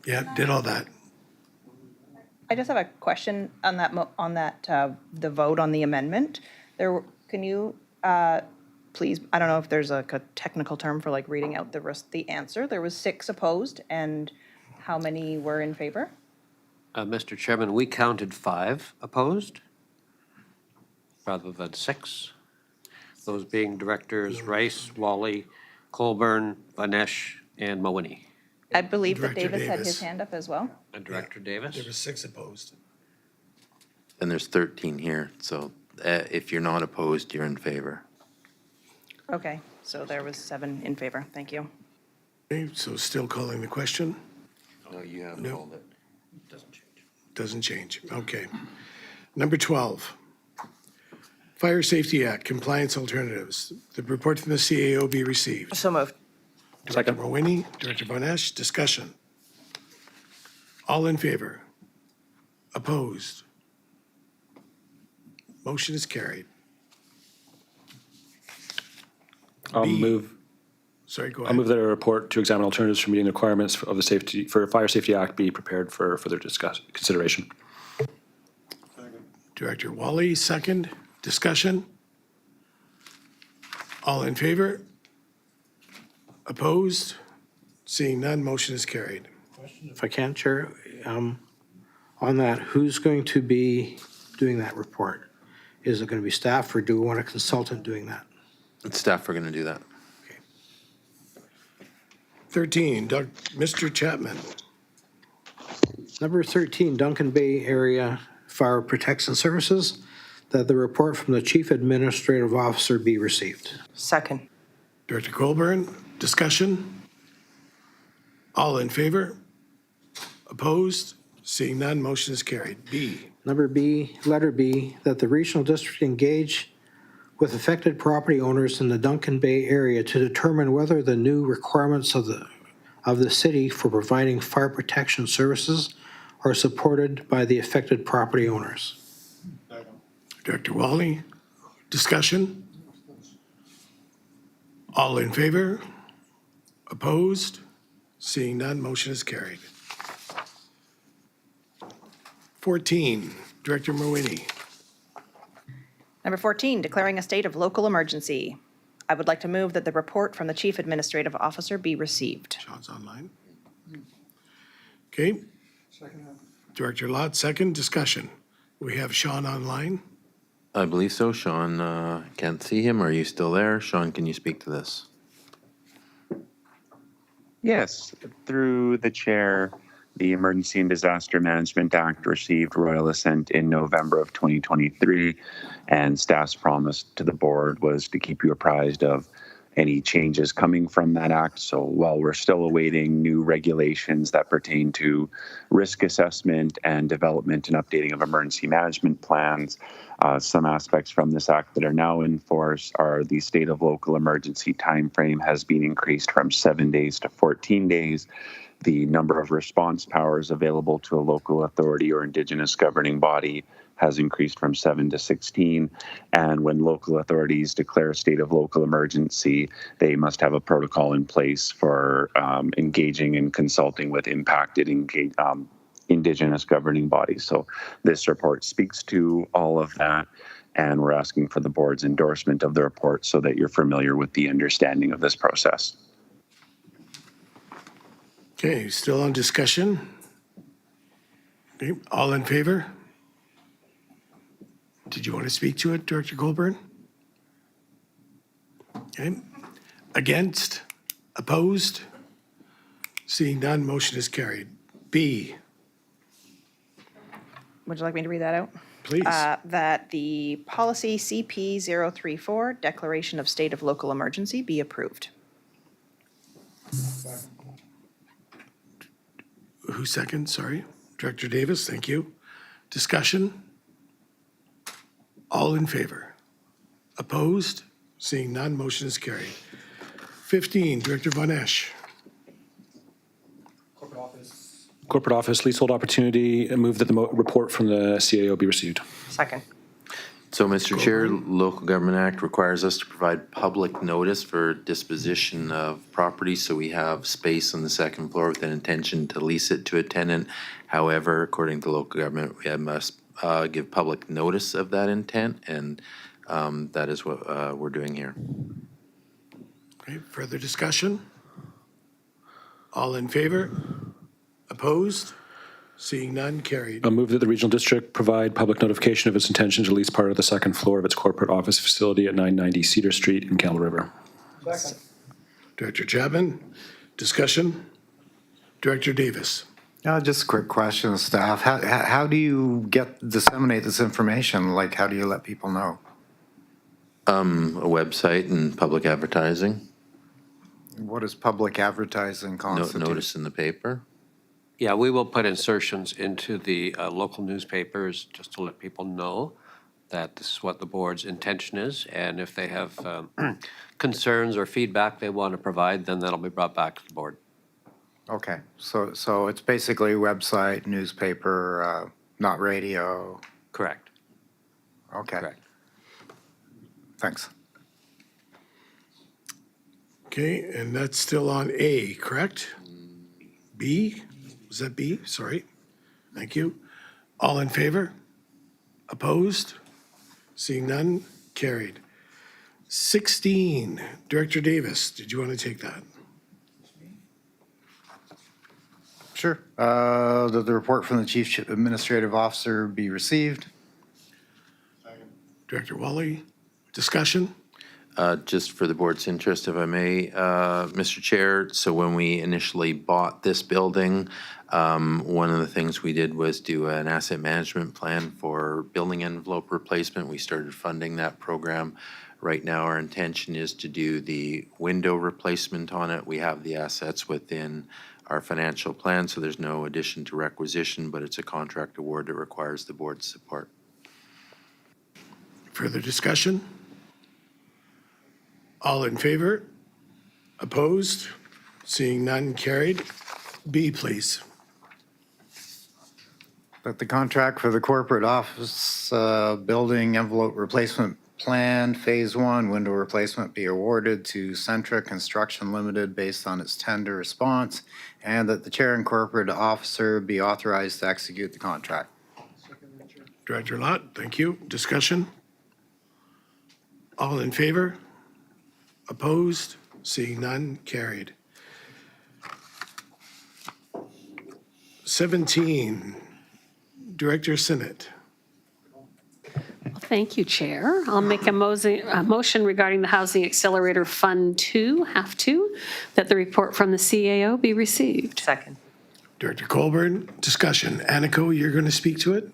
Yeah, did all that. I just have a question on that, the vote on the amendment. Can you, please, I don't know if there's a technical term for like reading out the answer. There was 6 opposed, and how many were in favor? Mr. Chairman, we counted 5 opposed rather than 6. Those being Directors Rice, Wally, Colburn, Von Esch, and Mawhinney. I believe that Director Davis had his Davis. hand up as well. And Director Davis? There was 6 opposed. And there's 13 here, so if you're not opposed, you're in favor. Okay, so there was 7 in favor. Thank you. Okay, so still calling the question? No, you haven't No. called it. Doesn't change. Doesn't change. Okay. Number 12, Fire Safety Act Compliance Alternatives. The report from the CAO be received. So moved. Director Mawhinney, Director Von Esch, discussion. All in favor? Opposed? Motion is carried. I'll move Sorry, go I'll ahead. move that a report to examine alternatives for meeting the requirements of the Fire Safety Act be prepared for further consideration. Director Wally, second. Discussion? All in favor? Opposed? Seeing none, motion is carried. If I can, Chair, on that, who's going to be doing that report? Is it going to be staff, or do we want a consultant doing that? Staff are going to do that. 13, Mr. Chapman. Number 13, Duncan Bay Area Fire Protection Services, that the report from the Chief Administrative Officer be received. Second. Director Colburn, discussion? All in favor? Opposed? Seeing none, motion is carried. B, Number B, letter B, that the regional district engage with affected property owners in the Duncan Bay area to determine whether the new requirements of the city for providing fire protection services are supported by the affected property owners. Director Wally, discussion? All in favor? Opposed? Seeing none, motion is carried. 14, Director Mawhinney. Number 14, declaring a state of local emergency. I would like to move that the report from the Chief Administrative Officer be received. Sean's online. Okay. Director Lott, second. Discussion. We have Sean online. I believe so. Sean, can't see him. Are you still there? Sean, can you speak to this? Yes, through the chair, the Emergency and Disaster Management Act received royal assent in November of 2023, and staff's promise to the board was to keep you apprised of any changes coming from that act. So while we're still awaiting new regulations that pertain to risk assessment and development and updating of emergency management plans, some aspects from this act that are now in force are the state of local emergency timeframe has been increased from 7 days to 14 days. The number of response powers available to a local authority or Indigenous governing body has increased from 7 to 16. And when local authorities declare a state of local emergency, they must have a protocol in place for engaging and consulting with impacted Indigenous governing bodies. So this report speaks to all of that, and we're asking for the board's endorsement of the report so that you're familiar with the understanding of this process. Okay, still on discussion? Okay, all in favor? Did you want to speak to it, Director Colburn? Okay, against, opposed? Seeing none, motion is carried. B, Would you like me to read that out? please. That the policy CP 034, declaration of state of local emergency, be approved. Who second? Sorry. Director Davis, thank you. Discussion? All in favor? Opposed? Seeing none, motion is carried. 15, Director Von Esch. Corporate office, leasehold opportunity, move that the report from the CAO be received. Second. So, Mr. Chair, Local Government Act requires us to provide public notice for disposition of property, so we have space on the second floor with an intention to lease it to a tenant. However, according to local government, we must give public notice of that intent, and that is what we're doing here. Okay, further discussion? All in favor? Opposed? Seeing none, carried. I'll move that the regional district provide public notification of its intention to lease part of the second floor of its corporate office facility at 990 Cedar Street in Campbell River. Director Chapman, discussion? Director Davis. Just a quick question, staff. How do you disseminate this information? Like, how do you let people know? A website and public advertising. What does public advertising constitute? Notice in the paper. Yeah, we will put insertions into the local newspapers just to let people know that this is what the board's intention is. And if they have concerns or feedback they want to provide, then that'll be brought back to the board. Okay, so it's basically website, newspaper, not radio. Correct. Okay. Correct. Thanks. Okay, and that's still on A, correct? B? Was that B? Sorry. Thank you. All in favor? Opposed? Seeing none, carried. 16, Director Davis, did you want to take that? Sure. That the report from the Chief Administrative Officer be received. Director Wally, discussion? Just for the board's interest, if I may, Mr. Chair, so when we initially bought this building, one of the things we did was do an asset management plan for building envelope replacement. We started funding that program. Right now, our intention is to do the window replacement on it. We have the assets within our financial plan, so there's no addition to requisition, but it's a contract award that requires the board's support. Further discussion? All in favor? Opposed? Seeing none, carried. B, please. That the contract for the corporate office building envelope replacement plan, Phase 1, window replacement be awarded to Centra Construction Limited based on its tender response, and that the chair and corporate officer be authorized to execute the contract. Director Lott, thank you. Discussion? All in favor? Opposed? Seeing none, carried. 17, Director Sinnott. Thank you, Chair. I'll make a motion regarding the Housing Accelerator Fund 2, half 2, that the report from the CAO be received. Second. Director Colburn, discussion. Aniko, you're going to speak to it?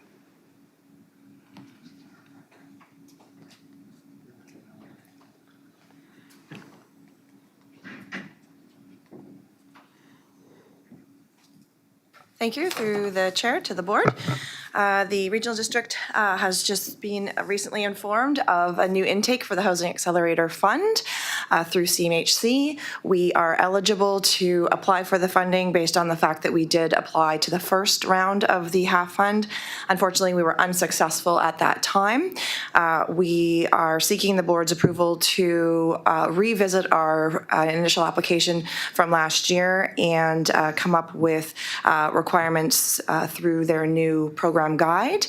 Thank you, through the chair to the board. The regional district has just been recently informed of a new intake for the Housing Accelerator Fund through CMHC. We are eligible to apply for the funding based on the fact that we did apply to the first round of the half fund. Unfortunately, we were unsuccessful at that time. We are seeking the board's approval to revisit our initial application from last year and come up with requirements through their new program guide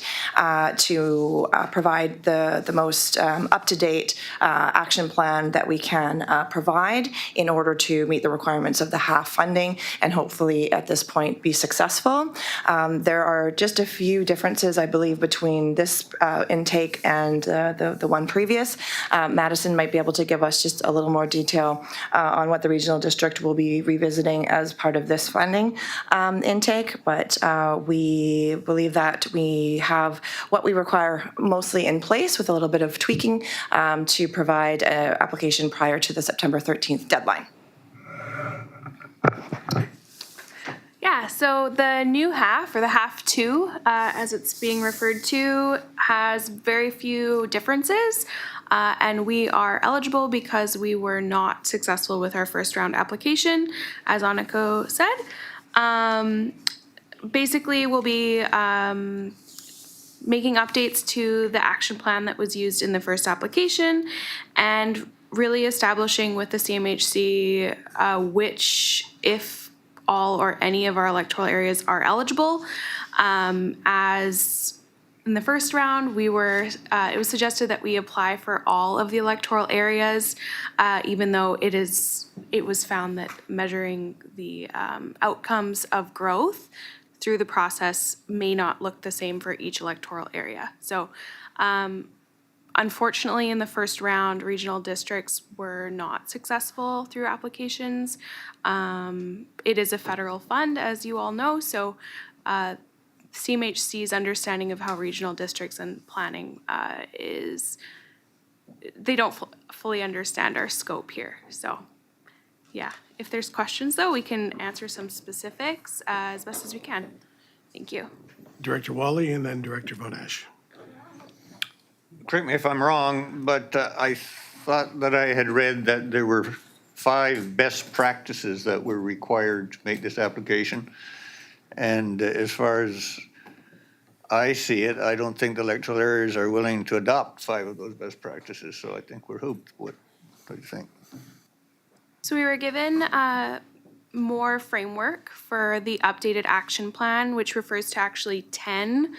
to provide the most up-to-date action plan that we can provide in order to meet the requirements of the half funding and hopefully at this point be successful. There are just a few differences, I believe, between this intake and the one previous. Madison might be able to give us just a little more detail on what the regional district will be revisiting as part of this funding intake, but we believe that we have what we require mostly in place with a little bit of tweaking to provide an application prior to the September 13th deadline. Yeah, so the new half, or the half 2, as it's being referred to, has very few differences. And we are eligible because we were not successful with our first round application, as Aniko said. Basically, we'll be making updates to the action plan that was used in the first application and really establishing with the CMHC which, if all or any of our electoral areas are eligible. As in the first round, it was suggested that we apply for all of the electoral areas, even though it was found that measuring the outcomes of growth through the process may not look the same for each electoral area. So unfortunately, in the first round, regional districts were not successful through applications. It is a federal fund, as you all know, so CMHC's understanding of how regional districts and planning they don't fully understand our scope here. So yeah, if there's questions though, we can answer some specifics as best as we can. Thank you. Director Wally and then Director Vonesh. Correct me if I'm wrong, but I thought that I had read that there were 5 best practices that were required to make this application. And as far as I see it, I don't think the electoral areas are willing to adopt 5 of those best practices. So I think we're hooped. What do you think? So we were given more framework for the updated action plan, which refers to actually 10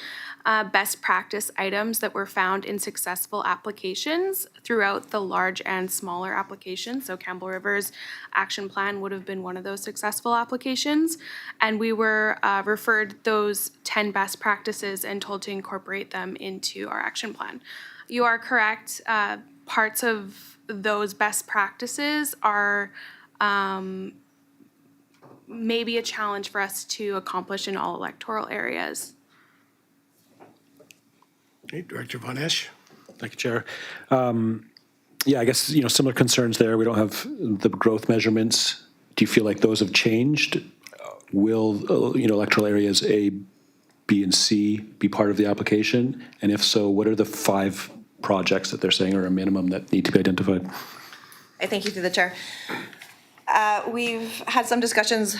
best practice items that were found in successful applications throughout the large and smaller applications. So Campbell River's action plan would have been one of those successful applications. And we were referred those 10 best practices and told to incorporate them into our action plan. You are correct. Parts of those best practices are maybe a challenge for us to accomplish in all electoral areas. Okay, Director Vonesh. Thank you, Chair. Yeah, I guess, similar concerns there. We don't have the growth measurements. Do you feel like those have changed? Will, electoral areas A, B, and C be part of the application? And if so, what are the 5 projects that they're saying are a minimum that need to be identified? I thank you through the chair. We've had some discussions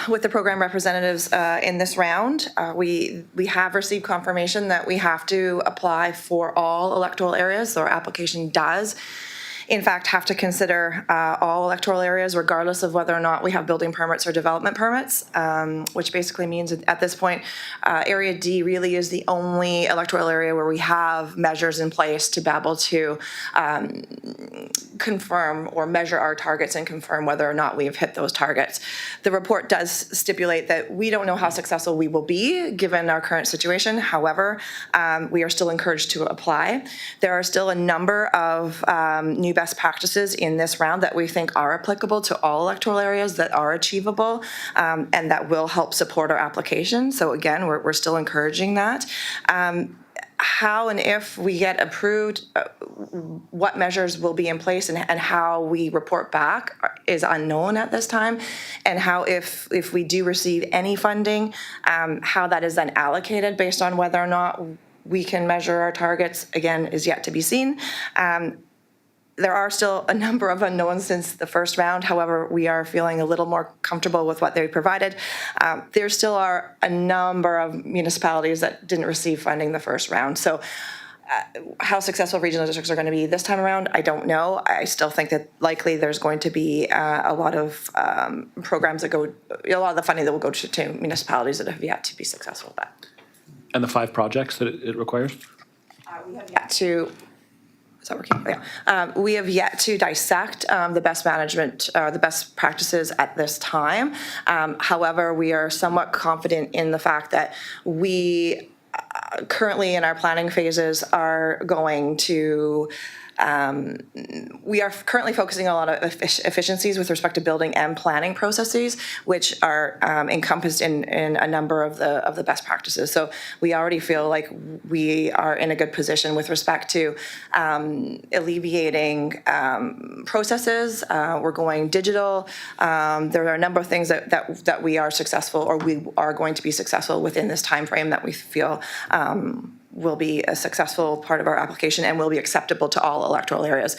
with the program representatives in this round. We have received confirmation that we have to apply for all electoral areas, so our application does in fact have to consider all electoral areas regardless of whether or not we have building permits or development permits, which basically means at this point Area D really is the only electoral area where we have measures in place to be able to confirm or measure our targets and confirm whether or not we've hit those targets. The report does stipulate that we don't know how successful we will be given our current situation. However, we are still encouraged to apply. There are still a number of new best practices in this round that we think are applicable to all electoral areas, that are achievable, and that will help support our application. So again, we're still encouraging that. How and if we get approved, what measures will be in place and how we report back is unknown at this time. And how, if we do receive any funding, how that is then allocated based on whether or not we can measure our targets, again, is yet to be seen. There are still a number of unknowns since the first round. However, we are feeling a little more comfortable with what they provided. There still are a number of municipalities that didn't receive funding the first round. So how successful regional districts are going to be this time around, I don't know. I still think that likely there's going to be a lot of programs that go, a lot of the funding that will go to municipalities that have yet to be successful at that. And the 5 projects that it requires? We have yet to. Is that working? Yeah. We have yet to dissect the best management, the best practices at this time. However, we are somewhat confident in the fact that we currently in our planning phases are going to we are currently focusing on a lot of efficiencies with respect to building and planning processes, which are encompassed in a number of the best practices. So we already feel like we are in a good position with respect to alleviating processes. We're going digital. There are a number of things that we are successful, or we are going to be successful within this time frame that we feel will be a successful part of our application and will be acceptable to all electoral areas.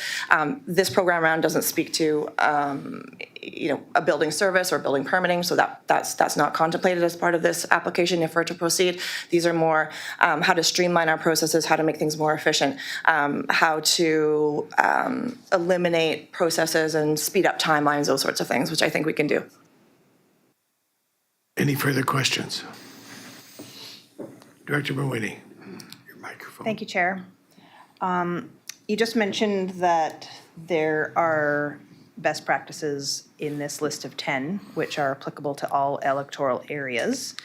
This program round doesn't speak to, a building service or building permitting, so that's not contemplated as part of this application if we're to proceed. These are more how to streamline our processes, how to make things more efficient, how to eliminate processes and speed up timelines, those sorts of things, which I think we can do. Any further questions? Director Mawhinney. Thank you, Chair. You just mentioned that there are best practices in this list of 10, which are applicable to all electoral areas.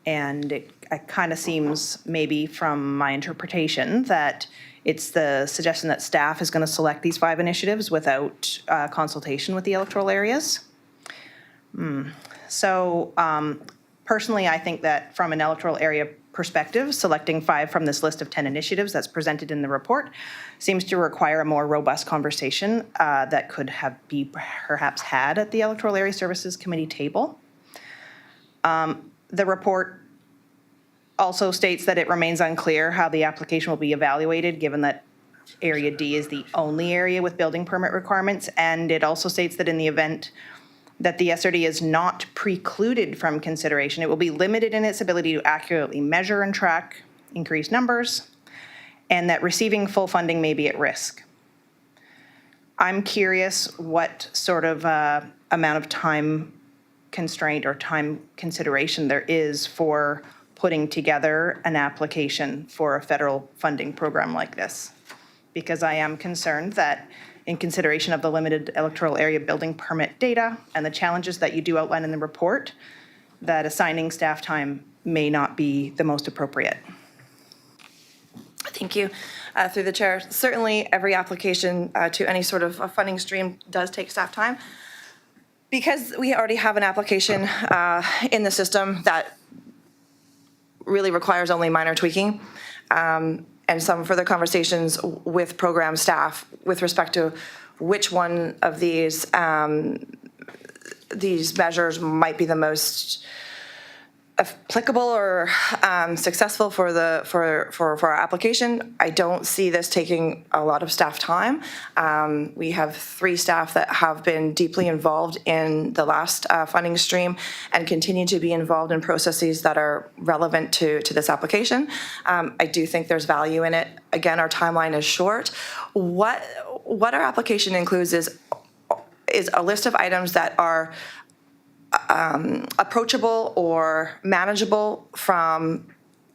And it kind of seems, maybe from my interpretation, that it's the suggestion that staff is going to select these 5 initiatives without consultation with the electoral areas. So personally, I think that from an electoral area perspective, selecting 5 from this list of 10 initiatives that's presented in the report seems to require a more robust conversation that could be perhaps had at the Electoral Area Services Committee table. The report also states that it remains unclear how the application will be evaluated, given that Area D is the only area with building permit requirements, and it also states that in the event that the SRD is not precluded from consideration, it will be limited in its ability to accurately measure and track increased numbers, and that receiving full funding may be at risk. I'm curious what sort of amount of time constraint or time consideration there is for putting together an application for a federal funding program like this, because I am concerned that in consideration of the limited electoral area building permit data and the challenges that you do outline in the report, that assigning staff time may not be the most appropriate. Thank you. Through the chair, certainly every application to any sort of funding stream does take staff time. Because we already have an application in the system that really requires only minor tweaking, and some further conversations with program staff with respect to which one of these measures might be the most applicable or successful for our application. I don't see this taking a lot of staff time. We have 3 staff that have been deeply involved in the last funding stream and continue to be involved in processes that are relevant to this application. I do think there's value in it. Again, our timeline is short. What our application includes is a list of items that are approachable or manageable from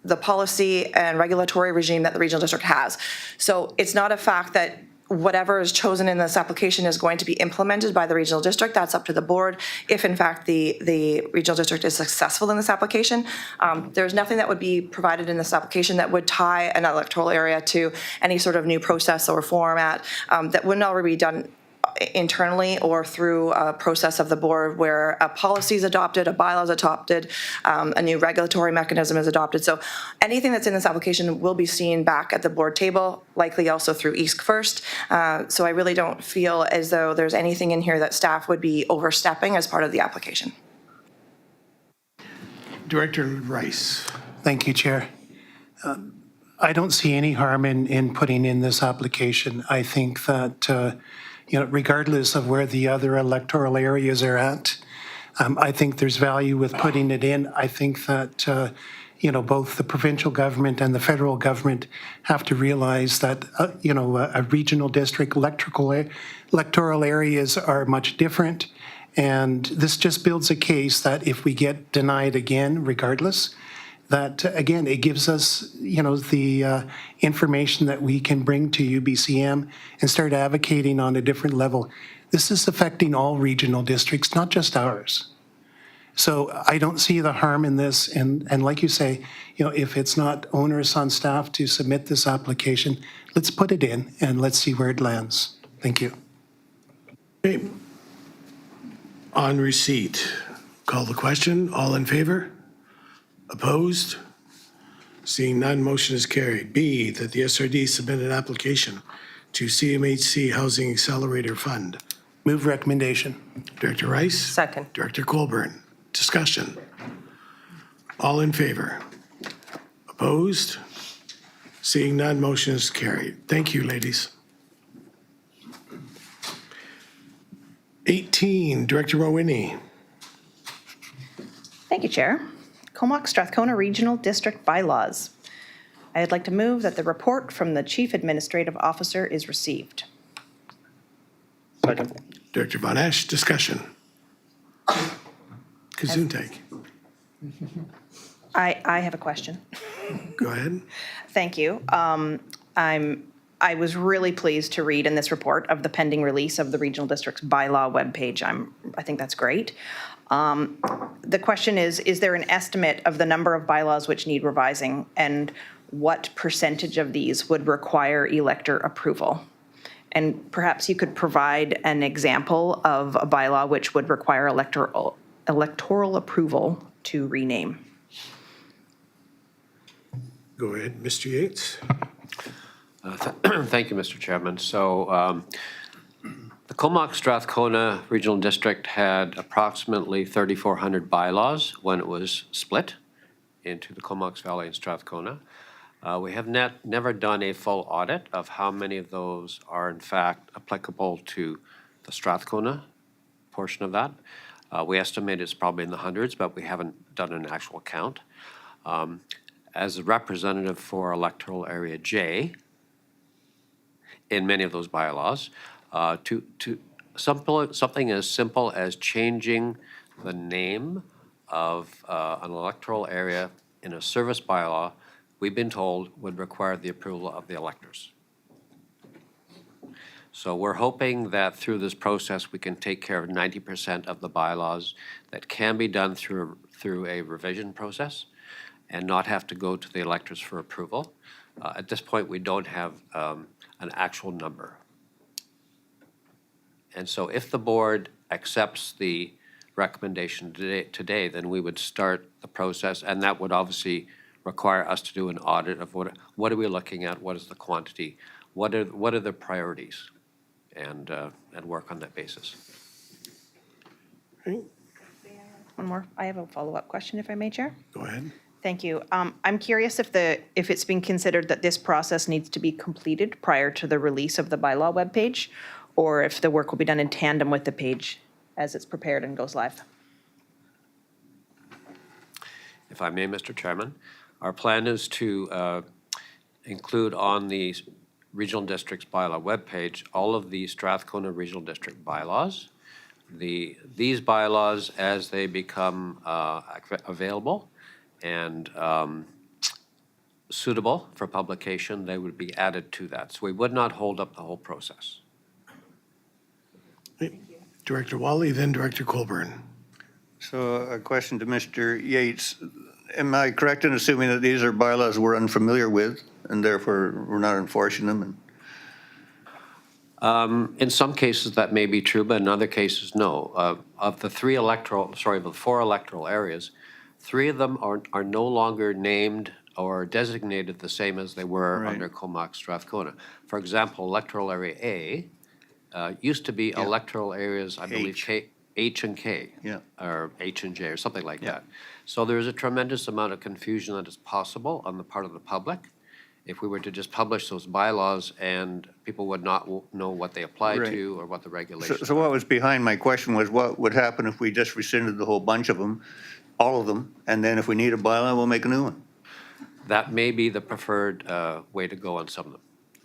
the policy and regulatory regime that the regional district has. So it's not a fact that whatever is chosen in this application is going to be implemented by the regional district. That's up to the board. If in fact the regional district is successful in this application, there's nothing that would be provided in this application that would tie an electoral area to any sort of new process or format that wouldn't already be done internally or through a process of the board where a policy is adopted, a bylaw is adopted, a new regulatory mechanism is adopted. So anything that's in this application will be seen back at the board table, likely also through EASC first. So I really don't feel as though there's anything in here that staff would be overstepping as part of the application. Director Rice. Thank you, Chair. I don't see any harm in putting in this application. I think that, regardless of where the other electoral areas are at, I think there's value with putting it in. I think that, both the provincial government and the federal government have to realize that, a regional district electoral areas are much different. And this just builds a case that if we get denied again, regardless, that, again, it gives us, the information that we can bring to UBCM and start advocating on a different level. This is affecting all regional districts, not just ours. So I don't see the harm in this. And like you say, if it's not onerous on staff to submit this application, let's put it in and let's see where it lands. Thank you. Okay. On receipt, call the question. All in favor? Opposed? Seeing none, motion is carried. B, that the SRD submit an application to CMHC Housing Accelerator Fund. Move recommendation. Director Rice? Second. Director Colburn. Discussion. All in favor? Opposed? Seeing none, motion is carried. Thank you, ladies. 18, Director Mawhinney. Thank you, Chair. Comox Strathcona Regional District Bylaws. I'd like to move that the report from the Chief Administrative Officer is received. Second. Director Von Esch, discussion. Gesundheit. I have a question. Go ahead. Thank you. I was really pleased to read in this report of the pending release of the Regional District's bylaw webpage. I think that's great. The question is there an estimate of the number of bylaws which need revising and what percentage of these would require elector approval? And perhaps you could provide an example of a bylaw which would require electoral approval to rename. Go ahead, Mr. Yates. Thank you, Mr. Chairman. So the Comox Strathcona Regional District had approximately 3,400 bylaws when it was split into the Comox Valley and Strathcona. We have never done a full audit of how many of those are in fact applicable to the Strathcona portion of that. We estimate it's probably in the hundreds, but we haven't done an actual count. As a representative for electoral area J, in many of those bylaws, to something as simple as changing the name of an electoral area in a service bylaw, we've been told would require the approval of the electors. So we're hoping that through this process, we can take care of 90% of the bylaws that can be done through a revision process and not have to go to the electors for approval. At this point, we don't have an actual number. And so if the board accepts the recommendation today, then we would start the process, and that would obviously require us to do an audit of what are we looking at, what is the quantity, what are the priorities, and work on that basis. Right. One more. I have a follow-up question, if I may, Chair. Go ahead. Thank you. I'm curious if it's been considered that this process needs to be completed prior to the release of the bylaw webpage, or if the work will be done in tandem with the page as it's prepared and goes live. If I may, Mr. Chairman, our plan is to include on the Regional District's bylaw webpage all of the Strathcona Regional District bylaws. These bylaws, as they become available and suitable for publication, they would be added to that. So we would not hold up the whole process. Director Wally, then Director Colburn. So a question to Mr. Yates. Am I correct in assuming that these are bylaws we're unfamiliar with and therefore we're not enforcing them? In some cases, that may be true, but in other cases, no. Of the the 4 electoral areas, 3 of them are no longer named or designated the same as they were under Comox Strathcona. For example, electoral area A used to be electoral areas, I believe, H and K. Yeah. Or H and J or something like that. So there's a tremendous amount of confusion that is possible on the part of the public. If we were to just publish those bylaws and people would not know what they apply Right. to or what the regulations So what was behind my question was what would happen if we just rescinded the whole bunch of them, all of them, and then if we need a bylaw, we'll make a new one? That may be the preferred way to go on some of them.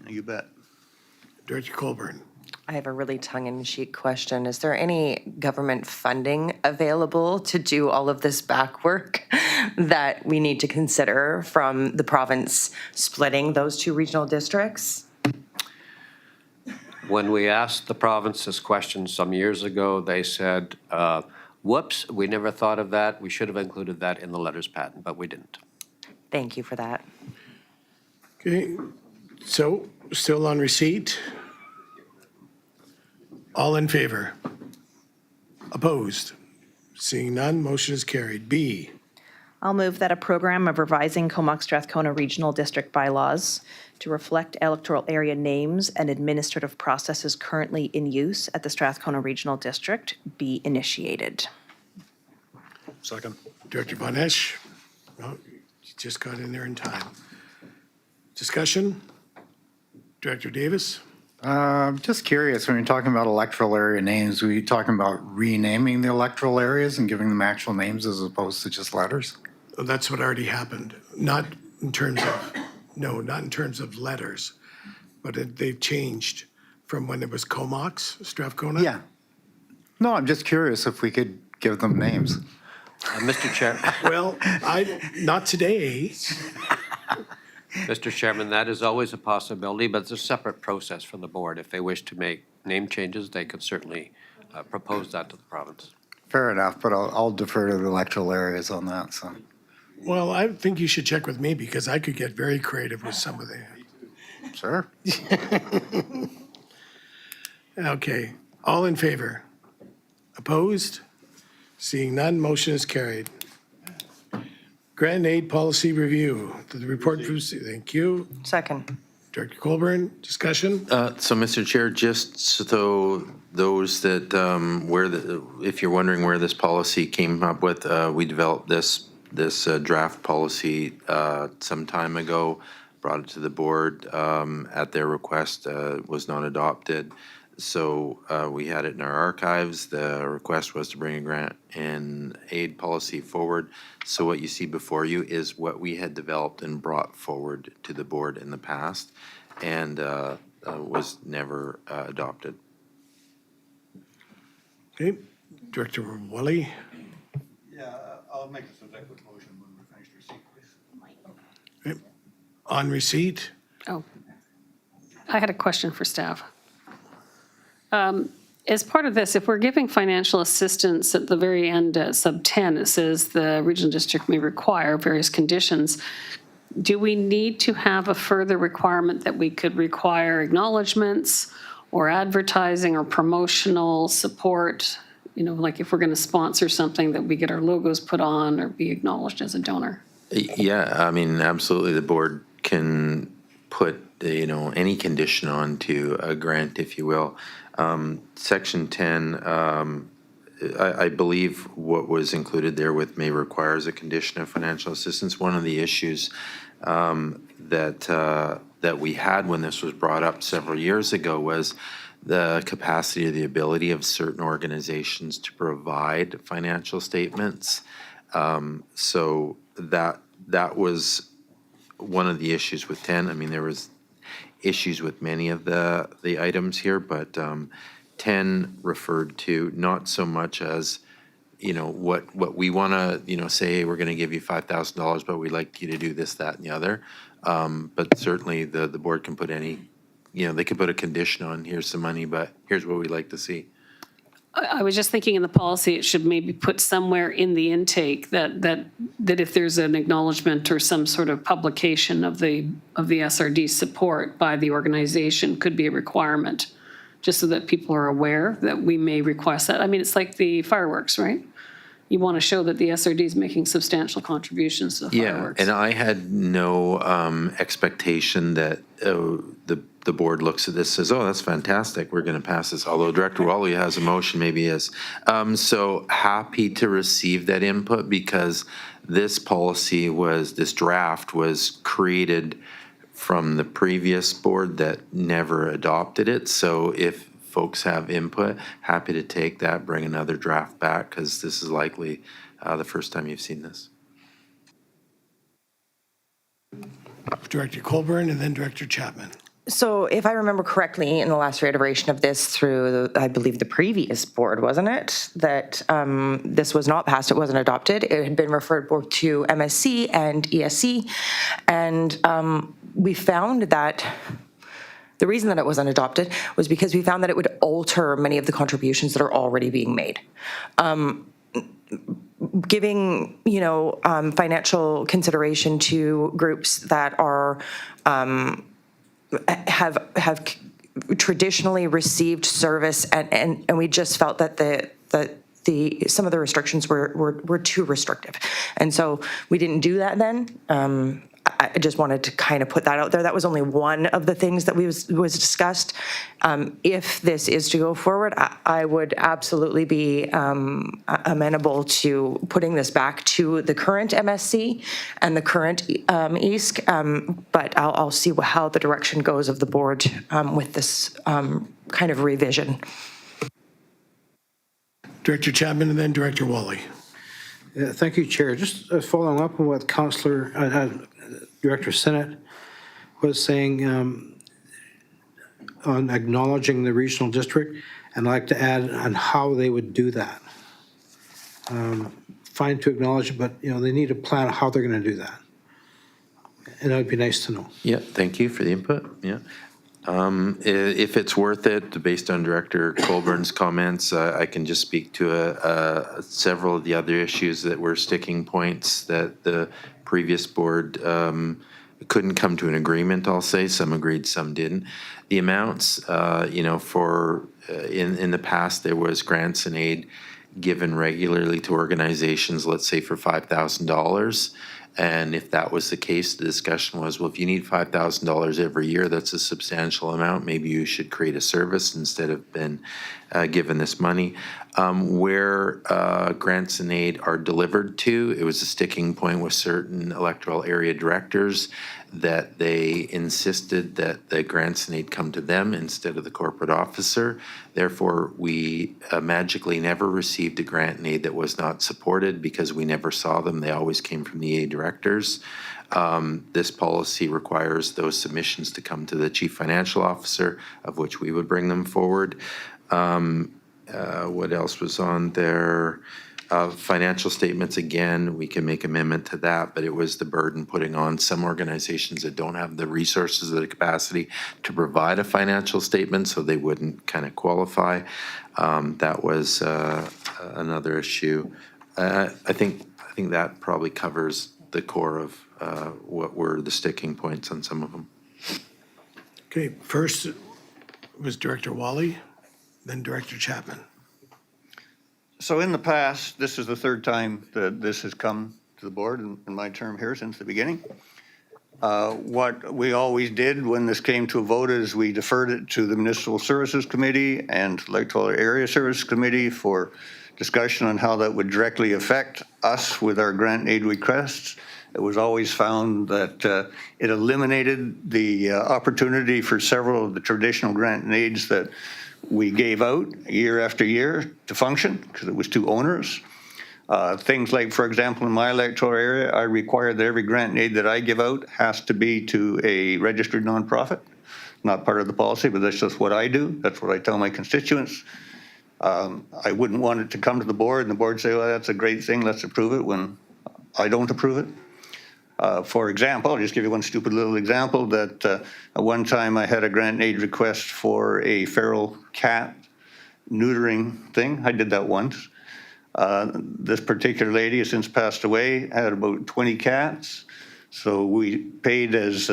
You bet. Director Colburn. I have a really tongue-in-cheek question. Is there any government funding available to do all of this back work that we need to consider from the province splitting those 2 regional districts? When we asked the province this question some years ago, they said, whoops, we never thought of that. We should have included that in the letters patent, but we didn't. Thank you for that. Okay, so still on receipt? All in favor? Opposed? Seeing none, motion is carried. B, I'll move that a program of revising Comox Strathcona Regional District bylaws to reflect electoral area names and administrative processes currently in use at the Strathcona Regional District be initiated. Second. Director Von Esch? Oh, you just got in there in time. Discussion? Director Davis? Just curious, when you're talking about electoral area names, were you talking about renaming the electoral areas and giving them actual names as opposed to just letters? That's what already happened. Not in terms of, no, not in terms of letters, but they've changed from when it was Comox, Strathcona. Yeah. No, I'm just curious if we could give them names. Mr. Chair. Well, not today. Mr. Chairman, that is always a possibility, but it's a separate process for the board. If they wish to make name changes, they could certainly propose that to the province. Fair enough, but I'll defer to the electoral areas on that, so. Well, I think you should check with me because I could get very creative with some of the. Sure. Okay, all in favor? Opposed? Seeing none, motion is carried. Grant aid policy review. The report from, thank you. Second. Director Colburn, discussion? So, Mr. Chair, just so those that, if you're wondering where this policy came up with, we developed this draft policy some time ago, brought it to the board at their request, was not adopted. So we had it in our archives. The request was to bring a grant and aid policy forward. So what you see before you is what we had developed and brought forward to the board in the past and was never adopted. Okay, Director Wally? Yeah, I'll make a subsequent motion when we're finished receipt, please. Okay. On receipt? Oh, I had a question for staff. As part of this, if we're giving financial assistance at the very end at sub 10, it says the regional district may require various conditions. Do we need to have a further requirement that we could require acknowledgements or advertising or promotional support? You know, like if we're going to sponsor something that we get our logos put on or be acknowledged as a donor? Yeah, I mean, absolutely. The board can put, any condition onto a grant, if you will. Section 10, I believe what was included there with may require as a condition of financial assistance. One of the issues that we had when this was brought up several years ago was the capacity or the ability of certain organizations to provide financial statements. So that was one of the issues with 10. I mean, there was issues with many of the items here, but 10 referred to not so much as, what we want to, say, hey, we're going to give you $5,000, but we'd like you to do this, that, and the other. But certainly the board can put any, they could put a condition on, here's some money, but here's what we'd like to see. I was just thinking in the policy, it should maybe put somewhere in the intake that if there's an acknowledgement or some sort of publication of the SRD support by the organization could be a requirement, just so that people are aware that we may request that. I mean, it's like the fireworks, right? You want to show that the SRD is making substantial contributions to the fireworks. And I had no expectation that the board looks at this, says, oh, that's fantastic, we're going to pass this, although Director Wally has a motion, maybe he is. So happy to receive that input, because this policy this draft was created from the previous board that never adopted it. So if folks have input, happy to take that, bring another draft back, because this is likely the first time you've seen this. Director Colburn and then Director Chapman. So if I remember correctly, in the last reiteration of this through, I believe, the previous board, wasn't it, that this was not passed, it wasn't adopted. It had been referred both to MSC and ESC. And we found that the reason that it wasn't adopted was because we found that it would alter many of the contributions that are already being made. Giving, financial consideration to groups that are have traditionally received service, and we just felt that some of the restrictions were too restrictive, and so we didn't do that then. I just wanted to kind of put that out there. That was only one of the things that was discussed. If this is to go forward, I would absolutely be amenable to putting this back to the current MSC and the current EASC, but I'll see how the direction goes of the board with this kind of revision. Director Chapman and then Director Wally. Thank you, Chair. Just following up on what Director Sinnott was saying on acknowledging the regional district, and I'd like to add on how they would do that. Fine to acknowledge it, but they need a plan of how they're going to do that. And that would be nice to know. Yeah, thank you for the input. Yeah. If it's worth it, based on Director Colburn's comments, I can just speak to several of the other issues that were sticking points that the previous board couldn't come to an agreement, I'll say. Some agreed, some didn't. The amounts, for in the past, there was grants and aid given regularly to organizations, let's say for $5,000. And if that was the case, the discussion was, well, if you need $5,000 every year, that's a substantial amount. Maybe you should create a service instead of been given this money. Where grants and aid are delivered to, it was a sticking point with certain electoral area directors that they insisted that the grants and aid come to them instead of the corporate officer. Therefore, we magically never received a grant and aid that was not supported because we never saw them. They always came from the aid directors. This policy requires those submissions to come to the chief financial officer, of which we would bring them forward. What else was on there? Financial statements, again, we can make amendment to that, but it was the burden putting on some organizations that don't have the resources or the capacity to provide a financial statement, so they wouldn't kind of qualify. That was another issue. I think that probably covers the core of what were the sticking points on some of them. Okay, first was Director Wally, then Director Chapman. So in the past, this is the third time that this has come to the board in my term here since the beginning. What we always did when this came to a vote is we deferred it to the Municipal Services Committee and Electoral Area Services Committee for discussion on how that would directly affect us with our grant and aid requests. It was always found that it eliminated the opportunity for several of the traditional grant and aids that we gave out year after year to function because it was too onerous. Things like, for example, in my electoral area, I require that every grant and aid that I give out has to be to a registered nonprofit. Not part of the policy, but that's just what I do. That's what I tell my constituents. I wouldn't want it to come to the board and the board say, well, that's a great thing, let's approve it, when I don't approve it. For example, I'll just give you one stupid little example that at one time I had a grant and aid request for a feral cat neutering thing. I did that once. This particular lady has since passed away, had about 20 cats. So we paid as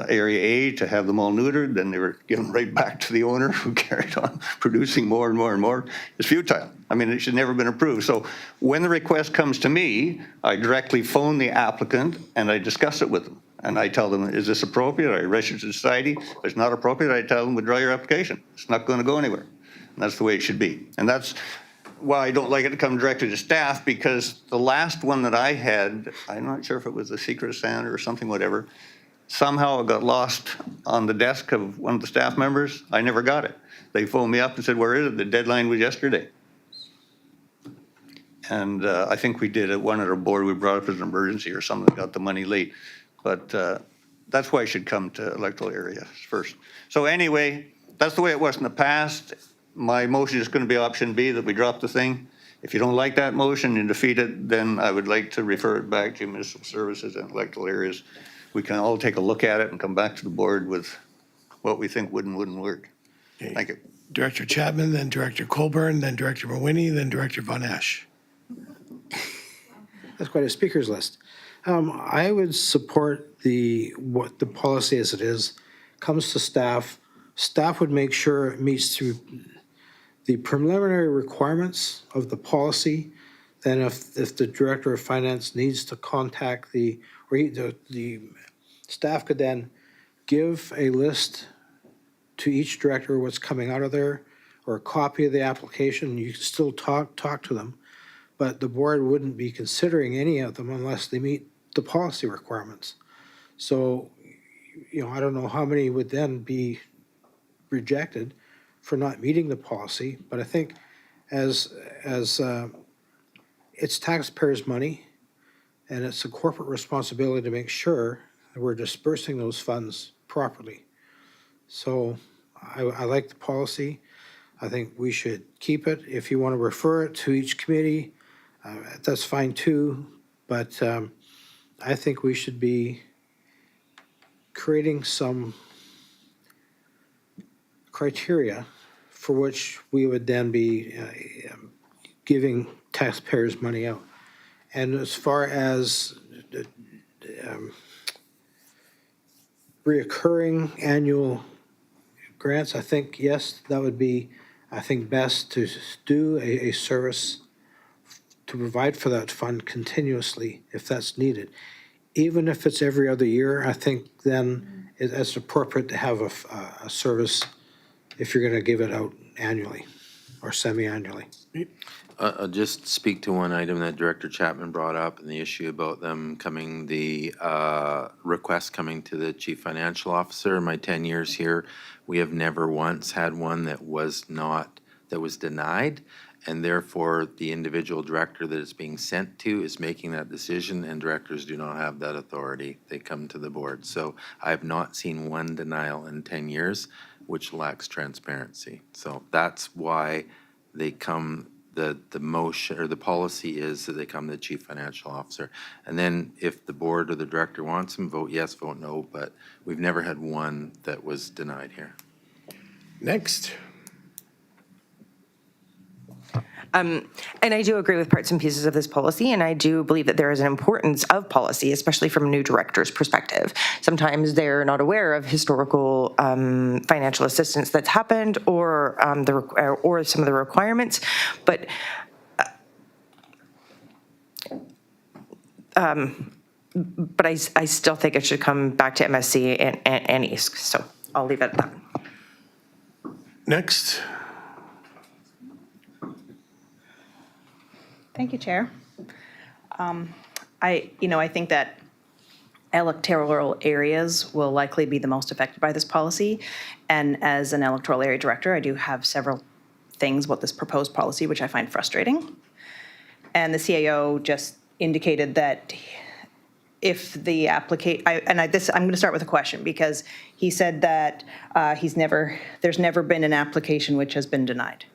Area A to have them all neutered. Then they were given right back to the owner who carried on producing more and more and more. It's futile. I mean, it should never have been approved. So when the request comes to me, I directly phone the applicant and I discuss it with them. And I tell them, is this appropriate? I register the society. If it's not appropriate, I tell them, withdraw your application. It's not going to go anywhere. And that's the way it should be. And that's why I don't like it to come directly to staff, because the last one that I had, I'm not sure if it was the Secret Santa or something, whatever, somehow it got lost on the desk of one of the staff members. I never got it. They phoned me up and said, where is it? The deadline was yesterday. And I think we did it, one at our board, we brought up as an emergency or something, got the money late. But that's why it should come to electoral areas first. So anyway, that's the way it was in the past. My motion is going to be option B, that we drop the thing. If you don't like that motion and defeat it, then I would like to refer it back to municipal services and electoral areas. We can all take a look at it and come back to the board with what we think would and wouldn't work. Okay. Thank you. Director Chapman, then Director Colburn, then Director Mawhinney, then Director Von Esch. That's quite a speaker's list. I would support what the policy as it is. Comes to staff. Staff would make sure it meets through the preliminary requirements of the policy. Then if the Director of Finance needs to contact the staff could then give a list to each director what's coming out of there, or a copy of the application. You can still talk to them, but the board wouldn't be considering any of them unless they meet the policy requirements. So, I don't know how many would then be rejected for not meeting the policy, but I think as it's taxpayers' money, and it's a corporate responsibility to make sure that we're dispersing those funds properly. So I like the policy. I think we should keep it. If you want to refer it to each committee, that's fine too. But I think we should be creating some criteria for which we would then be giving taxpayers money out. And as far as reoccurring annual grants, I think, yes, that would be, I think, best to do a service to provide for that fund continuously if that's needed. Even if it's every other year, I think then it's appropriate to have a service if you're going to give it out annually or semi-annually. I'll just speak to one item that Director Chapman brought up, and the issue about them coming, the request coming to the Chief Financial Officer. In my 10 years here, we have never once had one that was denied, and therefore the individual director that it's being sent to is making that decision, and directors do not have that authority. They come to the board. So I have not seen one denial in 10 years, which lacks transparency. So that's why they come. The motion or the policy is that they come to the Chief Financial Officer. And then if the board or the director wants them, vote yes, vote no, but we've never had one that was denied here. Next. And I do agree with parts and pieces of this policy, and I do believe that there is an importance of policy, especially from a new director's perspective. Sometimes they're not aware of historical financial assistance that's happened, or some of the requirements, but I still think it should come back to MSC and EASC. So I'll leave it at that. Next. Thank you, Chair. I think that electoral areas will likely be the most affected by this policy. And as an electoral area director, I do have several things about this proposed policy which I find frustrating. And the CAO just indicated that if the I'm going to start with a question, because he said that there's never been an application which has been denied.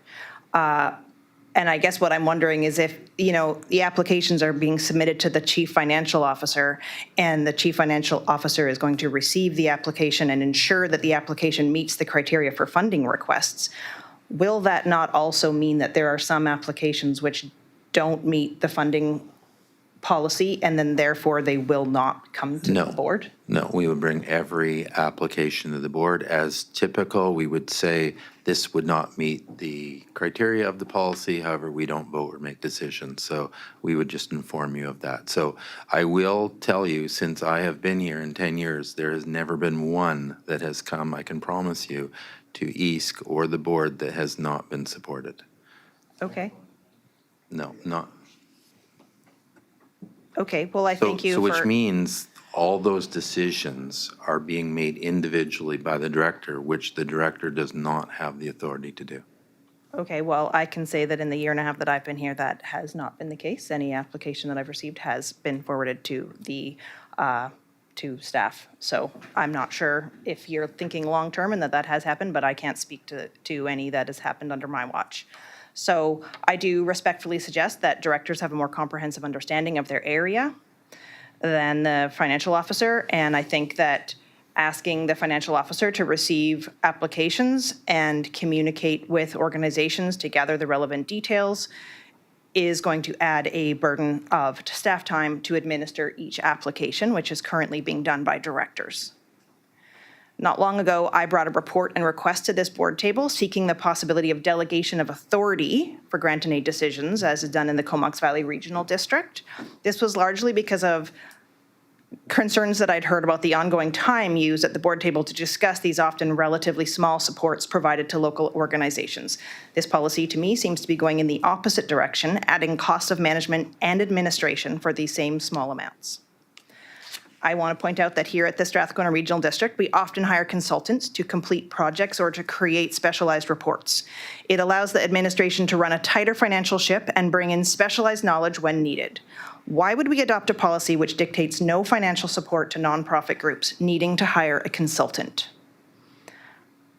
And I guess what I'm wondering is if, the applications are being submitted to the chief financial officer, and the chief financial officer is going to receive the application and ensure that the application meets the criteria for funding requests, will that not also mean that there are some applications which don't meet the funding policy, and then therefore they will not come to the board? No, we would bring every application to the board. As typical, we would say this would not meet the criteria of the policy, however, we don't vote or make decisions, so we would just inform you of that. So I will tell you, since I have been here in 10 years, there has never been one that has come, I can promise you, to EASC or the board that has not been supported. Okay. No, not. Okay, well, I thank you So for. which means all those decisions are being made individually by the director, which the director does not have the authority to do. Okay, well, I can say that in the year and a half that I've been here, that has not been the case. Any application that I've received has been forwarded to the, to staff. So I'm not sure if you're thinking long-term and that has happened, but I can't speak to any that has happened under my watch. So I do respectfully suggest that directors have a more comprehensive understanding of their area than the financial officer. And I think that asking the financial officer to receive applications and communicate with organizations to gather the relevant details is going to add a burden of staff time to administer each application, which is currently being done by directors. Not long ago, I brought a report and request to this board table seeking the possibility of delegation of authority for grant and aid decisions, as is done in the Comox Valley Regional District. This was largely because of concerns that I'd heard about the ongoing time used at the board table to discuss these often relatively small supports provided to local organizations. This policy, to me, seems to be going in the opposite direction, adding costs of management and administration for these same small amounts. I want to point out that here at the Strathcona Regional District, we often hire consultants to complete projects or to create specialized reports. It allows the administration to run a tighter financial ship and bring in specialized knowledge when needed. Why would we adopt a policy which dictates no financial support to nonprofit groups needing to hire a consultant?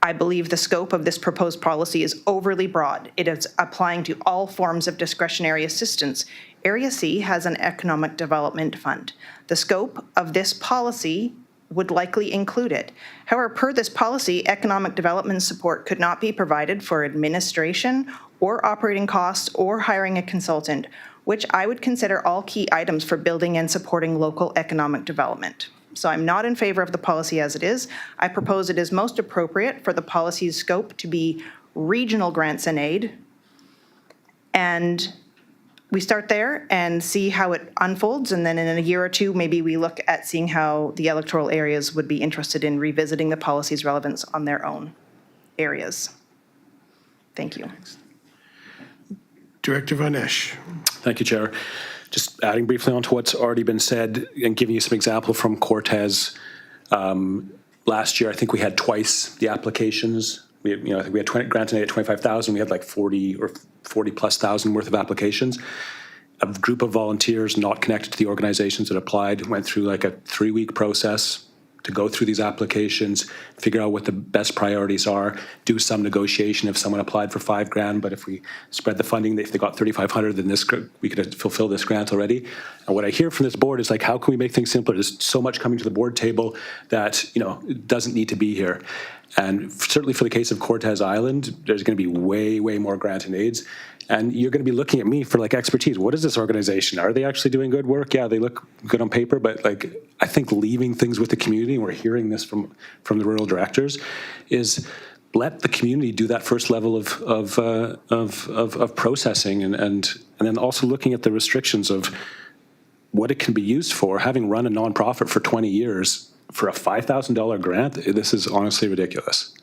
I believe the scope of this proposed policy is overly broad. It is applying to all forms of discretionary assistance. Area C has an economic development fund. The scope of this policy would likely include it. However, per this policy, economic development support could not be provided for administration or operating costs or hiring a consultant, which I would consider all key items for building and supporting local economic development. So I'm not in favor of the policy as it is. I propose it is most appropriate for the policy's scope to be regional grants and aid. And we start there and see how it unfolds, and then in a year or two, maybe we look at seeing how the electoral areas would be interested in revisiting the policy's relevance on their own areas. Thank you. Director Von Esch. Thank you, Chair. Just adding briefly on to what's already been said and giving you some example from Cortez. Last year, I think we had twice the applications. I think we had grant and aid at 25,000. We had like 40 or 40 plus thousand worth of applications. A group of volunteers not connected to the organizations that applied went through like a 3-week process to go through these applications, figure out what the best priorities are, do some negotiation if someone applied for $5,000, but if we spread the funding, if they got 3,500, then we could fulfill this grant already. And what I hear from this board is like, how can we make things simpler? There's so much coming to the board table that, it doesn't need to be here. And certainly for the case of Cortez Island, there's going to be way, way more grant and aids. And you're going to be looking at me for like expertise. What is this organization? Are they actually doing good work? Yeah, they look good on paper, but like I think leaving things with the community, and we're hearing this from the rural directors, is let the community do that first level of processing, and then also looking at the restrictions of what it can be used for. Having run a nonprofit for 20 years for a $5,000 grant, this is honestly ridiculous.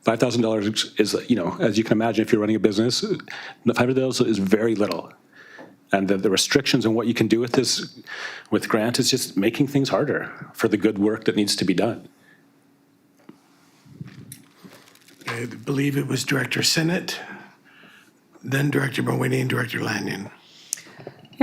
$5,000 is, as you can imagine, if you're running a business, $500 is very little. And the restrictions on what you can do with this, with grant, is just making things harder for the good work that needs to be done. I believe it was Director Sinnott, then Director Mawhinney and Director Lanyon.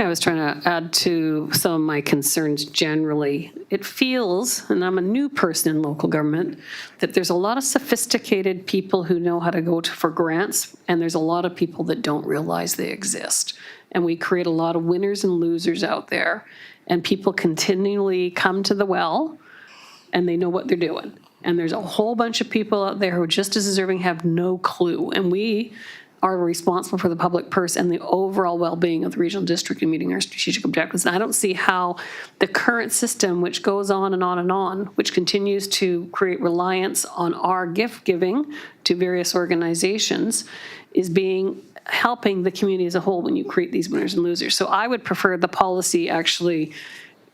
Yeah, I was trying to add to some of my concerns generally. It feels, and I'm a new person in local government, that there's a lot of sophisticated people who know how to go for grants, and there's a lot of people that don't realize they exist. And we create a lot of winners and losers out there, and people continually come to the well, and they know what they're doing. And there's a whole bunch of people out there who are just as deserving, have no clue. And we are responsible for the public purse and the overall well-being of the regional district and meeting our strategic objectives. And I don't see how the current system, which goes on and on and on, which continues to create reliance on our gift giving to various organizations, is helping the community as a whole when you create these winners and losers. So I would prefer the policy actually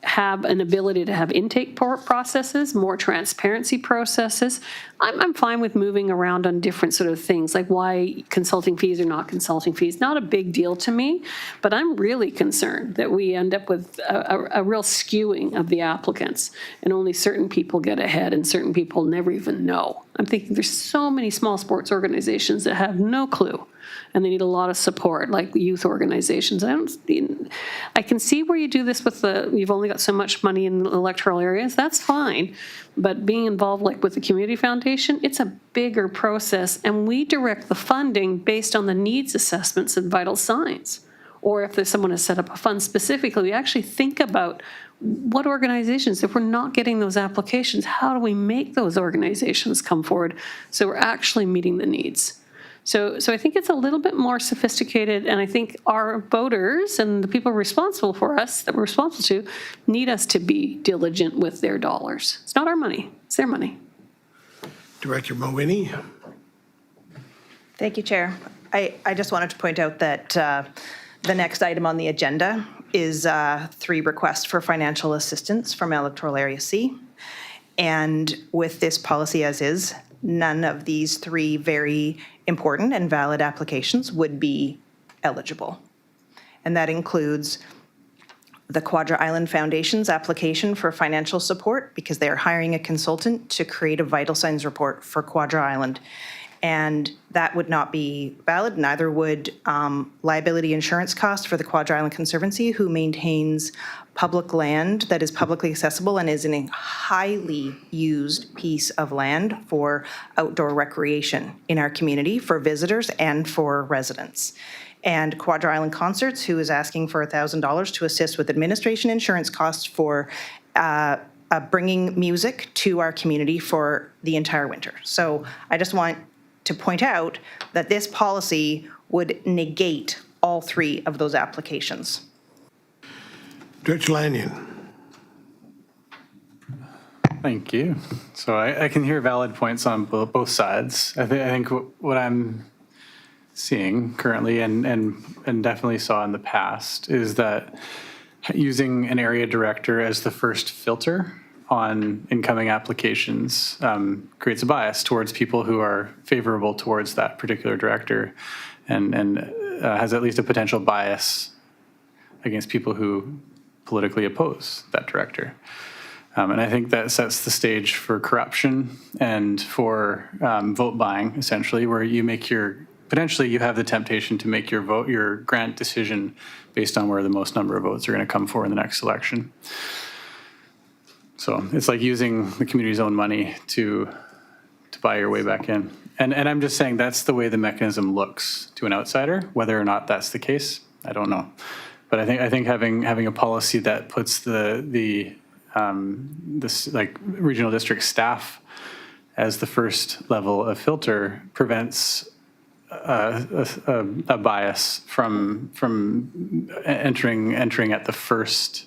have an ability to have intake processes, more transparency processes. I'm fine with moving around on different sort of things, like why consulting fees are not consulting fees. Not a big deal to me, but I'm really concerned that we end up with a real skewing of the applicants, and only certain people get ahead and certain people never even know. I'm thinking there's so many small sports organizations that have no clue, and they need a lot of support, like youth organizations. I can see where you do this with you've only got so much money in electoral areas. That's fine. But being involved like with the community foundation, it's a bigger process, and we direct the funding based on the needs assessments and vital signs. Or if there's someone has set up a fund specifically, we actually think about what organizations, if we're not getting those applications, how do we make those organizations come forward so we're actually meeting the needs? So I think it's a little bit more sophisticated, and I think our voters and the people responsible for us, that we're responsible to, need us to be diligent with their dollars. It's not our money, it's their money. Director Mawhinney. Thank you, Chair. I just wanted to point out that the next item on the agenda is 3 requests for financial assistance from Electoral Area C. And with this policy as is, none of these 3 very important and valid applications would be eligible. And that includes the Quadra Island Foundation's application for financial support because they are hiring a consultant to create a vital signs report for Quadra Island. And that would not be valid, neither would liability insurance costs for the Quadra Island Conservancy, who maintains public land that is publicly accessible and is in a highly used piece of land for outdoor recreation in our community for visitors and for residents. And Quadra Island Concerts, who is asking for $1,000 to assist with administration insurance costs for bringing music to our community for the entire winter. So I just want to point out that this policy would negate all 3 of those applications. Director Lanyon. Thank you. So I can hear valid points on both sides. I think what I'm seeing currently and definitely saw in the past is that using an area director as the first filter on incoming applications creates a bias towards people who are favorable towards that particular director and has at least a potential bias against people who politically oppose that director. And I think that sets the stage for corruption and for vote buying, essentially, where you make potentially you have the temptation to make your grant decision based on where the most number of votes are going to come for in the next election. So it's like using the community's own money to buy your way back in. And I'm just saying that's the way the mechanism looks to an outsider. Whether or not that's the case, I don't know. But I think having a policy that puts this like regional district staff as the first level of filter prevents a bias from entering at the first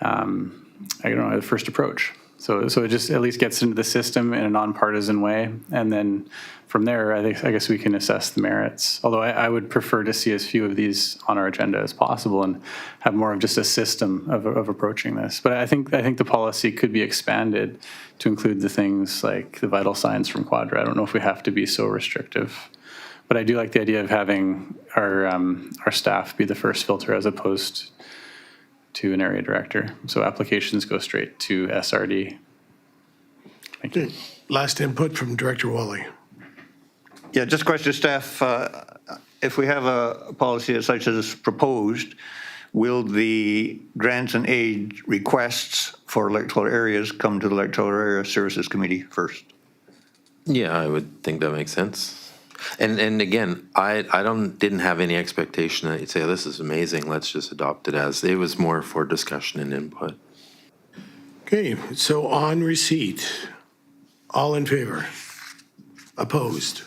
the first approach. So it just at least gets into the system in a nonpartisan way, and then from there, I guess we can assess the merits. Although I would prefer to see as few of these on our agenda as possible, and have more of just a system of approaching this. But I think the policy could be expanded to include the things like the vital signs from Quadra. I don't know if we have to be so restrictive, but I do like the idea of having our staff be the first filter as opposed to an area director. So applications go straight to SRD. Thank you. Last input from Director Wally. Yeah, just a question to staff. If we have a policy such as proposed, will the grants and aid requests for electoral areas come to the Electoral Area Services Committee first? Yeah, I would think that makes sense. And again, I didn't have any expectation that you'd say, this is amazing, let's just adopt it as. It was more for discussion and input. Okay, so on receipt, all in favor? Opposed?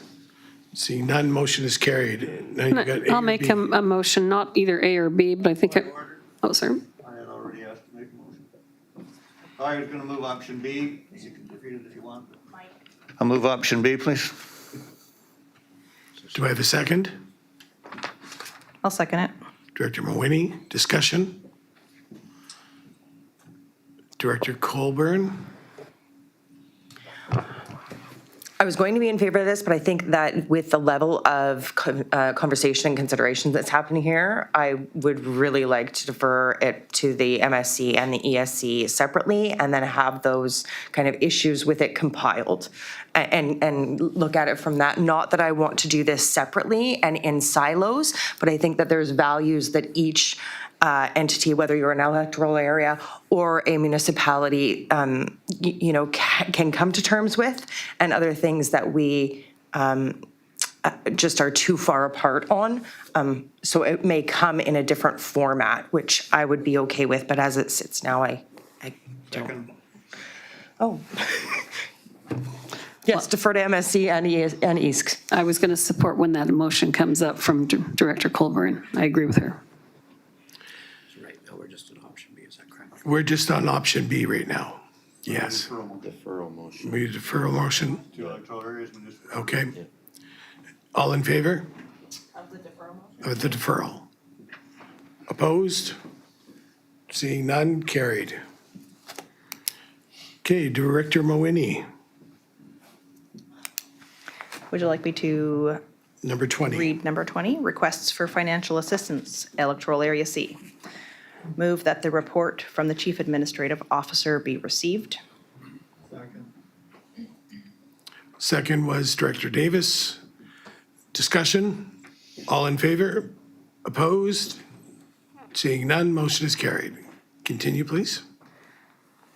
Seeing none, motion is carried. Now you've got A I'll or make B. a motion, not either A or B, but I think, oh, sorry. I had already asked to make a motion. I was going to move option B. You can defeat it if you want. I'll move option B, please. Do I have a second? I'll second it. Director Mawhinney, discussion? Director Colburn? I was going to be in favor of this, but I think that with the level of conversation and consideration that's happening here, I would really like to defer it to the MSC and the ESC separately, and then have those kind of issues with it compiled and look at it from that. Not that I want to do this separately and in silos, but I think that there's values that each entity, whether you're an electoral area or a municipality, can come to terms with, and other things that we just are too far apart on. So it may come in a different format, which I would be okay with, but as it sits now, I don't. Oh. Yes, defer to MSC and ESC. I was going to support when that motion comes up from Director Colburn. I agree with her. Right now, we're just on option B, is that correct? We're just on option B right now. Yes. Deferral motion. We defer a motion. To electoral areas, municipal. Okay. All in favor? Of the deferral motion? Of the deferral. Opposed? Seeing none, carried. Okay, Director Mawhinney, Would you like me to number 20. read number 20? Requests for financial assistance, Electoral Area C. Move that the report from the Chief Administrative Officer be received. Second was Director Davis. Discussion? All in favor? Opposed? Seeing none, motion is carried. Continue, please.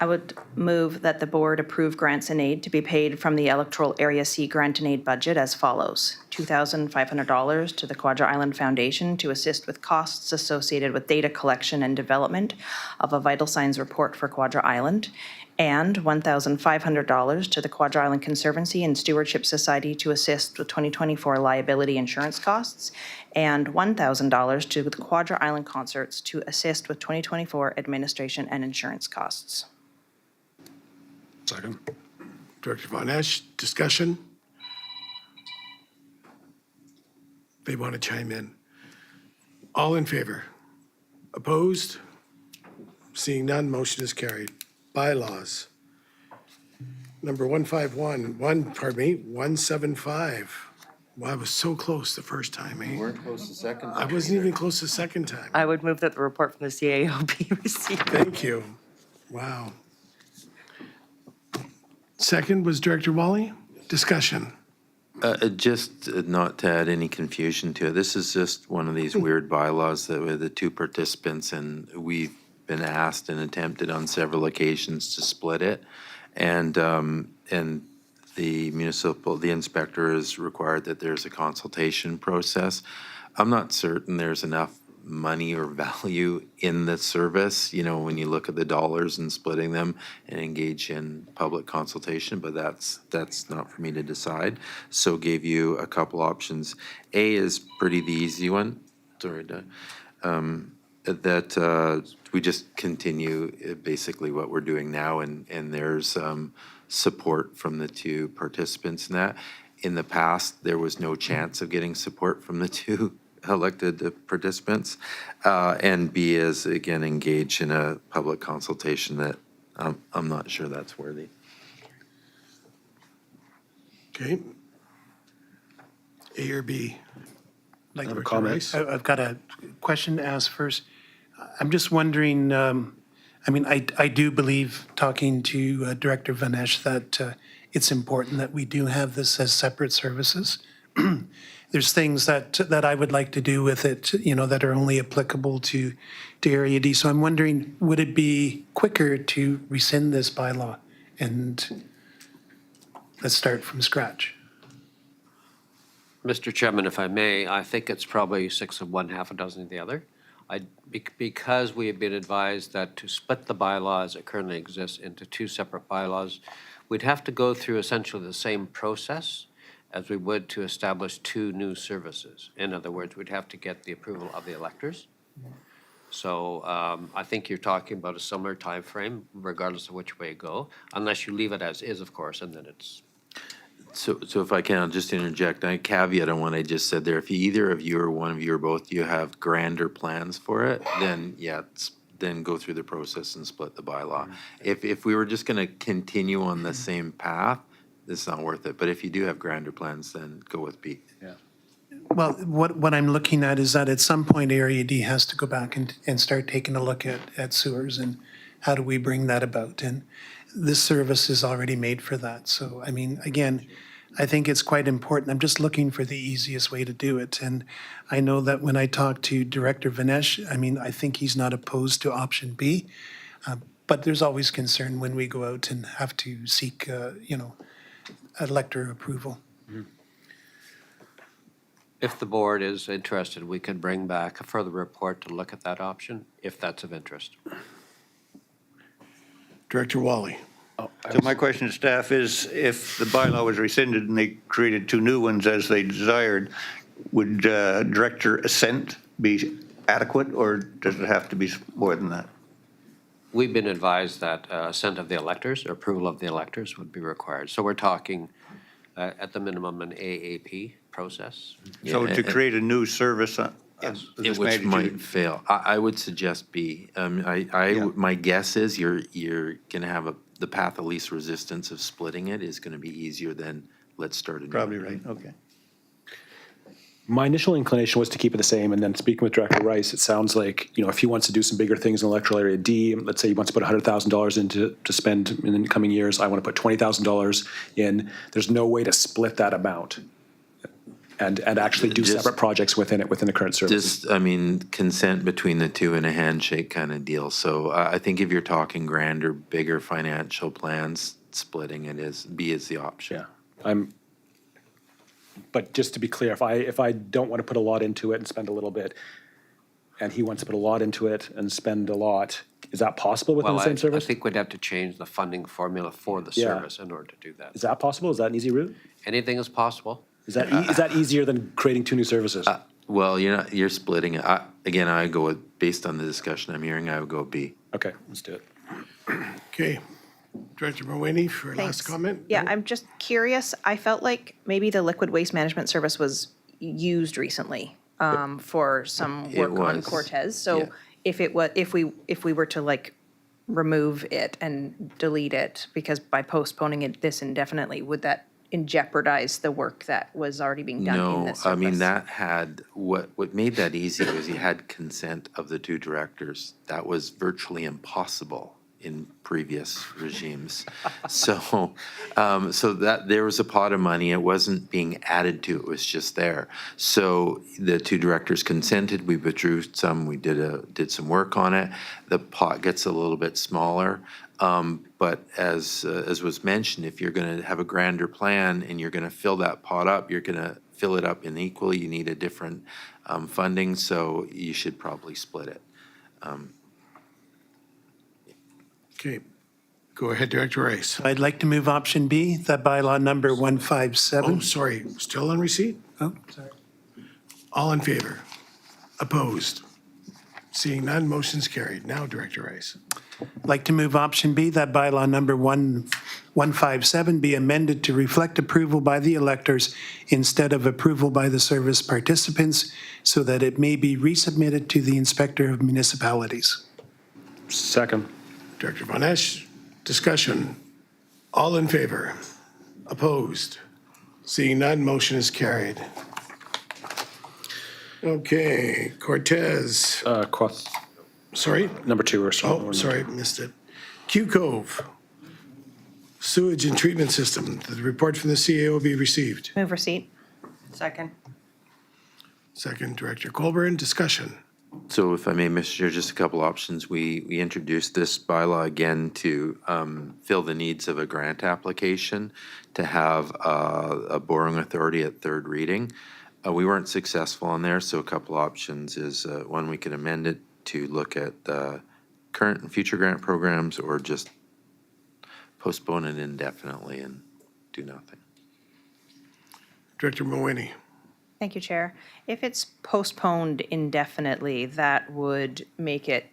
I would move that the board approve grants and aid to be paid from the Electoral Area C grant and aid budget as follows. $2,500 to the Quadra Island Foundation to assist with costs associated with data collection and development of a vital signs report for Quadra Island, and $1,500 to the Quadra Island Conservancy and Stewardship Society to assist with 2024 liability insurance costs, and $1,000 to the Quadra Island Concerts to assist with 2024 administration and insurance costs. Second. Director Von Esch, discussion? They want to chime in. All in favor? Opposed? Seeing none, motion is carried. Bylaws. Number 175. Well, I was so close the first time, eh? You weren't close the second I time. wasn't even close the second time. I would move that the report from the CAO be received. Thank you. Wow. Second was Director Wally. Discussion. Just not to add any confusion to it, this is just one of these weird bylaws that with the two participants, and we've been asked and attempted on several occasions to split it. And the inspector is required that there's a consultation process. I'm not certain there's enough money or value in the service, when you look at the dollars and splitting them and engage in public consultation, but that's not for me to decide. So gave you a couple options. A is pretty the easy one. Sorry, that we just continue basically what we're doing now, and there's support from the two participants in that. In the past, there was no chance of getting support from the two elected participants. And B is, again, engage in a public consultation that I'm not sure that's worthy. Okay. A or B? Like I have a Director comment. Rice? I've got a question to ask first. I'm just wondering, I do believe, talking to Director Van Esch, that it's important that we do have this as separate services. there's things that I would like to do with it, you know, that are only applicable to Area D. So I'm wondering, would it be quicker to rescind this bylaw and let's start from scratch? Mr. Chairman, if I may, I think it's probably 6 of one, half a dozen of the other. Because we have been advised that to split the bylaw as it currently exists into 2 separate bylaws, we'd have to go through essentially the same process as we would to establish 2 new services. In other words, we'd have to get the approval of the electors. So I think you're talking about a similar time frame, regardless of which way you go, unless you leave it as is, of course, and then it's. So if I can, I'll just interject, I caveat on what I just said there. If either of you or one of you or both you have grander plans for it, then then go through the process and split the bylaw. If we were just gonna continue on the same path, it's not worth it. But if you do have grander plans, then go with B. Yeah. Well, what I'm looking at is that at some point Area D has to go back and start taking a look at sewers and how do we bring that about? And this service is already made for that. So, I mean, again, I think it's quite important. I'm just looking for the easiest way to do it. And I know that when I talked to Director Vanesh, I mean, I think he's not opposed to option B. But there's always concern when we go out and have to seek, you know, elector approval. If the board is interested, we could bring back a further report to look at that option, if that's of interest. Director Wally. So my question to staff is, if the bylaw was rescinded and they created 2 new ones as they desired, would director assent be adequate, or does it have to be more than that? We've been advised that assent of the electors, or approval of the electors would be required. So we're talking, at the minimum, an AAP process. So to create a new service of Yes. this Which might magnitude? fail. I would suggest B. My guess is you're gonna have the path of least resistance of splitting it is gonna be easier than let's start a new. Probably right, okay. My initial inclination was to keep it the same, and then speaking with Director Rice, it sounds like, you know, if he wants to do some bigger things in electoral area D, let's say he wants to put $100,000 into to spend in the coming years, I want to put $20,000 in, there's no way to split that amount and actually do separate projects within it, within the current service. Just, I mean, consent between the two and a handshake kind of deal. So I think if you're talking grander, bigger financial plans, splitting it is, B is the option. Yeah, but just to be clear, if I don't want to put a lot into it and spend a little bit, and he wants to put a lot into it and spend a lot, is that possible within the same service? I think we'd have to change the funding formula for the Yeah. service in order to do that. Is that possible? Is that an easy route? Anything is possible. Is that easier than creating 2 new services? Well, you're splitting it. Again, I go with, based on the discussion I'm hearing, I would go B. Okay, let's do it. Okay. Director Mulvaney for last Thanks. comment. Yeah, I'm just curious. I felt like maybe the liquid waste management service was used recently for some It work on was, Cortez. So yeah. if we were to like remove it and delete it, because by postponing it this indefinitely, would that jeopardize the work that was already being done in No, this I mean, service? that had, what made that easy was you had consent of the 2 directors. That was virtually impossible in previous regimes. So that, there was a pot of money, it wasn't being added to, it was just there. So the 2 directors consented, we withdrew some, we did some work on it. The pot gets a little bit smaller. But as was mentioned, if you're gonna have a grander plan and you're gonna fill that pot up, you're gonna fill it up unequally, you need a different funding, so you should probably split it. Okay. Go ahead, Director Rice. I'd like to move option B, that bylaw number 157. Oh, sorry, still on receipt? Oh, sorry. All in favor? Opposed? Seeing none, motion's carried. Now, Director Rice. Like to move option B, that bylaw number 157 be amended to reflect approval by the electors instead of approval by the service participants, so that it may be resubmitted to the Inspector of Municipalities. Second. Director Von Esch, discussion. All in favor? Opposed? Seeing none, motion is carried. Okay, Cortez. Sorry? Number 2 or so. Oh, sorry, missed it. Q Cove, sewage and treatment system. The report from the CAO be received. Move receipt. Second. Second, Director Colburn, discussion. So if I may, Mr. Chair, just a couple options. We introduced this bylaw again to fill the needs of a grant application to have a borrowing authority at third reading. We weren't successful on there, so a couple options is, one, we could amend it to look at current and future grant programs, or just postpone it indefinitely and do nothing. Director Mawhinney. Thank you, Chair. If it's postponed indefinitely, that would make it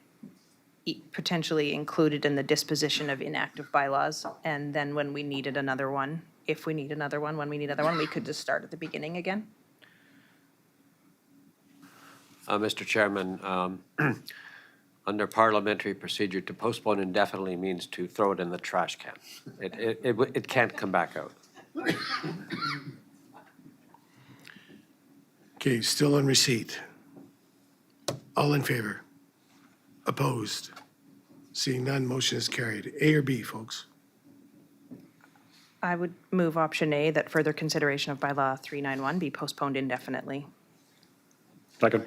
potentially included in the disposition of inactive bylaws. And then when we needed another one, if we need another one, when we need another one, we could just start at the beginning again. Mr. Chairman, under parliamentary procedure, to postpone indefinitely means to throw it in the trash can. It can't come back out. Okay, still on receipt. All in favor? Opposed? Seeing none, motion is carried. A or B, folks? I would move option A, that further consideration of bylaw 391 be postponed indefinitely. Second.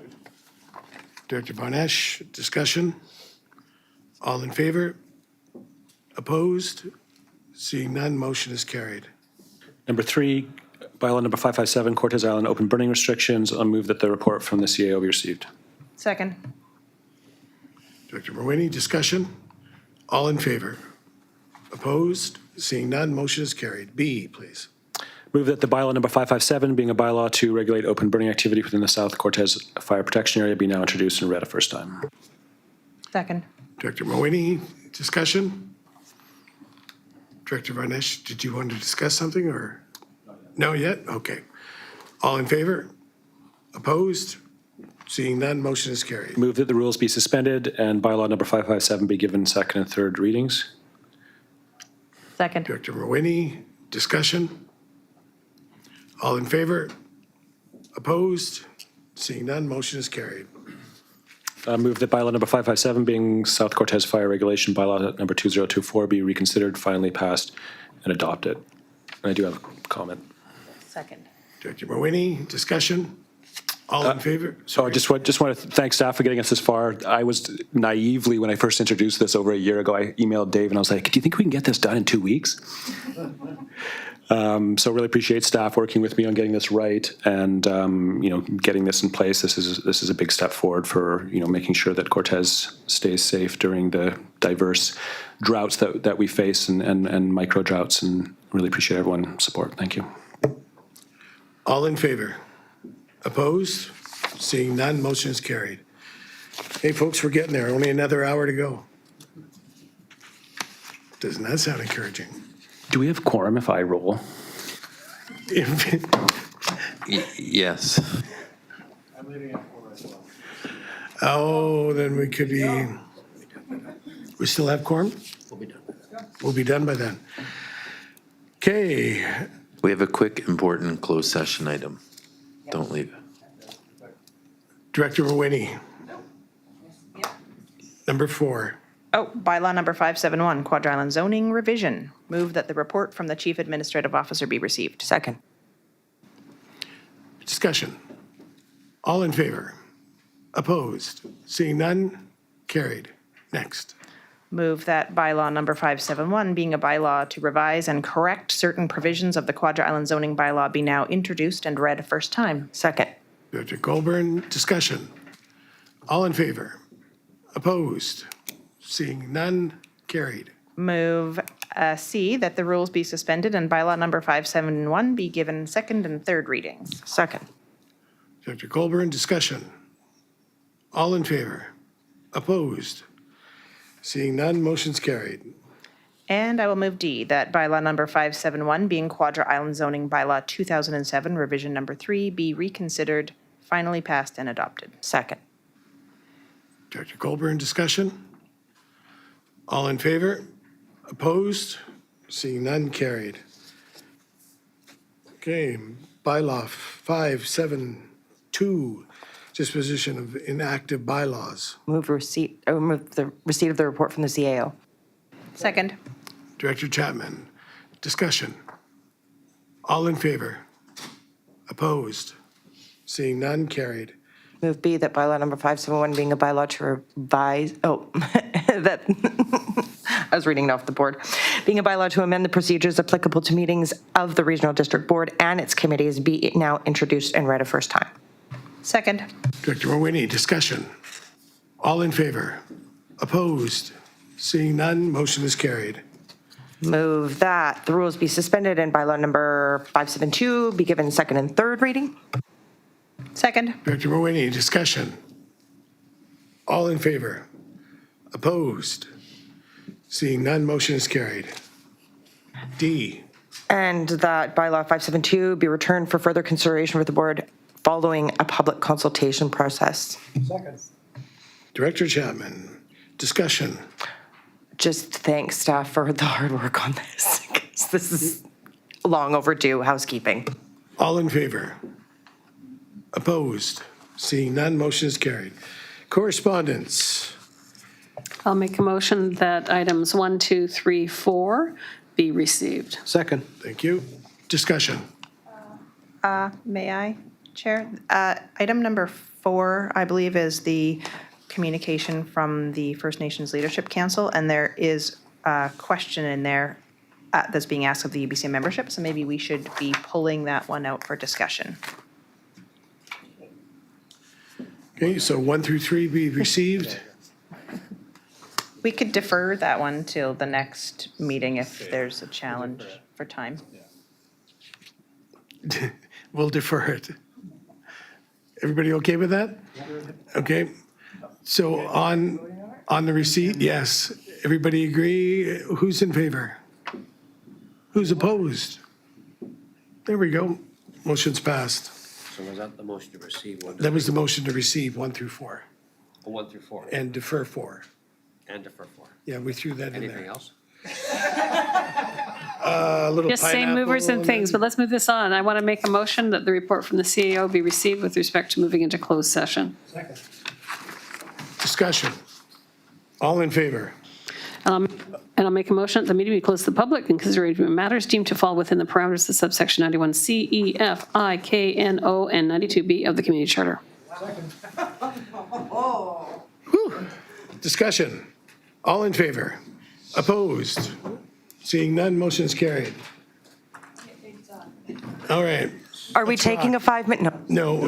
Director Barnesh, discussion? All in favor? Opposed? Seeing none, motion is carried. Number 3, bylaw number 557, Cortez Island open burning restrictions. I'll move that the report from the CAO be received. Second. Director Mawhinney, discussion? All in favor? Opposed? Seeing none, motion is carried. B, please. Move that the bylaw number 557, being a bylaw to regulate open burning activity within the South Cortez Fire Protection Area, be now introduced and read a first time. Second. Director Mawhinney, discussion? Director Barnesh, did you want to discuss something or? No yet? Okay. All in favor? Opposed? Seeing none, motion is carried. Move that the rules be suspended and bylaw number 557 be given second and third readings. Second. Director Mawhinney, discussion? All in favor? Opposed? Seeing none, motion is carried. Move that bylaw number 557, being South Cortez Fire Regulation bylaw number 2024, be reconsidered, finally passed, and adopted. And I do have a comment. Second. Director Mawhinney, discussion? All in favor? So I just want to thank staff for getting us this far. I was naively, when I first introduced this over a year ago, I emailed Dave and I was like, do you think we can get this done in 2 weeks? So really appreciate staff working with me on getting this right and, getting this in place. This is a big step forward for, making sure that Cortez stays safe during the diverse droughts that we face and micro droughts, and really appreciate everyone's support. Thank you. All in favor? Opposed? Seeing none, motion is carried. Hey, folks, we're getting there. Only another hour to go. Doesn't that sound encouraging? Do we have quorum if I roll? Yes. Oh, then we could be, we still have quorum? We'll be done by then. Okay, We have a quick, important closed session item. Don't leave. Director Mawhinney. Number 4. Oh, bylaw number 571, Quadra Island zoning revision. Move that the report from the Chief Administrative Officer be received. Second. Discussion. All in favor? Opposed? Seeing none? Carried. Next. Move that bylaw number 571, being a bylaw to revise and correct certain provisions of the Quadra Island zoning bylaw, be now introduced and read a first time. Second. Director Colburn, discussion. All in favor? Opposed? Seeing none? Carried. Move C, that the rules be suspended and bylaw number 571 be given second and third readings. Second. Director Colburn, discussion. All in favor? Opposed? Seeing none, motion's carried. And I will move D, that bylaw number 571, being Quadra Island zoning bylaw 2007, revision number 3, be reconsidered, finally passed and adopted. Second. Director Colburn, discussion. All in favor? Opposed? Seeing none, carried. Okay, bylaw 572, disposition of inactive bylaws. Move the receipt of the report from the CAO. Second. Director Chapman, discussion. All in favor? Opposed? Seeing none, carried. Move B, that bylaw number 571 being a bylaw to revise, that, I was reading it off the board, being a bylaw to amend the procedures applicable to meetings of the Regional District Board and its committees be now introduced and read a first time. Second. Director Morwini, discussion. All in favor? Opposed? Seeing none, motion is carried. Move that the rules be suspended and bylaw number 572 be given second and third reading. Second. Director Morwini, discussion. All in favor? Opposed? Seeing none, motion is carried. D, And that bylaw 572 be returned for further consideration with the board following a public consultation process. Director Chapman, discussion. Just thank staff for the hard work on this, because this is long overdue housekeeping. All in favor? Opposed? Seeing none, motion is carried. Correspondence. I'll make a motion that items 1, 2, 3, 4 be received. Second. Thank you. Discussion. May I, Chair? Item number 4, I believe, is the communication from the First Nations Leadership Council, and there is a question in there that's being asked of the UBC membership, so maybe we should be pulling that one out for discussion. Okay, so 1 through 3 be received. We could defer that one till the next meeting if there's a challenge for time. We'll defer it. Everybody okay with that? Okay. So on the receipt, yes. Everybody agree? Who's in favor? Who's opposed? There we go. Motion's passed. So was that the motion to receive? That was the motion to receive 1 through 4 1 through 4 and defer 4. and defer 4. Yeah, we threw that in Anything there. else? A little Just same movers pineapple and things, but let's move this on. I want to make a motion that the report from the CAO be received with respect to moving into closed session. Discussion. All in favor? And I'll make a motion that the meeting be closed to the public in consideration of matters deemed to fall within the parameters of subsection 91C, E, F, I, K, N, O, and 92B of the Community Charter. Discussion. All in favor? Opposed? Seeing none, motion is carried. All right. Are we taking a 5-minute? No.